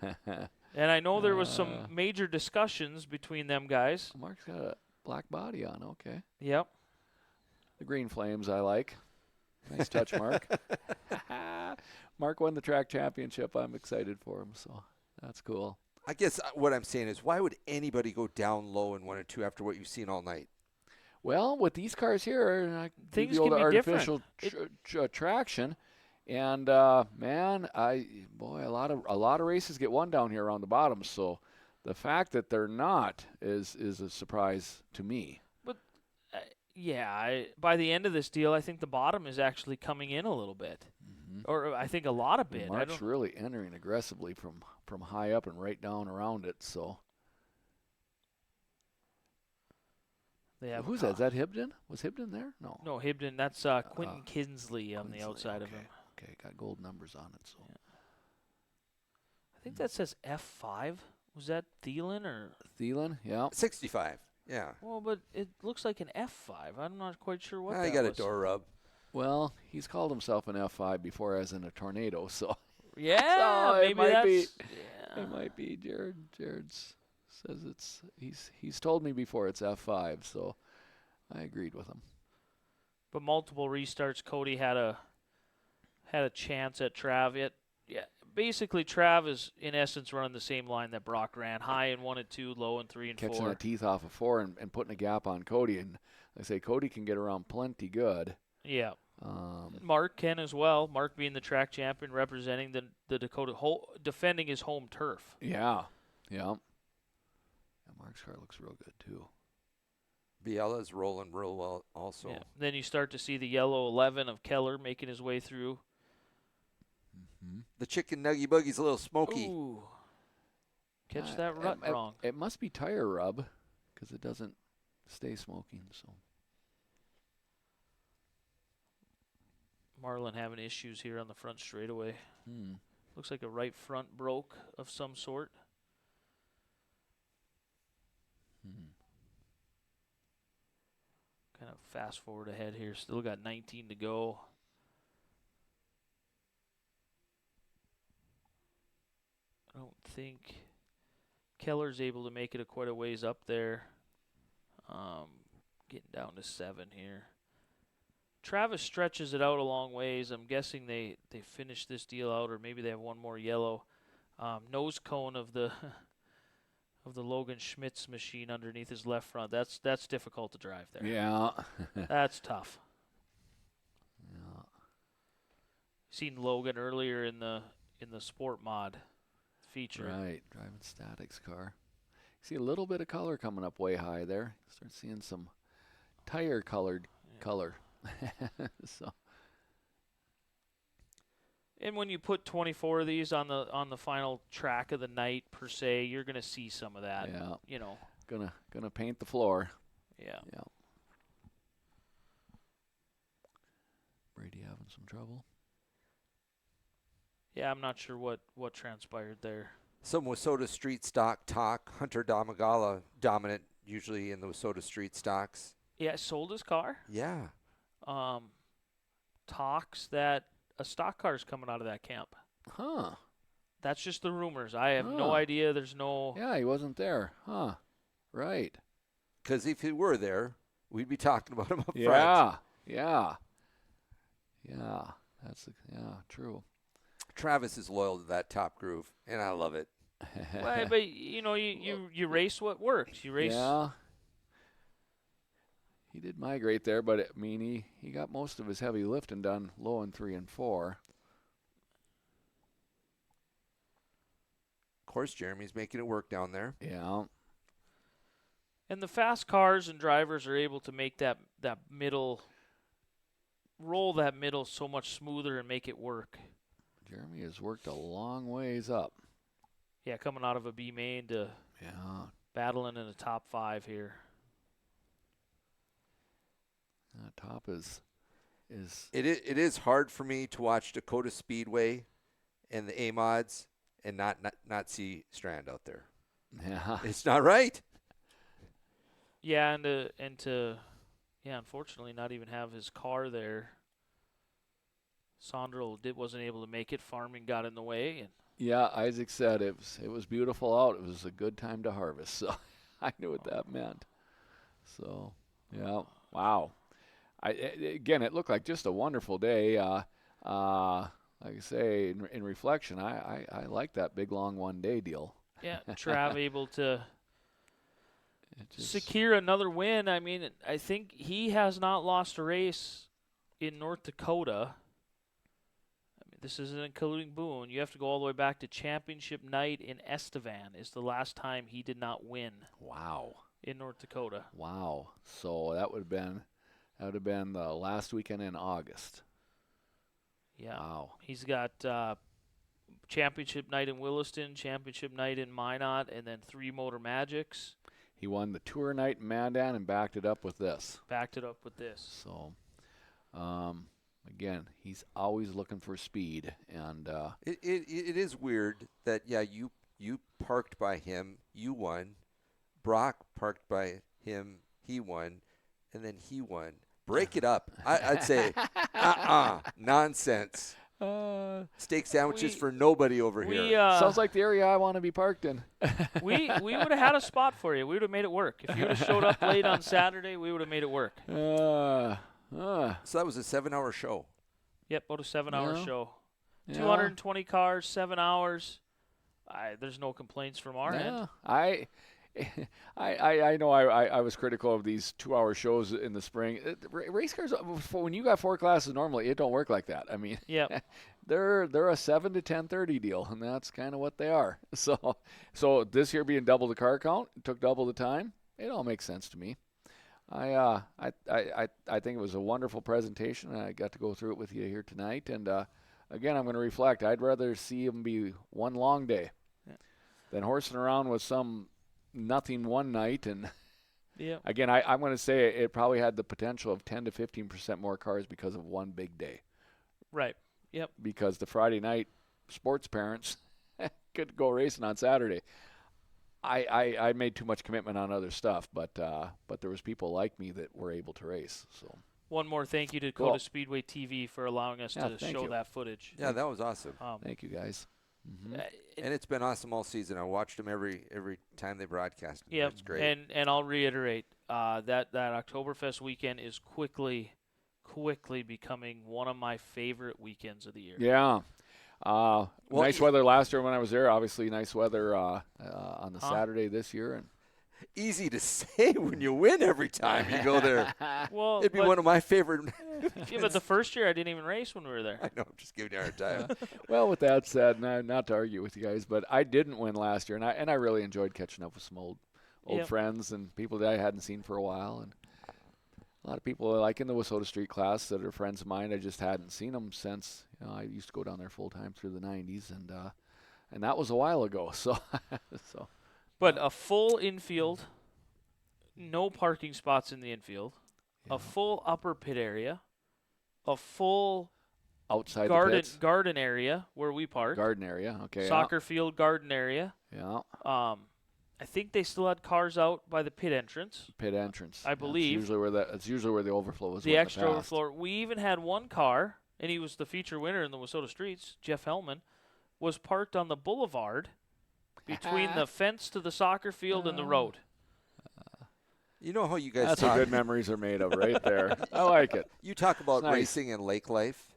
B: And I know there was some major discussions between them guys.
C: Mark's got a black body on. Okay.
B: Yep.
C: The green flames I like. Nice touch, Mark. Mark won the track championship. I'm excited for him, so that's cool.
D: I guess what I'm saying is, why would anybody go down low in 1 and 2 after what you've seen all night?
C: Well, with these cars here,
B: things
C: the old
B: can be
C: artificial traction, and a lot of races get won down here around the bottom. So the fact that they're not is a surprise to me.
B: But by the end of this deal, I think the bottom is actually coming in a little bit. Or I think a lot of bit.
C: Mark's really entering aggressively from high up and right down around it. So who's that? Is that Hibden? Was Hibden there? No.
B: No, Hibden. That's Quentin Kinsley on the outside of him.
C: Okay, got gold numbers on it. So
B: I think that says F5. Was that Thielen or
C: Thielen? Yeah.
D: 65. Yeah.
B: Well, but it looks like an F5. I'm not quite sure what that
D: I got
B: was.
D: a door rub.
C: Well, he's called himself an F5 before as in a tornado, so.
B: Yeah,
C: so
B: maybe
C: it might be. Jared says he's told me before it's F5, so I agreed with him.
B: But multiple restarts. Cody had a chance at Trav. Basically Trav is in essence running the same line that Brock ran: high in 1 and 2, low in 3 and 4.
C: Catching the teeth off of 4 and putting a gap on Cody, and I say Cody can get around plenty good.
B: Yeah. Mark can as well. Mark being the track champion, representing the Dakota, defending his home turf.
C: Yeah. Mark's car looks real good too.
D: Biela's rolling real well also.
B: Yeah. Then you start to see the yellow 11 of Keller making his way through.
C: Mm-hmm.
D: The chicken nuggy buggy's a little smoky.
B: Ooh. Catch that rut wrong.
C: It must be tire rub because it doesn't stay smoking. So.
B: Marlin having issues here on the front straightaway. Looks like a right front broke of some sort. Kind of fast forward ahead here. Still got 19 to go. I don't think Keller's able to make it quite a ways up there. Getting down to 7 here. Travis stretches it out a long ways. I'm guessing they finish this deal out, or maybe they have one more yellow. Nose cone of the Logan Schmitz machine underneath his left front. That's difficult to drive there.
C: Yeah.
B: That's tough.
C: Yeah.
B: Seen Logan earlier in the sport mod feature.
C: Right, driving Static's car. See a little bit of color coming up way high there. Start seeing some tire colored color. So.
B: And when you put 24 of these on the final track of the night per se, you're going to see some of that.
C: Yeah.
B: You know.
C: Gonna paint the floor.
B: Yeah.
C: Yeah. Brady having some trouble.
B: Yeah, I'm not sure what transpired there.
D: Some Wissota Street stock talk. Hunter Domagala dominant usually in the Wissota Street stocks.
B: Yeah, sold his car.
D: Yeah.
B: Talks that a stock car is coming out of that camp.
C: Huh.
B: That's just the rumors. I have no idea. There's no.
C: Yeah, he wasn't there. Huh. Right.
D: Because if he were there, we'd be talking about him up front.
C: Yeah. That's true.
D: Travis is loyal to that top groove, and I love it.
B: Well, but you race what works. You race.
C: Yeah. He did migrate there, but he got most of his heavy lifting done low in 3 and 4.
D: Of course, Jeremy's making it work down there.
C: Yeah.
B: And the fast cars and drivers are able to make that middle, roll that middle so much smoother and make it work.
C: Jeremy has worked a long ways up.
B: Yeah, coming out of a B main to battling in the top 5 here.
C: Top is.
D: It is hard for me to watch Dacotah Speedway and the A-Mods and not see Strand out there.
C: Yeah.
D: It's not right.
B: Yeah, and to unfortunately not even have his car there. Sandro wasn't able to make it. Farming got in the way. And
C: Yeah, Isaac said it was beautiful out. It was a good time to harvest. So I knew what that meant. So, yeah, wow. Again, it looked like just a wonderful day. Like I say, in reflection, I like that big, long one-day deal.
B: yeah, Trav able to secure another win. I mean, I think he has not lost a race in North Dakota. I mean, this isn't including Boone. You have to go all the way back to championship night in Estevan is the last time he did not win.
C: Wow.
B: In North Dakota.
C: Wow. So that would have been the last weekend in August.
B: Yeah.
C: Wow.
B: He's got championship night in Williston, championship night in Minot, and then 3 Motor Magics.
C: He won the tour night in Mandan and backed it up with this. So, again, he's always looking for speed, and
D: It is weird that you parked by him, you won. Brock parked by him, he won, and then he won. Break it up. I'd say, nonsense. Steak sandwiches for nobody over here.
C: Sounds like the area I want to be parked in.
B: we would have had a spot for you. We would have made it work. If you would have showed up late on Saturday, we would have made it work.
D: So that was a 7-hour show.
B: Yep, about a 7-hour show.
C: Yeah.
B: 220 cars, 7 hours. There's no complaints from our end.
C: I know I was critical of these 2-hour shows in the spring. Race cars, when you got 4 classes normally, it don't work like that. I mean,
B: Yep.
C: they're a 7 to 10:30 deal, and that's kind of what they are. So this year being double the car count, it took double the time. It all makes sense to me. I think it was a wonderful presentation. I got to go through it with you here tonight, and again, I'm going to reflect. I'd rather see them be one long day than horsing around with some nothing one night. And again, I'm going to say it probably had the potential of 10 to 15% more cars because of one big day.
B: Right. Yep.
C: Because the Friday night sports parents could go racing on Saturday. I made too much commitment on other stuff, but there was people like me that were able to race. So
B: one more thank you to Dacotah Speedway TV for allowing us to show that footage.
D: Yeah, that was awesome.
C: Thank you, guys. Mm-hmm.
D: And it's been awesome all season. I watched them every time they broadcast.
B: Yeah,
D: it's great.
B: And I'll reiterate that Oktoberfest weekend is quickly becoming one of my favorite weekends of the year.
C: Yeah. Nice weather last year when I was there. Obviously, nice weather on the Saturday this year. And
D: easy to say when you win every time you go there.
B: Well,
D: it'd be one of my favorite.
B: Yeah, but the first year I didn't even race when we were there.
D: I know. I'm just giving you a hard time.
C: Well, with that said, not to argue with you guys, but I didn't win last year, and I really enjoyed catching up with some old friends and people that I hadn't seen for a while, and a lot of people like in the Wissota Street class that are friends of mine. I just hadn't seen them since I used to go down there full time through the '90s, and that was a while ago. So.
B: But a full infield, no parking spots in the infield, a full upper pit area, a full
C: outside
B: garden area where we park.
C: Garden area, okay.
B: Soccer field garden area.
C: Yeah.
B: I think they still had cars out by the pit entrance. I believe.
C: That's usually where the overflow was.
B: The extra overflow. We even had one car, and he was the feature winner in the Wissota Streets, Jeff Hellman, was parked on the boulevard between the fence to the soccer field and the road.
D: You know how you guys
C: That's
D: talk.
C: what good memories are made of right there. I like it.
D: You talk about
C: nice.
D: racing and lake life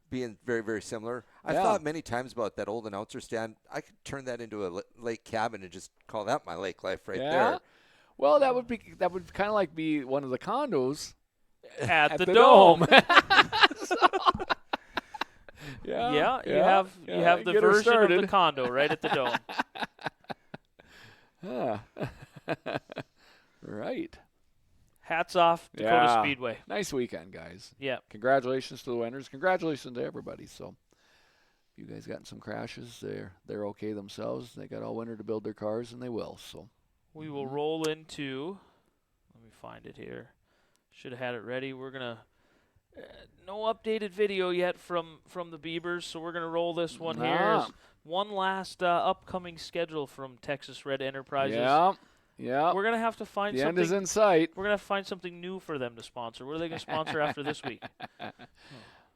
D: being very, very similar. I've thought many times about that old announcer stand. I could turn that into a lake cabin and just call that my lake life right there.
C: Well, that would kind of like be one of the condos
B: at the Dome.
C: Yeah,
B: you have the version of the condo right at the Dome.
C: Right.
B: Hats off, Dacotah Speedway.
C: Nice weekend, guys.
B: Yeah.
C: Congratulations to the winners. Congratulations to everybody. So, if you guys gotten some crashes, they're okay themselves. They got all winter to build their cars, and they will. So,
B: we will roll into. Let me find it here. Should have had it ready. We're gonna. No updated video yet from the Beavers, so we're gonna roll this one here. One last upcoming schedule from Texas Red Enterprises.
C: Yeah.
B: We're going to have to find something.
C: The end is in sight.
B: We're going to have to find something new for them to sponsor. What are they going to sponsor after this week?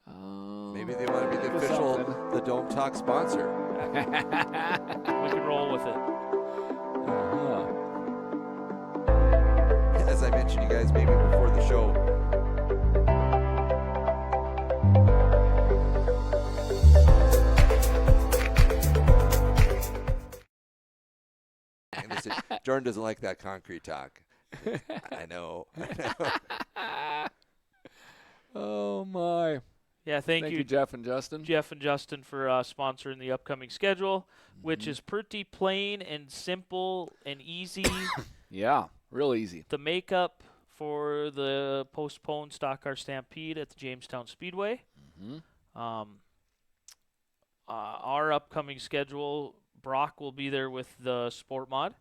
D: Maybe they want to be the official The Dome Talk sponsor.
B: We can roll with it.
D: As I mentioned, you guys, maybe before the show, and they said, Jordan doesn't like that concrete talk. I know.
C: Oh, my.
B: Yeah, thank you,
C: Jeff and Justin.
B: Jeff and Justin for sponsoring the upcoming schedule, which is pretty plain and simple and easy.
C: Yeah, real easy.
B: The makeup for the postponed Stock Car Stampede at the Jamestown Speedway. Our upcoming schedule, Brock will be there with the Sport Mod.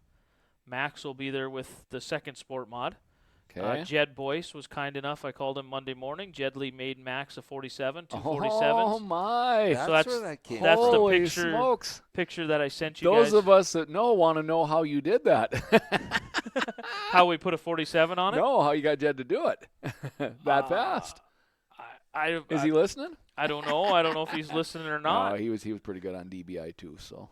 B: Max will be there with the second Sport Mod.
C: Okay.
B: Jed Boyce was kind enough. I called him Monday morning. Jed Lee made Max a 47, two 47s.
C: Oh, my.
D: That's where that came
B: That's
D: from.
B: the
C: Holy
B: picture,
C: smokes.
B: picture that I sent you
C: Those
B: guys.
C: of us that know want to know how you did that.
B: How we put a 47 on it?
C: No, how you got Jed to do it that fast. Is he listening?
B: I don't know. I don't know if he's listening or not.
C: No, he was pretty good on DBI too. So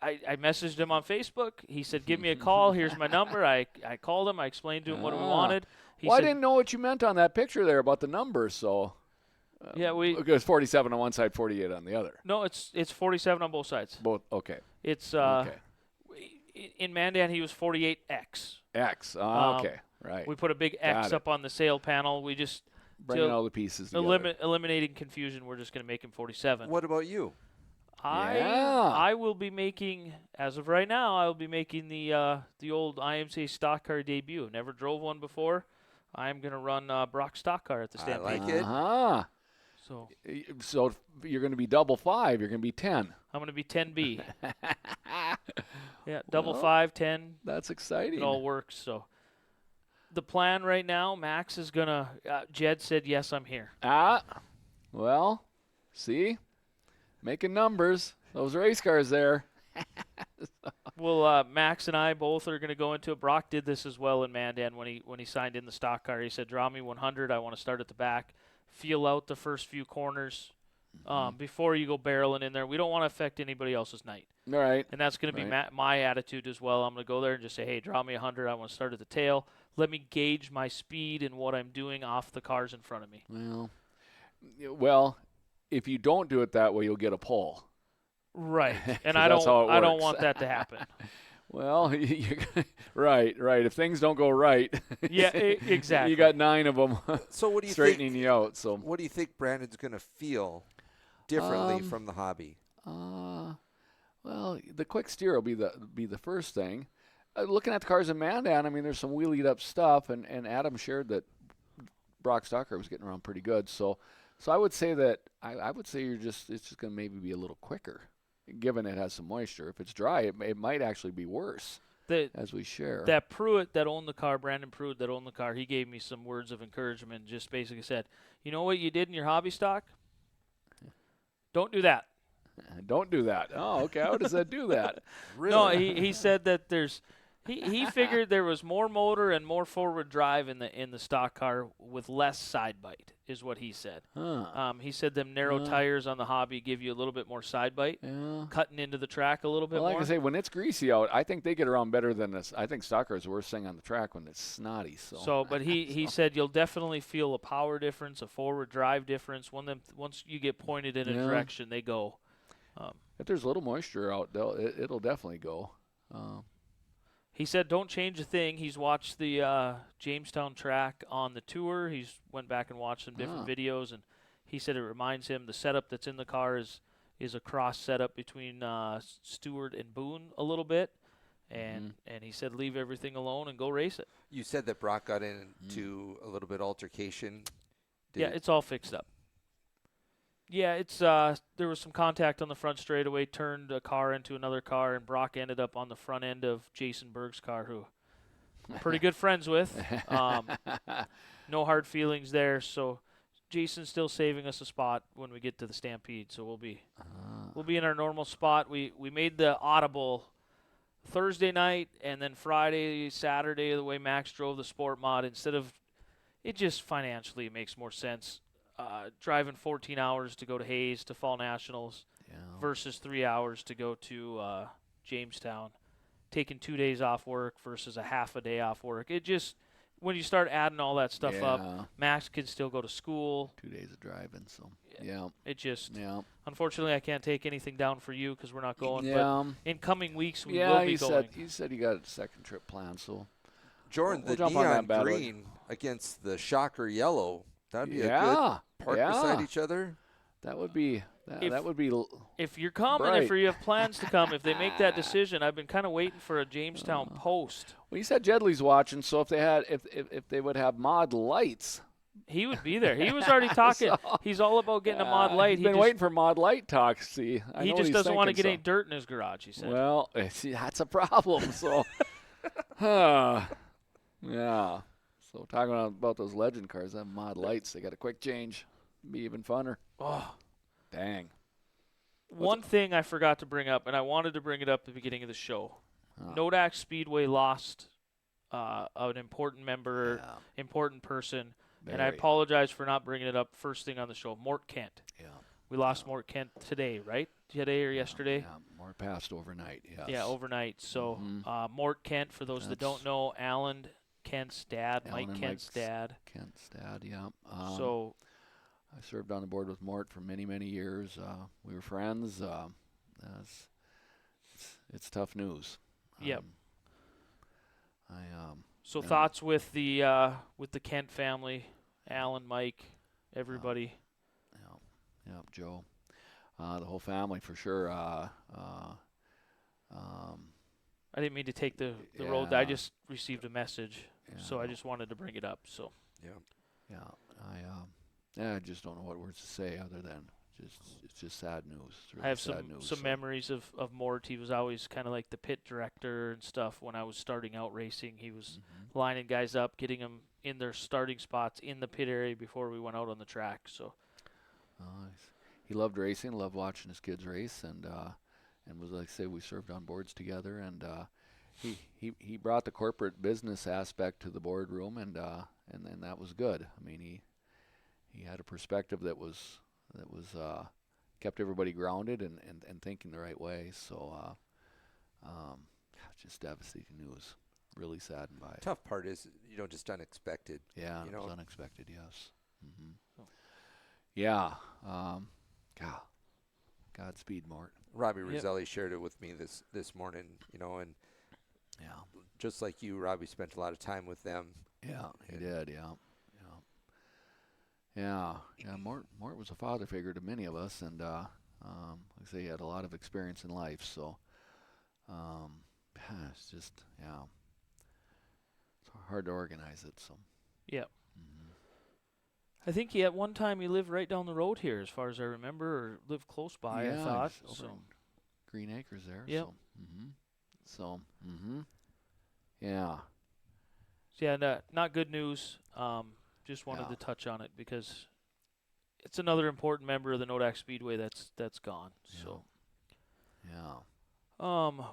B: I messaged him on Facebook. He said, "Give me a call. Here's my number." I called him. I explained to him what we wanted.
C: I didn't know what you meant on that picture there about the numbers. So it was 47 on one side, 48 on the other.
B: No, it's 47 on both sides.
C: Both okay.
B: It's
C: okay.
B: In Mandan he was 48X.
C: X. Okay, right.
B: We put a big X up on the sail panel. We just
C: bringing all the pieces together.
B: Eliminating confusion. We're just going to make him 47.
D: What about you?
B: I will be making, as of right now, I will be making the old IMCA stock car debut. Never drove one before. I'm going to run Brock stock car at the Stampede.
D: I like it.
C: So you're going to be double 5. You're going to be 10.
B: I'm going to be 10B. Yeah, double 5, 10.
C: That's exciting.
B: It all works. So the plan right now, Max is going to, Jed said, yes, I'm here.
C: Well, see? Making numbers. Those race cars there.
B: Well, Max and I both are going to go into it. Brock did this as well in Mandan when he signed in the stock car. He said, draw me 100. I want to start at the back. Feel out the first few corners before you go barreling in there. We don't want to affect anybody else's night.
C: All right.
B: And that's going to be my attitude as well. I'm going to go there and just say, hey, draw me 100. I want to start at the tail. Let me gauge my speed and what I'm doing off the cars in front of me.
C: Well, if you don't do it that way, you'll get a pole.
B: Right. And I don't want that to happen.
C: Well, right. If things don't go right,
B: yeah, exactly.
C: You got 9 of them.
D: So what do you
C: straightening you out? So
D: what do you think Brandon's going to feel differently from the hobby?
C: Well, the quick steer will be the first thing. Looking at the cars in Mandan, I mean, there's some wheelied up stuff, and Adam shared that Brock Stocker was getting around pretty good. So I would say that I would say it's just going to maybe be a little quicker, given it has some moisture. If it's dry, it might actually be worse. As we share.
B: That Pruitt that owned the car, Brandon Pruitt that owned the car, he gave me some words of encouragement. Just basically said, you know what you did in your hobby stock? Don't do that.
C: Don't do that. Oh, okay. I would have said do that.
D: Really?
B: No, he said that He figured there was more motor and more forward drive in the stock car with less side bite, is what he said. He said them narrow tires on the Hobby give you a little bit more side bite, cutting into the track a little bit more.
C: Like I say, when it's greasy out, I think they get around better than this. I think stock car is the worst thing on the track when it's snotty.
B: But he said you'll definitely feel a power difference, a forward drive difference. Once you get pointed in a direction, they go.
C: If there's a little moisture out, it'll definitely go.
B: He said don't change a thing. He's watched the Jamestown track on the tour. He's went back and watched some different videos, and he said it reminds him the setup that's in the car is a cross setup between Stewart and Boone a little bit, and he said leave everything alone and go race it.
D: You said that Brock got into a little bit altercation.
B: It's all fixed up. Yeah, it's there was some contact on the front straightaway, turned a car into another car, and Brock ended up on the front end of Jason Berg's car, who I'm pretty good friends with. No hard feelings there, so Jason's still saving us a spot when we get to the Stampede, so we'll be in our normal spot. We made the audible Thursday night, and then Friday, Saturday, the way Max drove the Sport Mod, instead of it just financially makes more sense. Driving 14 hours to go to Hayes to Fall Nationals versus 3 hours to go to Jamestown, taking 2 days off work versus a half a day off work. It just, when you start adding all that stuff up, Max can still go to school.
C: 2 days of driving, so
B: it just, unfortunately I can't take anything down for you because we're not going, but in coming weeks we will be going.
C: You said you got a second trip planned, so.
D: Jordan,
C: we'll
D: the neon green against the Shocker yellow. That'd be a good park beside each other.
C: That would be
B: if you're coming,
C: bright.
B: if you have plans to come, if they make that decision, I've been kind of waiting for a Jamestown post.
C: Well, you said Jedley's watching, so if they would have mod lights,
B: he would be there. He was already talking. He's all about getting a mod light.
C: He's been waiting for mod light talk. See,
B: he just doesn't want to get any dirt in his garage. He said.
C: Well, see, that's a problem. So, yeah. So talking about those legend cars, that mod lights, they got a quick change. Be even funner.
B: Oh,
C: dang.
B: One thing I forgot to bring up, and I wanted to bring it up at the beginning of the show. Dacotah Speedway lost an important member, important person, and I apologize for not bringing it up first thing on the show. Mort Kent. Yeah. We lost Mort Kent today, right? Today or yesterday?
C: Yeah, Mort passed overnight, yes.
B: Yeah, overnight. So Mort Kent, for those that don't know, Alan Kent's dad, Mike Kent's dad.
C: Kent's dad, yeah.
B: So
C: I served on the board with Mort for many, many years. We were friends. It's tough news.
B: Yep. So thoughts with the Kent family, Alan, Mike, everybody.
C: Yeah, Joe, the whole family for sure.
B: I didn't mean to take the road. I just received a message, so I just wanted to bring it up. So
C: I just don't know what words to say other than it's just sad news. Really
B: I have some memories of Mort. He was always kind of like the pit director and stuff. When I was starting out racing, he was lining guys up, getting them in their starting spots in the pit area before we went out on the track. So
C: he loved racing, loved watching his kids race, and was, like I say, we served on boards together, and he brought the corporate business aspect to the boardroom, and then that was good. I mean, he had a perspective that was kept everybody grounded and thinking the right way. So just devastating news. Really saddened by it.
D: Tough part is just unexpected.
C: Yeah, it was unexpected. Yes. Yeah. Godspeed, Mort.
D: Robbie Roselli shared it with me this morning, and just like you, Robbie spent a lot of time with them.
C: Yeah, he did. Yeah. Mort was a father figure to many of us, and like I say, he had a lot of experience in life. So, it's just it's hard to organize it. So.
B: Yeah. I think at one time he lived right down the road here, as far as I remember, or lived close by. I thought
C: over in Green Acres there.
B: Yep.
C: Yeah.
B: Yeah, not good news. Just wanted to touch on it because it's another important member of the Dacotah Speedway that's gone. So.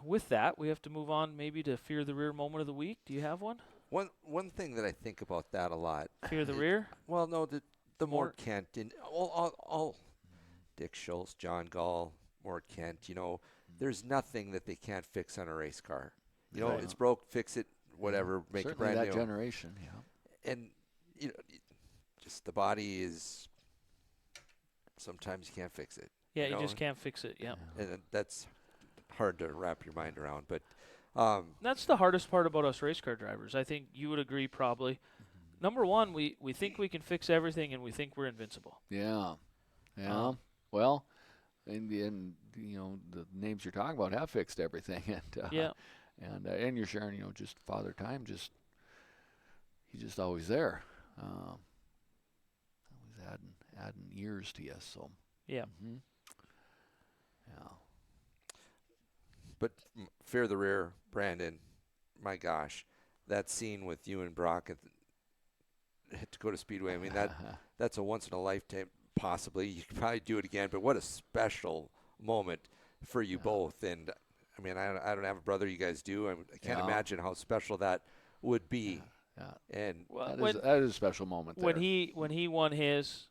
B: With that, we have to move on maybe to Fear the Rear moment of the week. Do you have one?
D: One thing that I think about that a lot.
B: Fear the Rear?
D: Well, no, the Mort Kent and all Dick Schultz, John Gall, Mort Kent. There's nothing that they can't fix on a race car. It's broke, fix it, whatever, make it brand new.
C: Certainly that generation, yeah.
D: And just the body is. Sometimes you can't fix it.
B: Yeah, you just can't fix it. Yeah.
D: And that's hard to wrap your mind around, but
B: that's the hardest part about us race car drivers. I think you would agree probably. Mm-hmm. Number one, we think we can fix everything, and we think we're invincible.
C: Yeah. Well, and the names you're talking about have fixed everything, and you're sharing, just Father Time, he's just always there, always adding years to you. So
B: yeah.
C: Mm-hmm. Yeah.
D: But Fear the Rear, Brandon, my gosh, that scene with you and Brock at Dacotah Speedway, I mean, that's a once-in-a-lifetime, possibly. You could probably do it again, but what a special moment for you both. And, I mean, I don't have a brother, you guys do. I can't imagine how special that would be.
C: Yeah.
D: And
C: that is a special moment there.
B: When he won his,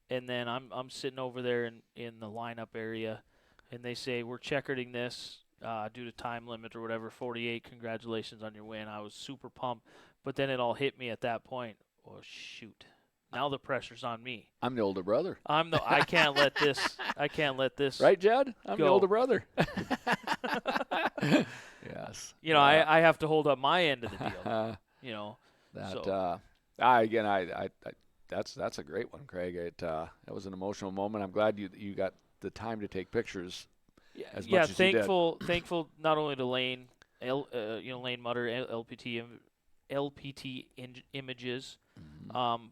B: and then I'm sitting over there in the lineup area, and they say, we're checkerding this. Due to time limit or whatever, 48, congratulations on your win. I was super pumped. But then it all hit me at that point. Oh, shoot. Now the pressure's on me.
C: I'm the older brother.
B: I can't let this.
C: Right, Jed? I'm
B: go.
C: the older brother. Yes.
B: I have to hold up my end of the deal.
C: That's a great one, Craig. That was an emotional moment. I'm glad you got the time to take pictures. As much as
B: thankful not only to Lane, Lane Mutter, LPT Images,
C: Mm-hmm.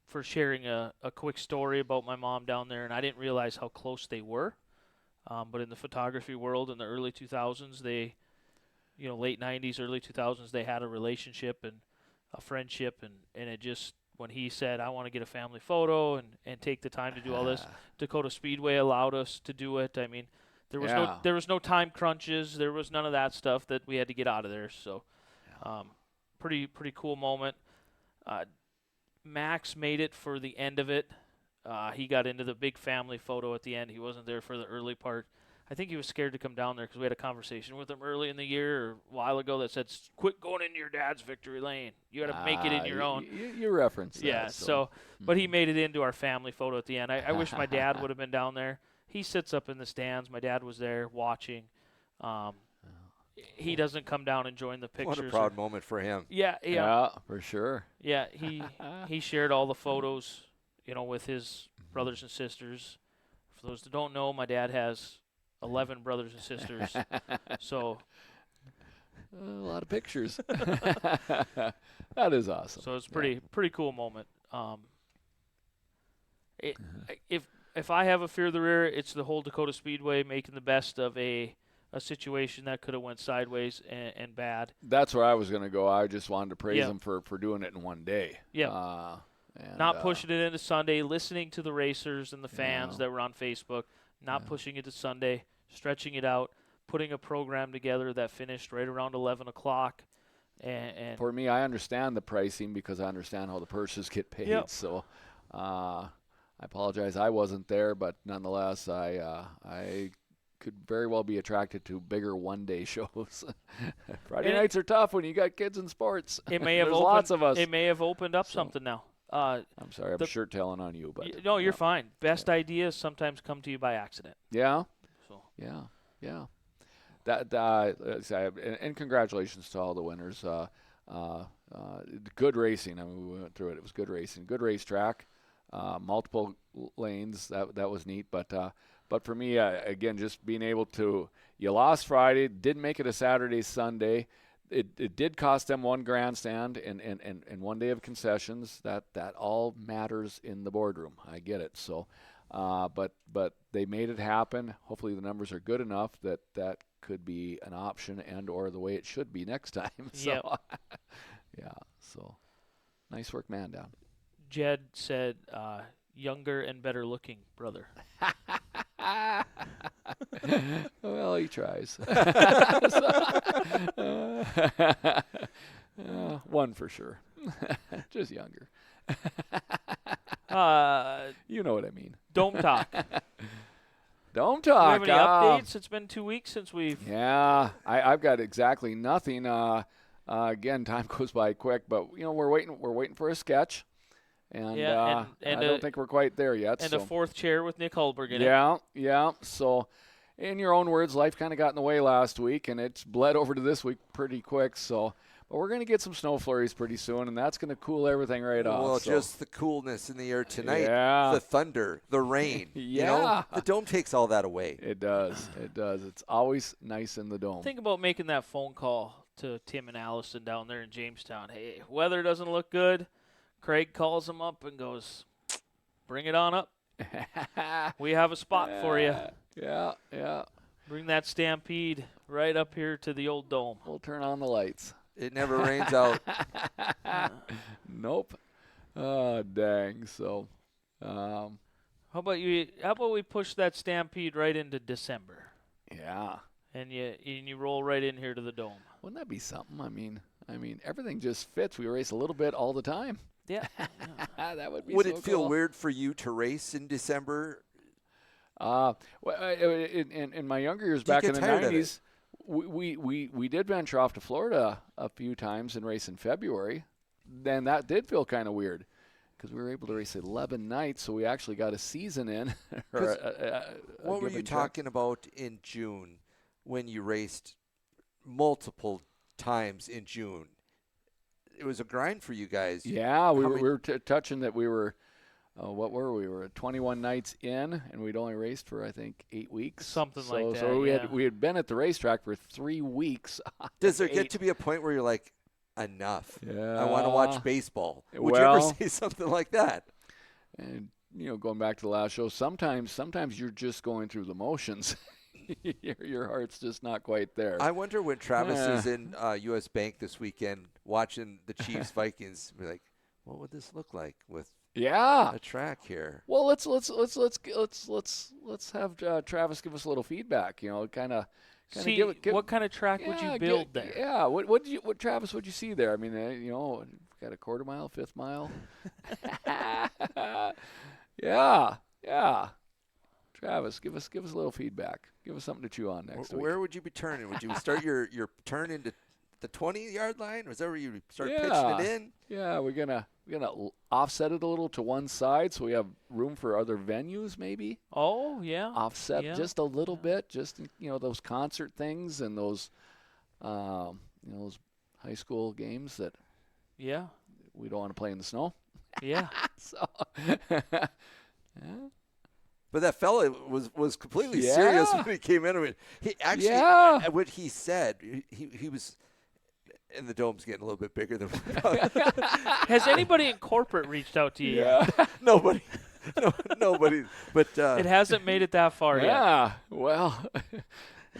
B: For sharing a quick story about my mom down there, and I didn't realize how close they were. But in the photography world in the early 2000s, they, late 90s, early 2000s, they had a relationship and a friendship, and it just, when he said, I want to get a family photo and take the time to do all this, Dacotah Speedway allowed us to do it. I mean, there was no time crunches. There was none of that stuff that we had to get out of there. So, pretty cool moment. Max made it for the end of it. He got into the big family photo at the end. He wasn't there for the early part. I think he was scared to come down there because we had a conversation with him early in the year or a while ago that said, quit going into your dad's victory lane. You got to make it in your own.
C: You referenced that.
B: Yeah, but he made it into our family photo at the end. I wish my dad would have been down there. He sits up in the stands. My dad was there watching. He doesn't come down and join the pictures.
D: What a proud moment for him.
B: Yeah,
C: for sure.
B: Yeah, he shared all the photos, with his brothers and sisters. For those that don't know, my dad has 11 brothers and sisters. So
C: a lot of pictures. That is awesome.
B: So it's pretty cool moment. If I have a Fear the Rear, it's the whole Dacotah Speedway making the best of a situation that could have went sideways and bad.
C: That's where I was going to go. I just wanted to praise them for doing it in one day.
B: Yeah. Not pushing it into Sunday, listening to the racers and the fans that were on Facebook, not pushing it to Sunday, stretching it out, putting a program together that finished right around 11 o'clock. And
C: for me, I understand the pricing because I understand how the purses get paid.
B: Yep.
C: So I apologize I wasn't there, but nonetheless, I could very well be attracted to bigger one-day shows. Friday nights are tough when you got kids in sports.
B: It may have
C: There's lots of us.
B: It may have opened up something now.
C: I'm sorry, I'm shirt-tailing on you, but
B: no, you're fine. Best ideas sometimes come to you by accident.
C: Yeah.
B: So
C: Yeah. And congratulations to all the winners. Good racing. I mean, we went through it. It was good racing. Good racetrack. Multiple lanes. That was neat. But for me, again, just being able to, you lost Friday, didn't make it a Saturday, Sunday. It did cost them one grandstand and 1 day of concessions. That all matters in the boardroom. I get it. So, but they made it happen. Hopefully the numbers are good enough that could be an option and or the way it should be next time. So, so nice work, man down.
B: Jed said, younger and better looking brother.
C: Well, he tries. One for sure. Just younger. You know what I mean.
B: Dome talk.
C: Dome
B: Do you
C: talk.
B: have any updates? It's been 2 weeks since we've.
C: Yeah, I've got exactly nothing. Again, time goes by quick, but we're waiting for a sketch, and, I don't think we're quite there yet.
B: And a fourth chair with Nick Hulberg in
C: it. Yeah. So, in your own words, life kind of got in the way last week, and it's bled over to this week pretty quick. So, but we're going to get some snow flurries pretty soon, and that's going to cool everything right off.
D: Well, just the coolness in the air tonight, the thunder, the rain.
C: Yeah.
D: The dome takes all that away.
C: It does. It's always nice in the dome.
B: Think about making that phone call to Tim and Allison down there in Jamestown. Hey, weather doesn't look good. Craig calls them up and goes, bring it on up. We have a spot for you.
C: Yeah.
B: Bring that Stampede right up here to the old dome.
C: We'll turn on the lights.
D: It never rains out.
C: Nope. Oh, dang. So,
B: how about we push that Stampede right into December?
C: Yeah.
B: And you roll right in here to the dome.
C: Wouldn't that be something? I mean, everything just fits. We race a little bit all the time.
B: Yeah.
C: That would be.
D: Would
C: so
D: it feel
C: cool.
D: weird for you to race in December?
C: Well, in my younger years, back in the 90s, we did venture off to Florida a few times and race in February. Then that did feel kind of weird because we were able to race 11 nights, so we actually got a season in.
D: What were you talking about in June when you raced multiple times in June? It was a grind for you guys.
C: Yeah, we were touching that. We were, what were we? We were 21 nights in, and we'd only raced for, I think, 8 weeks.
B: Something like that.
C: So we had been at the racetrack for 3 weeks.
D: Does there get to be a point where you're like, enough?
C: Yeah.
D: I want to watch baseball. Would you ever say something like that?
C: And going back to the last show, sometimes you're just going through the motions. Your heart's just not quite there.
D: I wonder when Travis is in U.S. Bank this weekend watching the Chiefs Vikings, be like, what would this look like with a track here?
C: Well, let's have Travis give us a little feedback. Kind of.
B: See, what kind of track would you build there?
C: Yeah, what Travis would you see there? I mean, got a quarter mile, fifth mile. Yeah. Travis, give us a little feedback. Give us something to chew on next week.
D: Where would you be turning? Would you start your turn into the 20-yard line? Or is that where you start pitching it in?
C: Yeah, we're gonna offset it a little to one side so we have room for other venues maybe.
B: Oh yeah.
C: Offset just a little bit, just those concert things and those those high school games that we don't want to play in the snow.
B: Yeah.
C: So
D: But that fella was completely serious when he came in. I mean, he actually, what he said, he was, and the dome's getting a little bit bigger than we thought.
B: Has anybody in corporate reached out to you yet?
D: Nobody. Nobody. But
B: it hasn't made it that far yet.
C: Yeah. Well,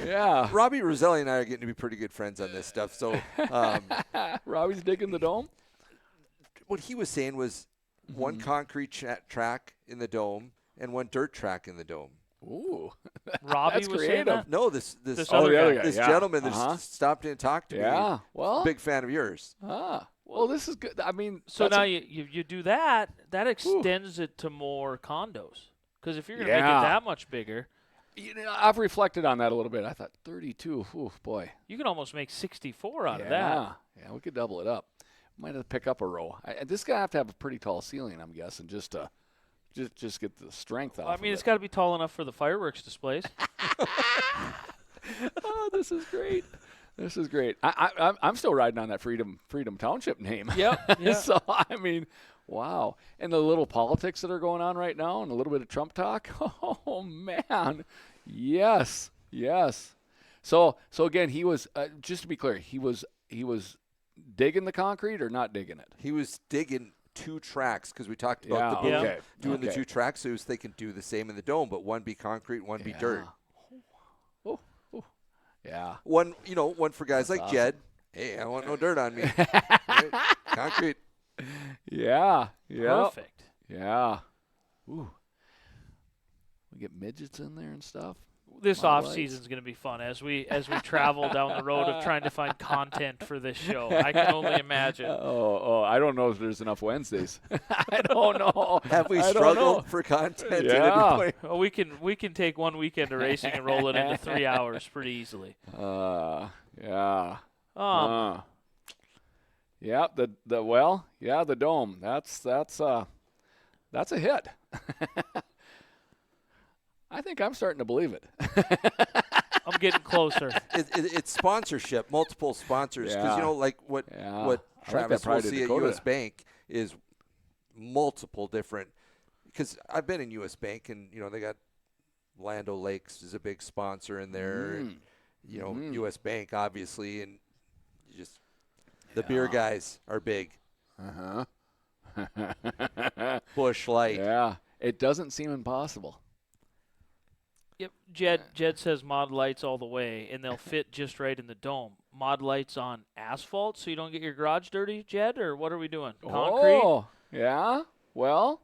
C: yeah.
D: Robbie Roselli and I are getting to be pretty good friends on this stuff. So
C: Robbie's digging the dome?
D: What he was saying was one concrete track in the dome and one dirt track in the dome.
C: Ooh,
B: Robbie
C: that's
B: was
C: creative.
B: saying that?
D: No, this
B: other guy.
D: This gentleman that stopped in and talked to me.
C: Yeah, well,
D: big fan of yours.
C: Well, this is good. I mean,
B: so now you do that extends it to more condos. Because if you're going to make it that much bigger,
C: I've reflected on that a little bit. I thought 32. Ooh, boy,
B: you can almost make 64 out of that.
C: Yeah, we could double it up. Might have to pick up a row. This guy have to have a pretty tall ceiling, I'm guessing, just to get the strength out.
B: I mean, it's got to be tall enough for the fireworks displays.
C: Oh, this is great. This is great. I'm still riding on that Freedom Township name.
B: Yep. Yeah.
C: So, I mean, wow. And the little politics that are going on right now and a little bit of Trump talk. Oh, man. Yes. So again, he was, just to be clear, he was digging the concrete or not digging it?
D: He was digging 2 tracks because we talked about doing the 2 tracks. So he was thinking do the same in the dome, but one be concrete, one be dirt.
C: Oh. Yeah.
D: One for guys like
C: awesome.
D: Jed. Hey, I want no dirt on me. Right? Concrete.
C: Yeah.
B: Perfect.
C: Yeah. Ooh. We get midgets in there and stuff.
B: This
C: Model
B: off
C: Lights.
B: season is going to be fun as we travel down the road of trying to find content for this show. I can only imagine.
C: I don't know if there's enough Wednesdays. I don't know.
D: Have we
C: I don't
D: struggled
C: know.
D: for content?
C: Yeah.
D: At any point?
B: Well, we can take one weekend of racing and roll it into 3 hours pretty easily.
C: Yeah.
B: Um,
C: Yeah. The dome. That's a hit. I think I'm starting to believe it.
B: I'm getting closer.
D: It's sponsorship, multiple sponsors. Because
C: Yeah.
D: like what
C: I like
D: Travis
C: that
D: will
C: Pride of
D: see at
C: Dacotah.
D: U.S. Bank is multiple different. Because I've been in U.S. Bank, and they got Land O'Lakes is a big sponsor in there. And, U.S. Bank obviously, and the beer guys are big. Busch Light.
C: Yeah. It doesn't seem impossible.
B: Yep. Jed says mod lights all the way, and they'll fit just right in the dome. Mod lights on asphalt so you don't get your garage dirty, Jed, or what are we doing? Concrete?
C: Oh, yeah. Well,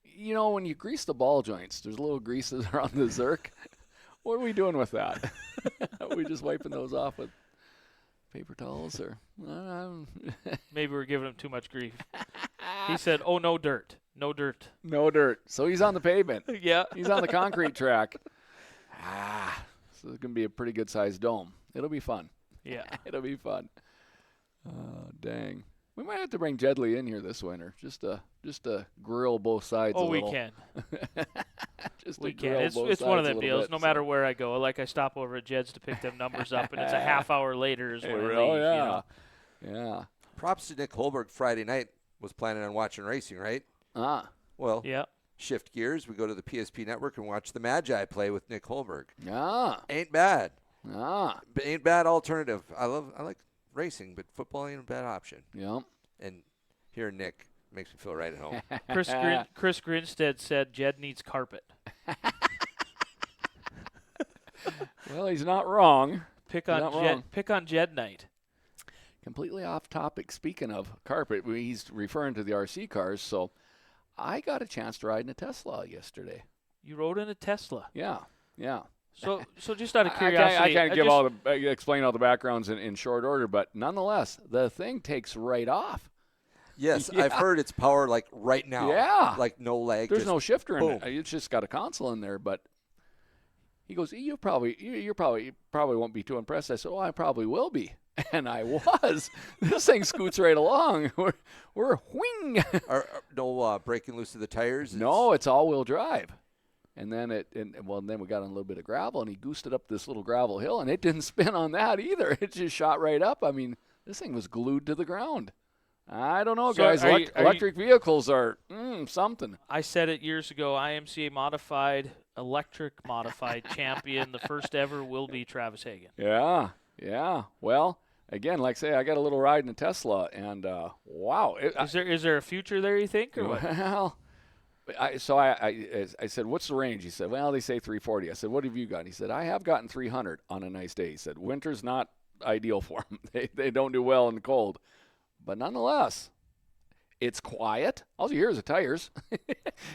C: when you grease the ball joints, there's little greases around the Zerk. What are we doing with that? Are we just wiping those off with paper towels? Or
B: Maybe we're giving him too much grief. He said, oh, no dirt. No dirt.
C: No dirt. So he's on the pavement.
B: Yeah.
C: He's on the concrete track. So it's going to be a pretty good-sized dome. It'll be fun.
B: Yeah.
C: It'll be fun. Oh, dang. We might have to bring Jedley in here this winter just to grill both sides a
B: Oh, we
C: little.
B: can.
C: Just
B: We
C: to
B: can.
C: grill
B: It's
C: both
B: one of
C: sides a
B: them
C: little
B: deals.
C: bit,
B: No
C: so.
B: matter where I go, like I stop over at Jed's to pick them numbers up, and it's a half hour later is when I leave.
C: Yeah. Yeah.
D: Props to Nick Holberg. Friday night was planning on watching racing, right? Well,
B: Yeah.
D: shift gears. We go to the PSP network and watch the Magi play with Nick Holberg.
C: Yeah.
D: Ain't bad.
C: Yeah.
D: But ain't bad alternative. I like racing, but football ain't a bad option.
C: Yep.
D: And hearing Nick makes me feel right at home.
B: Chris Grinstead said Jed needs carpet.
C: Well, he's not wrong.
B: Pick
C: You're
B: on
C: not
B: Jed.
C: wrong.
B: Pick on Jed night.
C: Completely off topic. Speaking of carpet, he's referring to the RC cars. So I got a chance to ride in a Tesla yesterday.
B: You rode in a Tesla.
C: Yeah. Yeah.
B: So just out of curiosity,
C: I can't explain all the backgrounds in short order, but nonetheless, the thing takes right off.
D: Yes,
C: Yeah.
D: I've heard it's power like right now.
C: Yeah.
D: Like no lag.
C: There's
D: just
C: no shifter in
D: boom.
C: it. It's just got a console in there. But he goes, you probably won't be too impressed. I said, oh, I probably will be, and I was. This thing scoots right along. We're wing.
D: Are no breaking loose of the tires?
C: No, it's all-wheel drive. And then then we got on a little bit of gravel, and he goosed it up this little gravel hill, and it didn't spin on that either. It just shot right up. I mean, this thing was glued to the ground. I don't know,
B: So
C: guys.
B: are you-
C: Electric vehicles are something.
B: I said it years ago. IMCA modified, electric modified champion. The first ever will be Travis Hagen.
C: Yeah. Well, again, like I say, I got a little ride in a Tesla, and wow.
B: Is there a future there, you think, or what?
C: Well, I said, what's the range? He said, well, they say 340. I said, what have you got? He said, I have gotten 300 on a nice day. He said, winter's not ideal for them. They don't do well in the cold. But nonetheless, it's quiet. All you hear is the tires.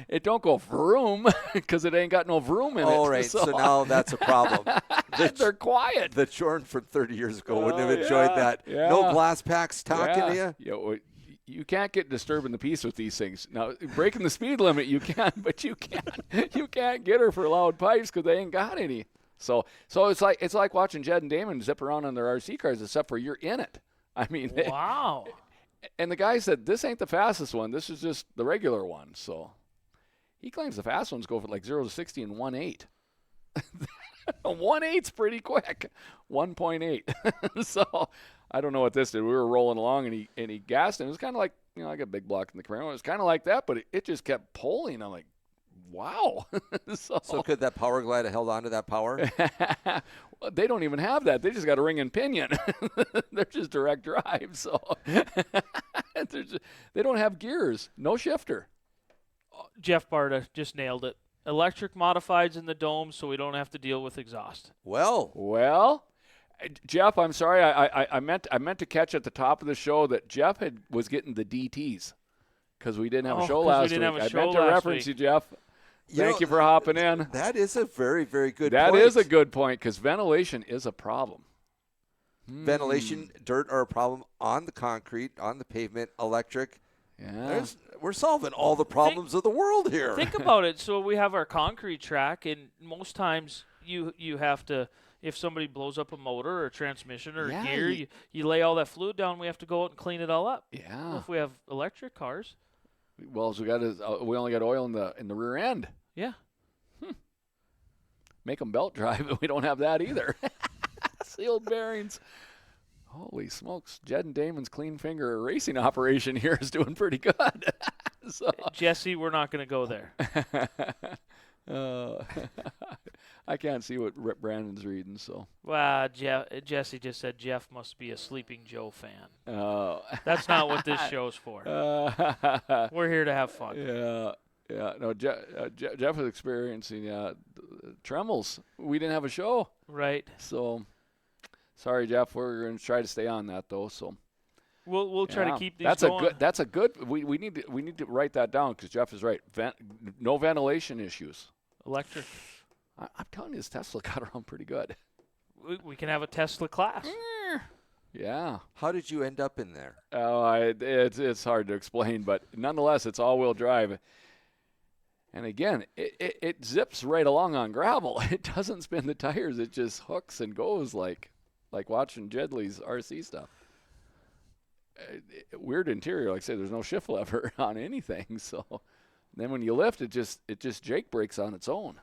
C: It don't go vroom because it ain't got no vroom in it.
D: All right, so now that's a problem.
C: They're quiet.
D: The Jordan from 30 years ago wouldn't have enjoyed that.
C: Yeah.
D: No glass packs talking to you.
C: Yeah, you can't get disturbing the peace with these things. Now, breaking the speed limit, you can, but you can't get her for loud pipes because they ain't got any. So it's like watching Jed and Damon zip around on their RC cars, except for you're in it. I mean,
B: Wow.
C: And the guy said, this ain't the fastest one. This is just the regular one. So he claims the fast ones go from like 0 to 60 in 1.8. 1.8's pretty quick. 1.8. So I don't know what this did. We were rolling along, and he gassed, and it was kind of like, like a big block in the Camaro. It was kind of like that, but it just kept pulling. I'm like, wow.
D: So could that Power Glide have held on to that power?
C: Well, they don't even have that. They just got a ring and pinion. They're just direct drive. So they don't have gears. No shifter.
B: Jeff Barta just nailed it. Electric modifieds in the dome, so we don't have to deal with exhaust.
D: Well,
C: Jeff, I'm sorry. I meant to catch at the top of the show that Jeff was getting the DTs because we didn't have a show last week. I meant to reference you, Jeff. Thank you for hopping in.
D: That is a very, very good point.
C: That is a good point because ventilation is a problem.
D: Ventilation, dirt are a problem on the concrete, on the pavement, electric.
C: Yeah.
D: We're solving all the problems of the world here.
B: Think about it. So we have our concrete track, and most times you have to, if somebody blows up a motor or a transmission or a gear, you lay all that fluid down. We have to go out and clean it all up.
C: Yeah.
B: Well, if we have electric cars.
C: Well, so we only got oil in the rear end.
B: Yeah.
C: Make them belt drive, but we don't have that either. Sealed bearings. Holy smokes. Jed and Damon's clean finger racing operation here is doing pretty good. So.
B: Jesse, we're not going to go there.
C: I can't see what Brandon's reading, so.
B: Well, Jesse just said Jeff must be a Sleeping Joe fan.
C: Oh.
B: That's not what this show's for. We're here to have fun.
C: Yeah. No, Jeff was experiencing tremors. We didn't have a show.
B: Right.
C: So, sorry, Jeff. We're going to try to stay on that, though, so.
B: We'll try to keep these
C: going. That's a good. We need to write that down because Jeff is right. No ventilation issues.
B: Electric.
C: I'm telling you, this Tesla got around pretty good.
B: We can have a Tesla class.
C: Yeah.
D: How did you end up in there?
C: Oh, it's hard to explain, but nonetheless, it's all-wheel drive. And again, it zips right along on gravel. It doesn't spin the tires. It just hooks and goes like watching Jedley's RC stuff. Weird interior, like I say, there's no shift lever on anything. So then when you lift, it just Jake brakes on its own.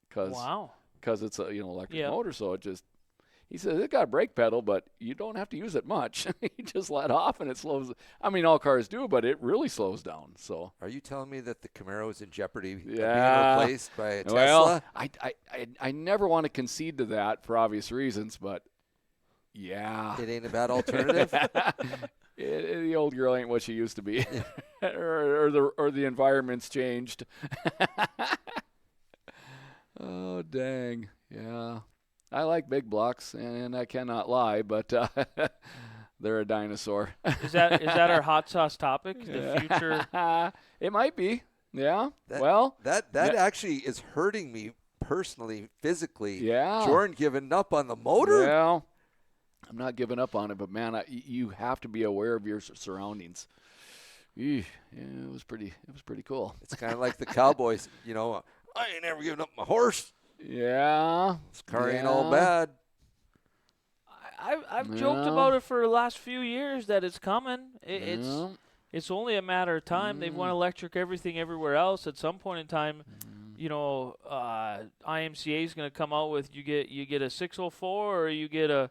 C: Because it's a electric motor, so it just. He says it got a brake pedal, but you don't have to use it much. You just let off and it slows. I mean, all cars do, but it really slows down. So,
D: are you telling me that the Camaro is in jeopardy of being replaced by a Tesla?
C: Well, I never want to concede to that for obvious reasons, but yeah,
D: it ain't a bad alternative.
C: The old girl ain't what she used to be, or the environment's changed. Oh dang, yeah. I like big blocks, and I cannot lie, but they're a dinosaur.
B: Is that our hot sauce topic? The future?
C: It might be. Yeah.
D: That actually is hurting me personally, physically.
C: Yeah.
D: Jordan giving up on the motor.
C: Well, I'm not giving up on it, but man, you have to be aware of your surroundings. Yeah, it was pretty cool.
D: It's kind of like the Cowboys. I ain't never giving up my horse.
C: Yeah.
D: This car ain't all bad.
B: I've joked about it for the last few years that it's coming. It's only a matter of time. They've won electric everything everywhere else. At some point in time, IMCA is going to come out with you get a 604 or you get a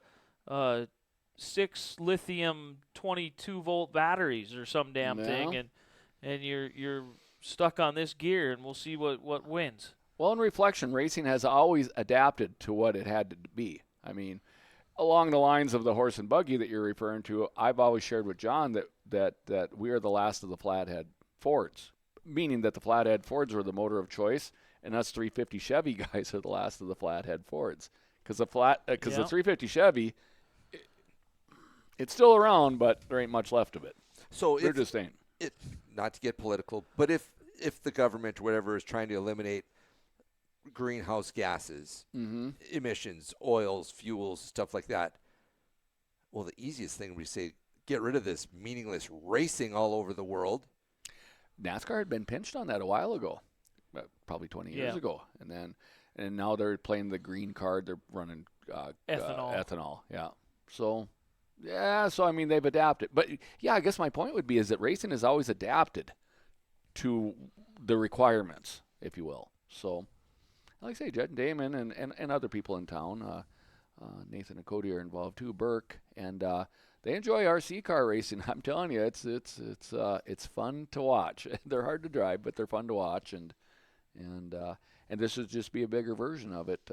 B: 6 lithium 22 volt batteries or some damn thing, and you're stuck on this gear, and we'll see what wins.
C: Well, in reflection, racing has always adapted to what it had to be. I mean, along the lines of the horse and buggy that you're referring to, I've always shared with John that we are the last of the flathead Fords, meaning that the flathead Fords were the motor of choice, and us 350 Chevy guys are the last of the flathead Fords. Because the 350 Chevy, it's still around, but there ain't much left of it.
D: So
C: there just ain't.
D: Not to get political, but if the government or whatever is trying to eliminate greenhouse gases, emissions, oils, fuels, stuff like that, well, the easiest thing we say, get rid of this meaningless racing all over the world.
C: NASCAR had been pinched on that a while ago, probably 20 years ago, and now they're playing the green card. They're running ethanol. Yeah. So I mean they've adapted, but I guess my point would be is that racing has always adapted to the requirements, if you will. So, like I say, Jed and Damon and other people in town, Nathan and Cody are involved too, Burke, and they enjoy RC car racing. I'm telling you, it's fun to watch. They're hard to drive, but they're fun to watch, and this would just be a bigger version of it.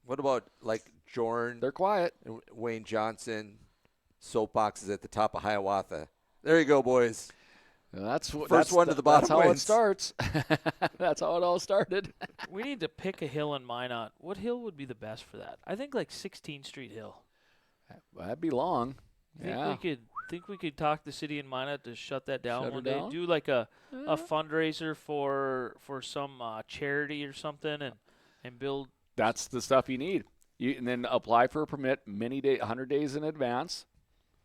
D: What about like Jordan?
C: They're quiet.
D: Wayne Johnson, soapboxes at the top of Hiawatha. There you go, boys.
C: That's
D: one to the bottom.
C: That's how
D: wins.
C: it starts. That's how it all started.
B: We need to pick a hill in Minot. What hill would be the best for that? I think like 16th Street Hill.
C: That'd be long. Yeah.
B: Think we could talk the city in Minot to shut that down
C: Shut it
B: one day.
C: down?
B: Do like a fundraiser for some charity or something, and build.
C: That's the stuff you need. And then apply for a permit 100 days in advance.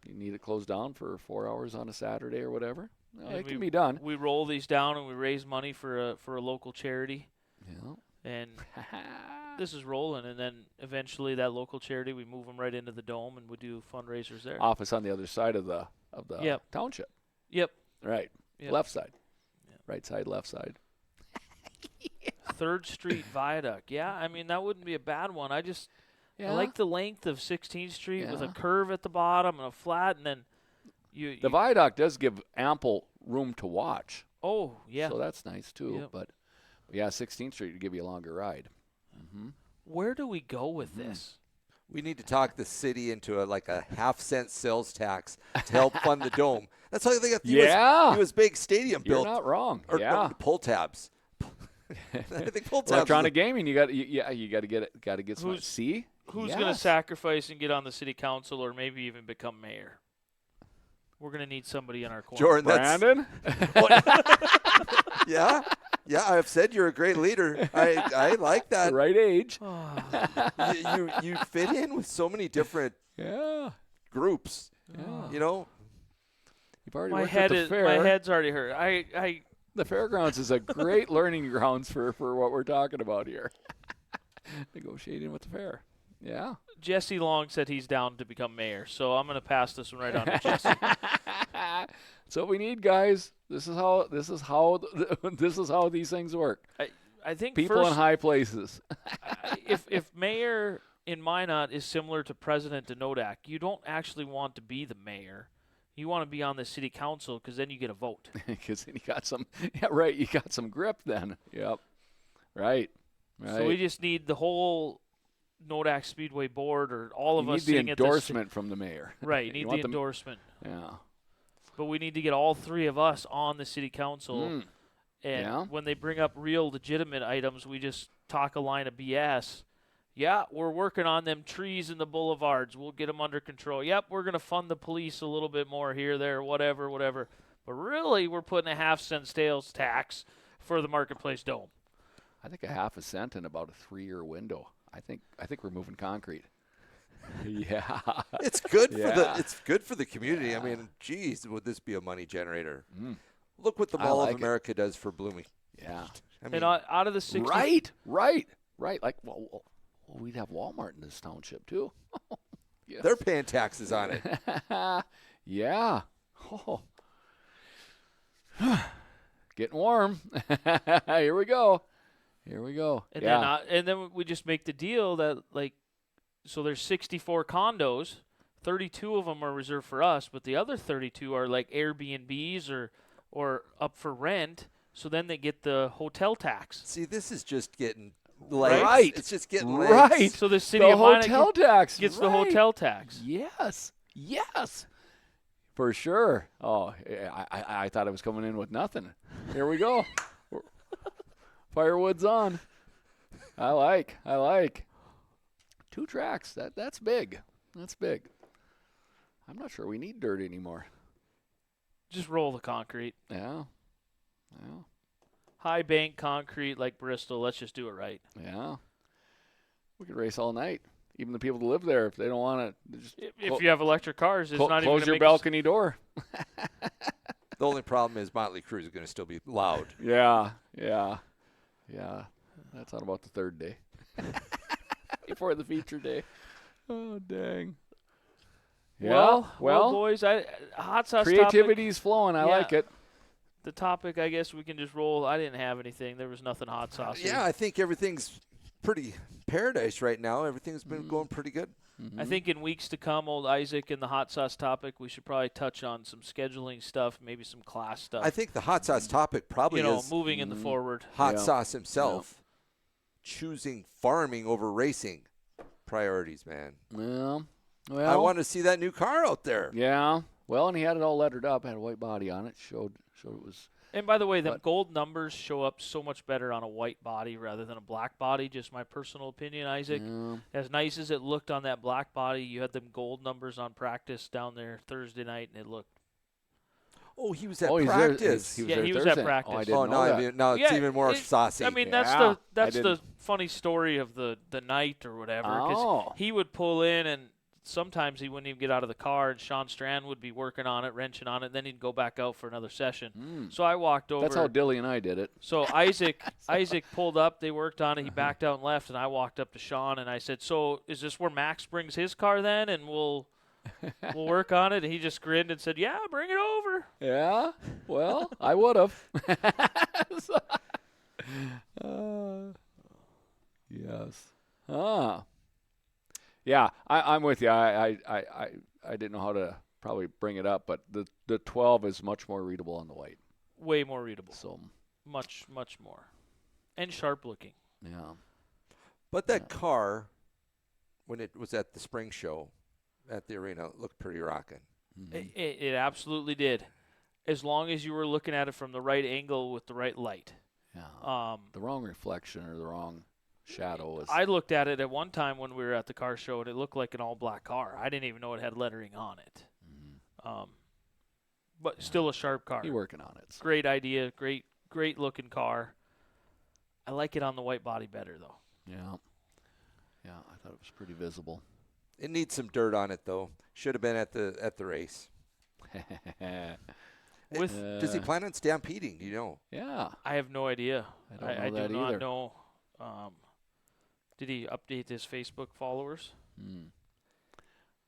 C: You need it closed down for 4 hours on a Saturday or whatever. It can be done.
B: We roll these down and we raise money for a local charity.
C: Yeah.
B: And this is rolling, and then eventually that local charity, we move them right into the dome, and we do fundraisers there.
C: Office on the other side of the township.
B: Yep.
C: Right.
B: Yep.
C: Left side.
B: Yep.
C: Right side, left side.
B: 3rd Street Viaduct. Yeah, I mean, that wouldn't be a bad one. I like the length of 16th Street with a curve at the bottom and a flat, and then
C: the viaduct does give ample room to watch.
B: Oh, yeah.
C: So that's nice, too.
B: Yep.
C: But, yeah, 16th Street would give you a longer ride. Mm-hmm.
B: Where do we go with this?
D: We need to talk the city into a 50-cent sales tax to help fund the dome. That's how they got the US Big Stadium built.
C: You're not wrong.
D: Or,
C: yeah.
D: Pull tabs. I think pull tabs.
C: Electronic gaming. You got to get it. Got to get some. See.
B: Who's going to sacrifice and get on the city council, or maybe even become mayor? We're going to need somebody in our corner.
D: Jordan,
C: Brandon.
D: Yeah. I've said you're a great leader. I like that.
C: The right age.
D: you fit in with so many different groups.
C: Yeah.
D: You know.
C: You've already worked at the fair.
B: My head's already hurt.
C: The fairgrounds is a great learning grounds for what we're talking about here. Negotiating with the fair. Yeah.
B: Jesse Long said he's down to become mayor, so I'm going to pass this one right on to Jesse.
C: So we need, guys. This is how these things work.
B: I think
C: people in high places.
B: if mayor in Minot is similar to President Dacotah, you don't actually want to be the mayor. You want to be on the city council because then you get a vote.
C: Because then you got some, right? You got some grip then. Yep. Right.
B: So we just need the whole Dacotah Speedway board, or all of us sitting at
C: the endorsement from the mayor.
B: Right. You need the endorsement.
C: Yeah.
B: But we need to get all 3 of us on the city council. And when they bring up real legitimate items, we just talk a line of BS. Yeah, we're working on them trees in the boulevards. We'll get them under control. Yep, we're going to fund the police a little bit more here, there, whatever. But really, we're putting a 50-cent sales tax for the Marketplace Dome.
C: I think a half a cent in about a 3-year window. I think we're moving concrete. Yeah.
D: It's good for the community. I mean, geez, would this be a money generator? Look what the Mall of America does for Blooming.
C: Yeah.
B: I mean, out of the 60.
C: Right. Like, well, we'd have Walmart in this township too.
D: Yes. They're paying taxes on it.
C: Yeah. Oh. Getting warm. Here we go.
B: And then we just make the deal that, like, so there's 64 condos, 32 of them are reserved for us, but the other 32 are like Airbnbs or up for rent. So then they get the hotel tax.
D: See, this is just getting legs.
C: Right.
D: It's just getting
C: right.
D: legs.
B: So the city of Minot
C: hotel tax
B: gets the hotel tax.
C: Yes. For sure. Oh, I thought I was coming in with nothing. Here we go. Firewood's on. I like. 2 tracks. That's big. I'm not sure we need dirt anymore.
B: Just roll the concrete.
C: Yeah.
B: High bank concrete like Bristol. Let's just do it right.
C: Yeah. We could race all night. Even the people that live there, if they don't want to.
B: If you have electric cars, it's not even
C: close your balcony door.
D: The only problem is Motley Crue is going to still be loud.
C: Yeah. That's on about the 3rd day. Before the feature day. Oh, dang. Yeah.
B: Well, boys, hot sauce
C: creativity's flowing. I like it.
B: The topic, I guess we can just roll. I didn't have anything. There was nothing hot sauce.
D: Yeah, I think everything's pretty paradise right now. Everything's been going pretty good.
B: I think in weeks to come, old Isaac and the hot sauce topic, we should probably touch on some scheduling stuff, maybe some class stuff.
D: I think the hot sauce topic probably is
B: moving in the forward.
D: Hot sauce himself choosing farming over racing priorities, man.
C: Well,
D: I want to see that new car out there.
C: Yeah. Well, and he had it all lettered up, had a white body on it, showed it was
B: And by the way, the gold numbers show up so much better on a white body rather than a black body. Just my personal opinion, Isaac.
C: Yeah.
B: As nice as it looked on that black body, you had them gold numbers on practice down there Thursday night, and it looked.
D: Oh, he was at
C: He was
D: practice.
C: there
B: he was
C: Thursday.
B: at practice.
C: I didn't know that.
D: Now it's even more saucy.
B: I mean,
C: Yeah,
B: that's the funny story of the night or whatever. Because he would pull in, and sometimes he wouldn't even get out of the car, and Sean Strand would be working on it, wrenching on it, and then he'd go back out for another session. So I walked over.
C: That's how Dilly and I did it.
B: So Isaac pulled up, they worked on it, he backed out and left, and I walked up to Sean, and I said, so is this where Max brings his car then, and we'll work on it? And he just grinned and said, yeah, bring it over.
C: Yeah, well, I would have. Yes. Yeah, I'm with you. I didn't know how to probably bring it up, but the 12 is much more readable on the white.
B: Way more readable.
C: So
B: much more, and sharp looking.
C: Yeah.
D: But that car, when it was at the spring show at the arena, looked pretty rocking.
C: Mm-hmm.
B: It absolutely did, as long as you were looking at it from the right angle with the right light.
C: Yeah. The wrong reflection or the wrong shadow was.
B: I looked at it at one time when we were at the car show, and it looked like an all-black car. I didn't even know it had lettering on it. But still a sharp car.
C: You're working on it. So.
B: Great idea. Great looking car. I like it on the white body better, though.
C: Yeah. Yeah, I thought it was pretty visible.
D: It needs some dirt on it, though. Should have been at the race. Does he plan on stampeding? Do you know?
C: Yeah.
B: I have no idea.
C: I
B: do not know. Did he update his Facebook followers?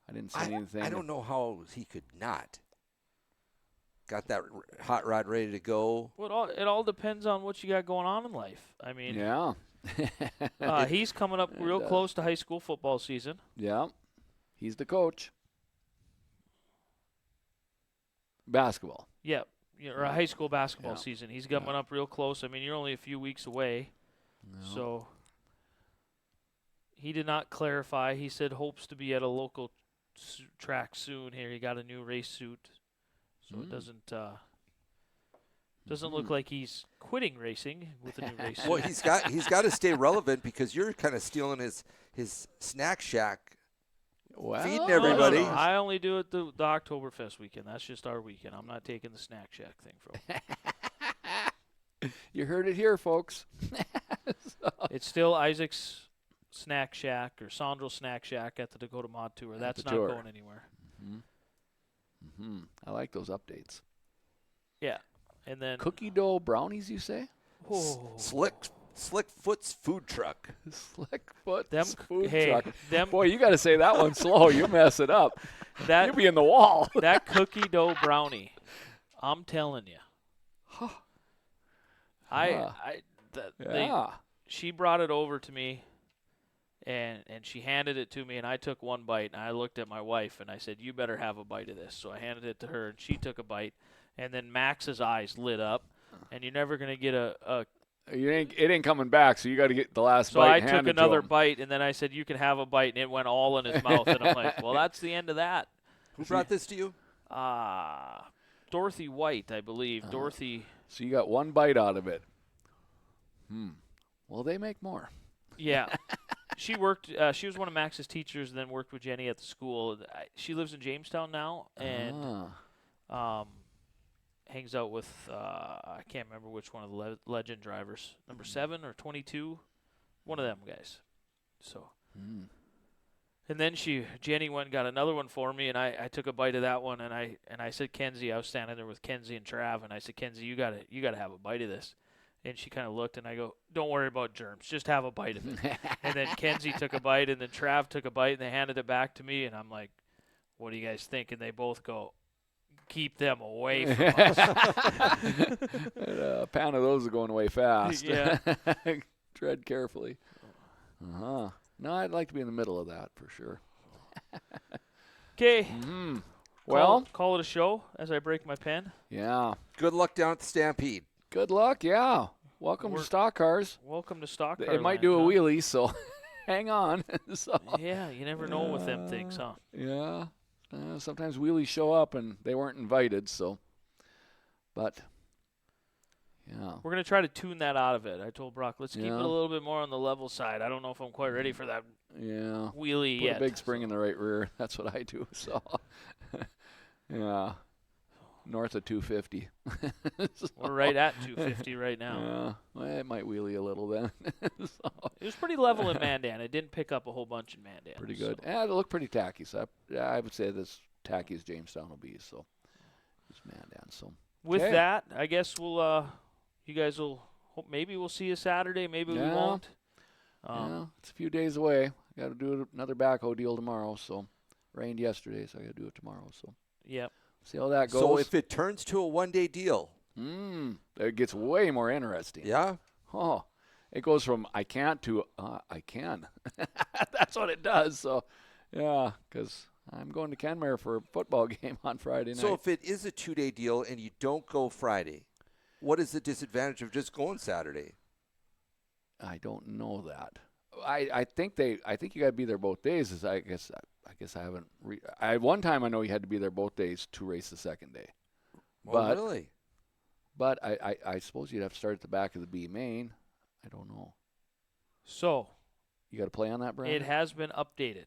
C: I didn't see anything.
D: I don't know how he could not. Got that hot rod ready to go.
B: Well, it all depends on what you got going on in life. I mean,
C: yeah.
B: He's coming up real close to high school football season.
C: Yeah. He's the coach. Basketball.
B: Yeah. Or a high school basketball season. He's coming up real close. I mean, you're only a few weeks away. No. So he did not clarify. He said hopes to be at a local track soon here. He got a new race suit. So it doesn't look like he's quitting racing with a new race suit.
D: Well, he's got to stay relevant because you're kind of stealing his snack shack.
C: Well,
D: feeding everybody.
B: No. I only do it the Oktoberfest weekend. That's just our weekend. I'm not taking the snack shack thing from.
C: You heard it here, folks.
B: It's still Isaac's snack shack or Sandro's snack shack at the Dacotah Mod Tour. That's not going anywhere.
C: I like those updates.
B: Yeah, and then
C: cookie dough brownies, you say?
B: Oh.
D: Slickfoot's food truck.
C: Slickfoot's food truck. Boy, you got to say that one slow. You mess it up. You'll be in the wall.
B: That cookie dough brownie, I'm telling you. She brought it over to me, and she handed it to me, and I took one bite, and I looked at my wife, and I said, you better have a bite of this. So I handed it to her, and she took a bite, and then Max's eyes lit up, and you're never going to get
C: it ain't coming back, so you got to get the last bite.
B: So I took another bite, and then I said, you can have a bite, and it went all in his mouth. And I'm like, well, that's the end of that.
D: Who brought this to you?
B: Dorothy White, I believe. Dorothy.
C: So you got one bite out of it. Well, they make more.
B: Yeah. She worked. She was one of Max's teachers, and then worked with Jenny at the school. She lives in Jamestown now, and hangs out with, I can't remember which one of the legend drivers, number 7 or 22, one of them guys. So, and then Jenny went and got another one for me, and I took a bite of that one, and I said, Kenzie, I was standing there with Kenzie and Trav, and I said, Kenzie, you gotta have a bite of this. And she kind of looked, and I go, don't worry about germs, just have a bite of it. And then Kenzie took a bite, and then Trav took a bite, and they handed it back to me, and I'm like, what do you guys think? And they both go, keep them away from us.
C: A pound of those are going away fast.
B: Yeah.
C: Tread carefully. No, I'd like to be in the middle of that for sure.
B: Okay.
C: Well,
B: call it a show as I break my pen.
C: Yeah.
D: Good luck down at the Stampede.
C: Good luck, yeah. Welcome to Stock Cars.
B: Welcome to Stock Cars.
C: It might do a wheelie, so hang on.
B: Yeah, you never know with them things, huh?
C: Yeah. Sometimes wheelies show up and they weren't invited, so. But Yeah.
B: We're going to try to tune that out of it. I told Brock, let's keep it
C: Yeah.
B: a little bit more on the level side. I don't know if I'm quite ready for that wheelie
C: Put
B: yet.
C: a big spring in the right rear. That's what I do. So, yeah. North of 250. So,
B: we're right at 250 right now.
C: Yeah. Well, it might wheelie a little then. So,
B: It was pretty level in Mandan. It didn't pick up a whole bunch in Mandan.
C: pretty good. And it looked pretty tacky. So I would say this tacky as Jamestown will be. So it's Mandan. So
B: with
C: okay.
B: that, I guess we'll you guys will maybe we'll see you Saturday. Maybe we won't.
C: Yeah, it's a few days away. I got to do another backhoe deal tomorrow. So rained yesterday, so I got to do it tomorrow. So
B: yep.
C: See how that goes.
D: So if it turns to a one-day deal,
C: it gets way more interesting.
D: yeah.
C: Oh, it goes from I can't to I can. That's what it does. So, yeah, because I'm going to Kenmare for a football game on Friday night.
D: So if it is a 2-day deal and you don't go Friday, what is the disadvantage of just going Saturday?
C: I don't know that. I think you got to be there both days. I guess I haven't. One time I know you had to be there both days to race the second day.
D: Well, really?
C: But I suppose you'd have to start at the back of the B main. I don't know.
B: So
C: You got to play on that, Brandon?
B: it has been updated.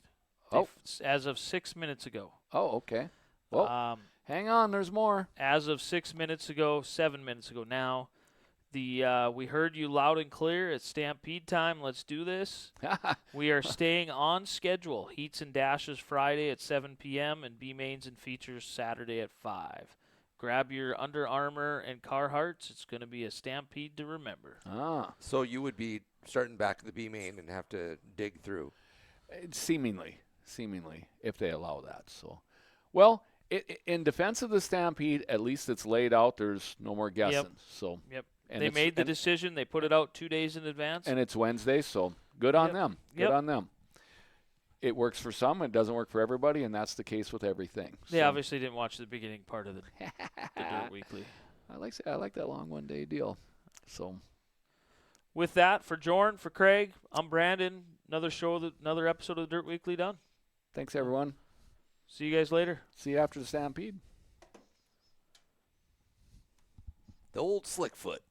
B: As of 6 minutes ago.
C: Oh, okay. Well, hang on. There's more.
B: As of 6 minutes ago, 7 minutes ago now, we heard you loud and clear. It's Stampede time. Let's do this. We are staying on schedule. Heats and dashes Friday at 7 p.m. and B mains and features Saturday at 5. Grab your Under Armour and Carhartts. It's going to be a Stampede to remember.
D: So you would be starting back at the B main and have to dig through.
C: Seemingly, if they allow that. So, well, in defense of the Stampede, at least it's laid out. There's no more guessing.
B: Yep.
C: So,
B: yep.
C: And
B: they made the decision. They put it out 2 days in advance.
C: And it's Wednesday, so good on them. Good on them. It works for some. It doesn't work for everybody, and that's the case with everything.
B: They obviously didn't watch the beginning part of the Dirt Weekly.
C: I like that long one-day deal. So,
B: with that, for Jordan, for Craig, I'm Brandon. Another episode of the Dirt Weekly done.
C: Thanks, everyone.
B: See you guys later.
C: See you after the Stampede.
D: The old slick foot.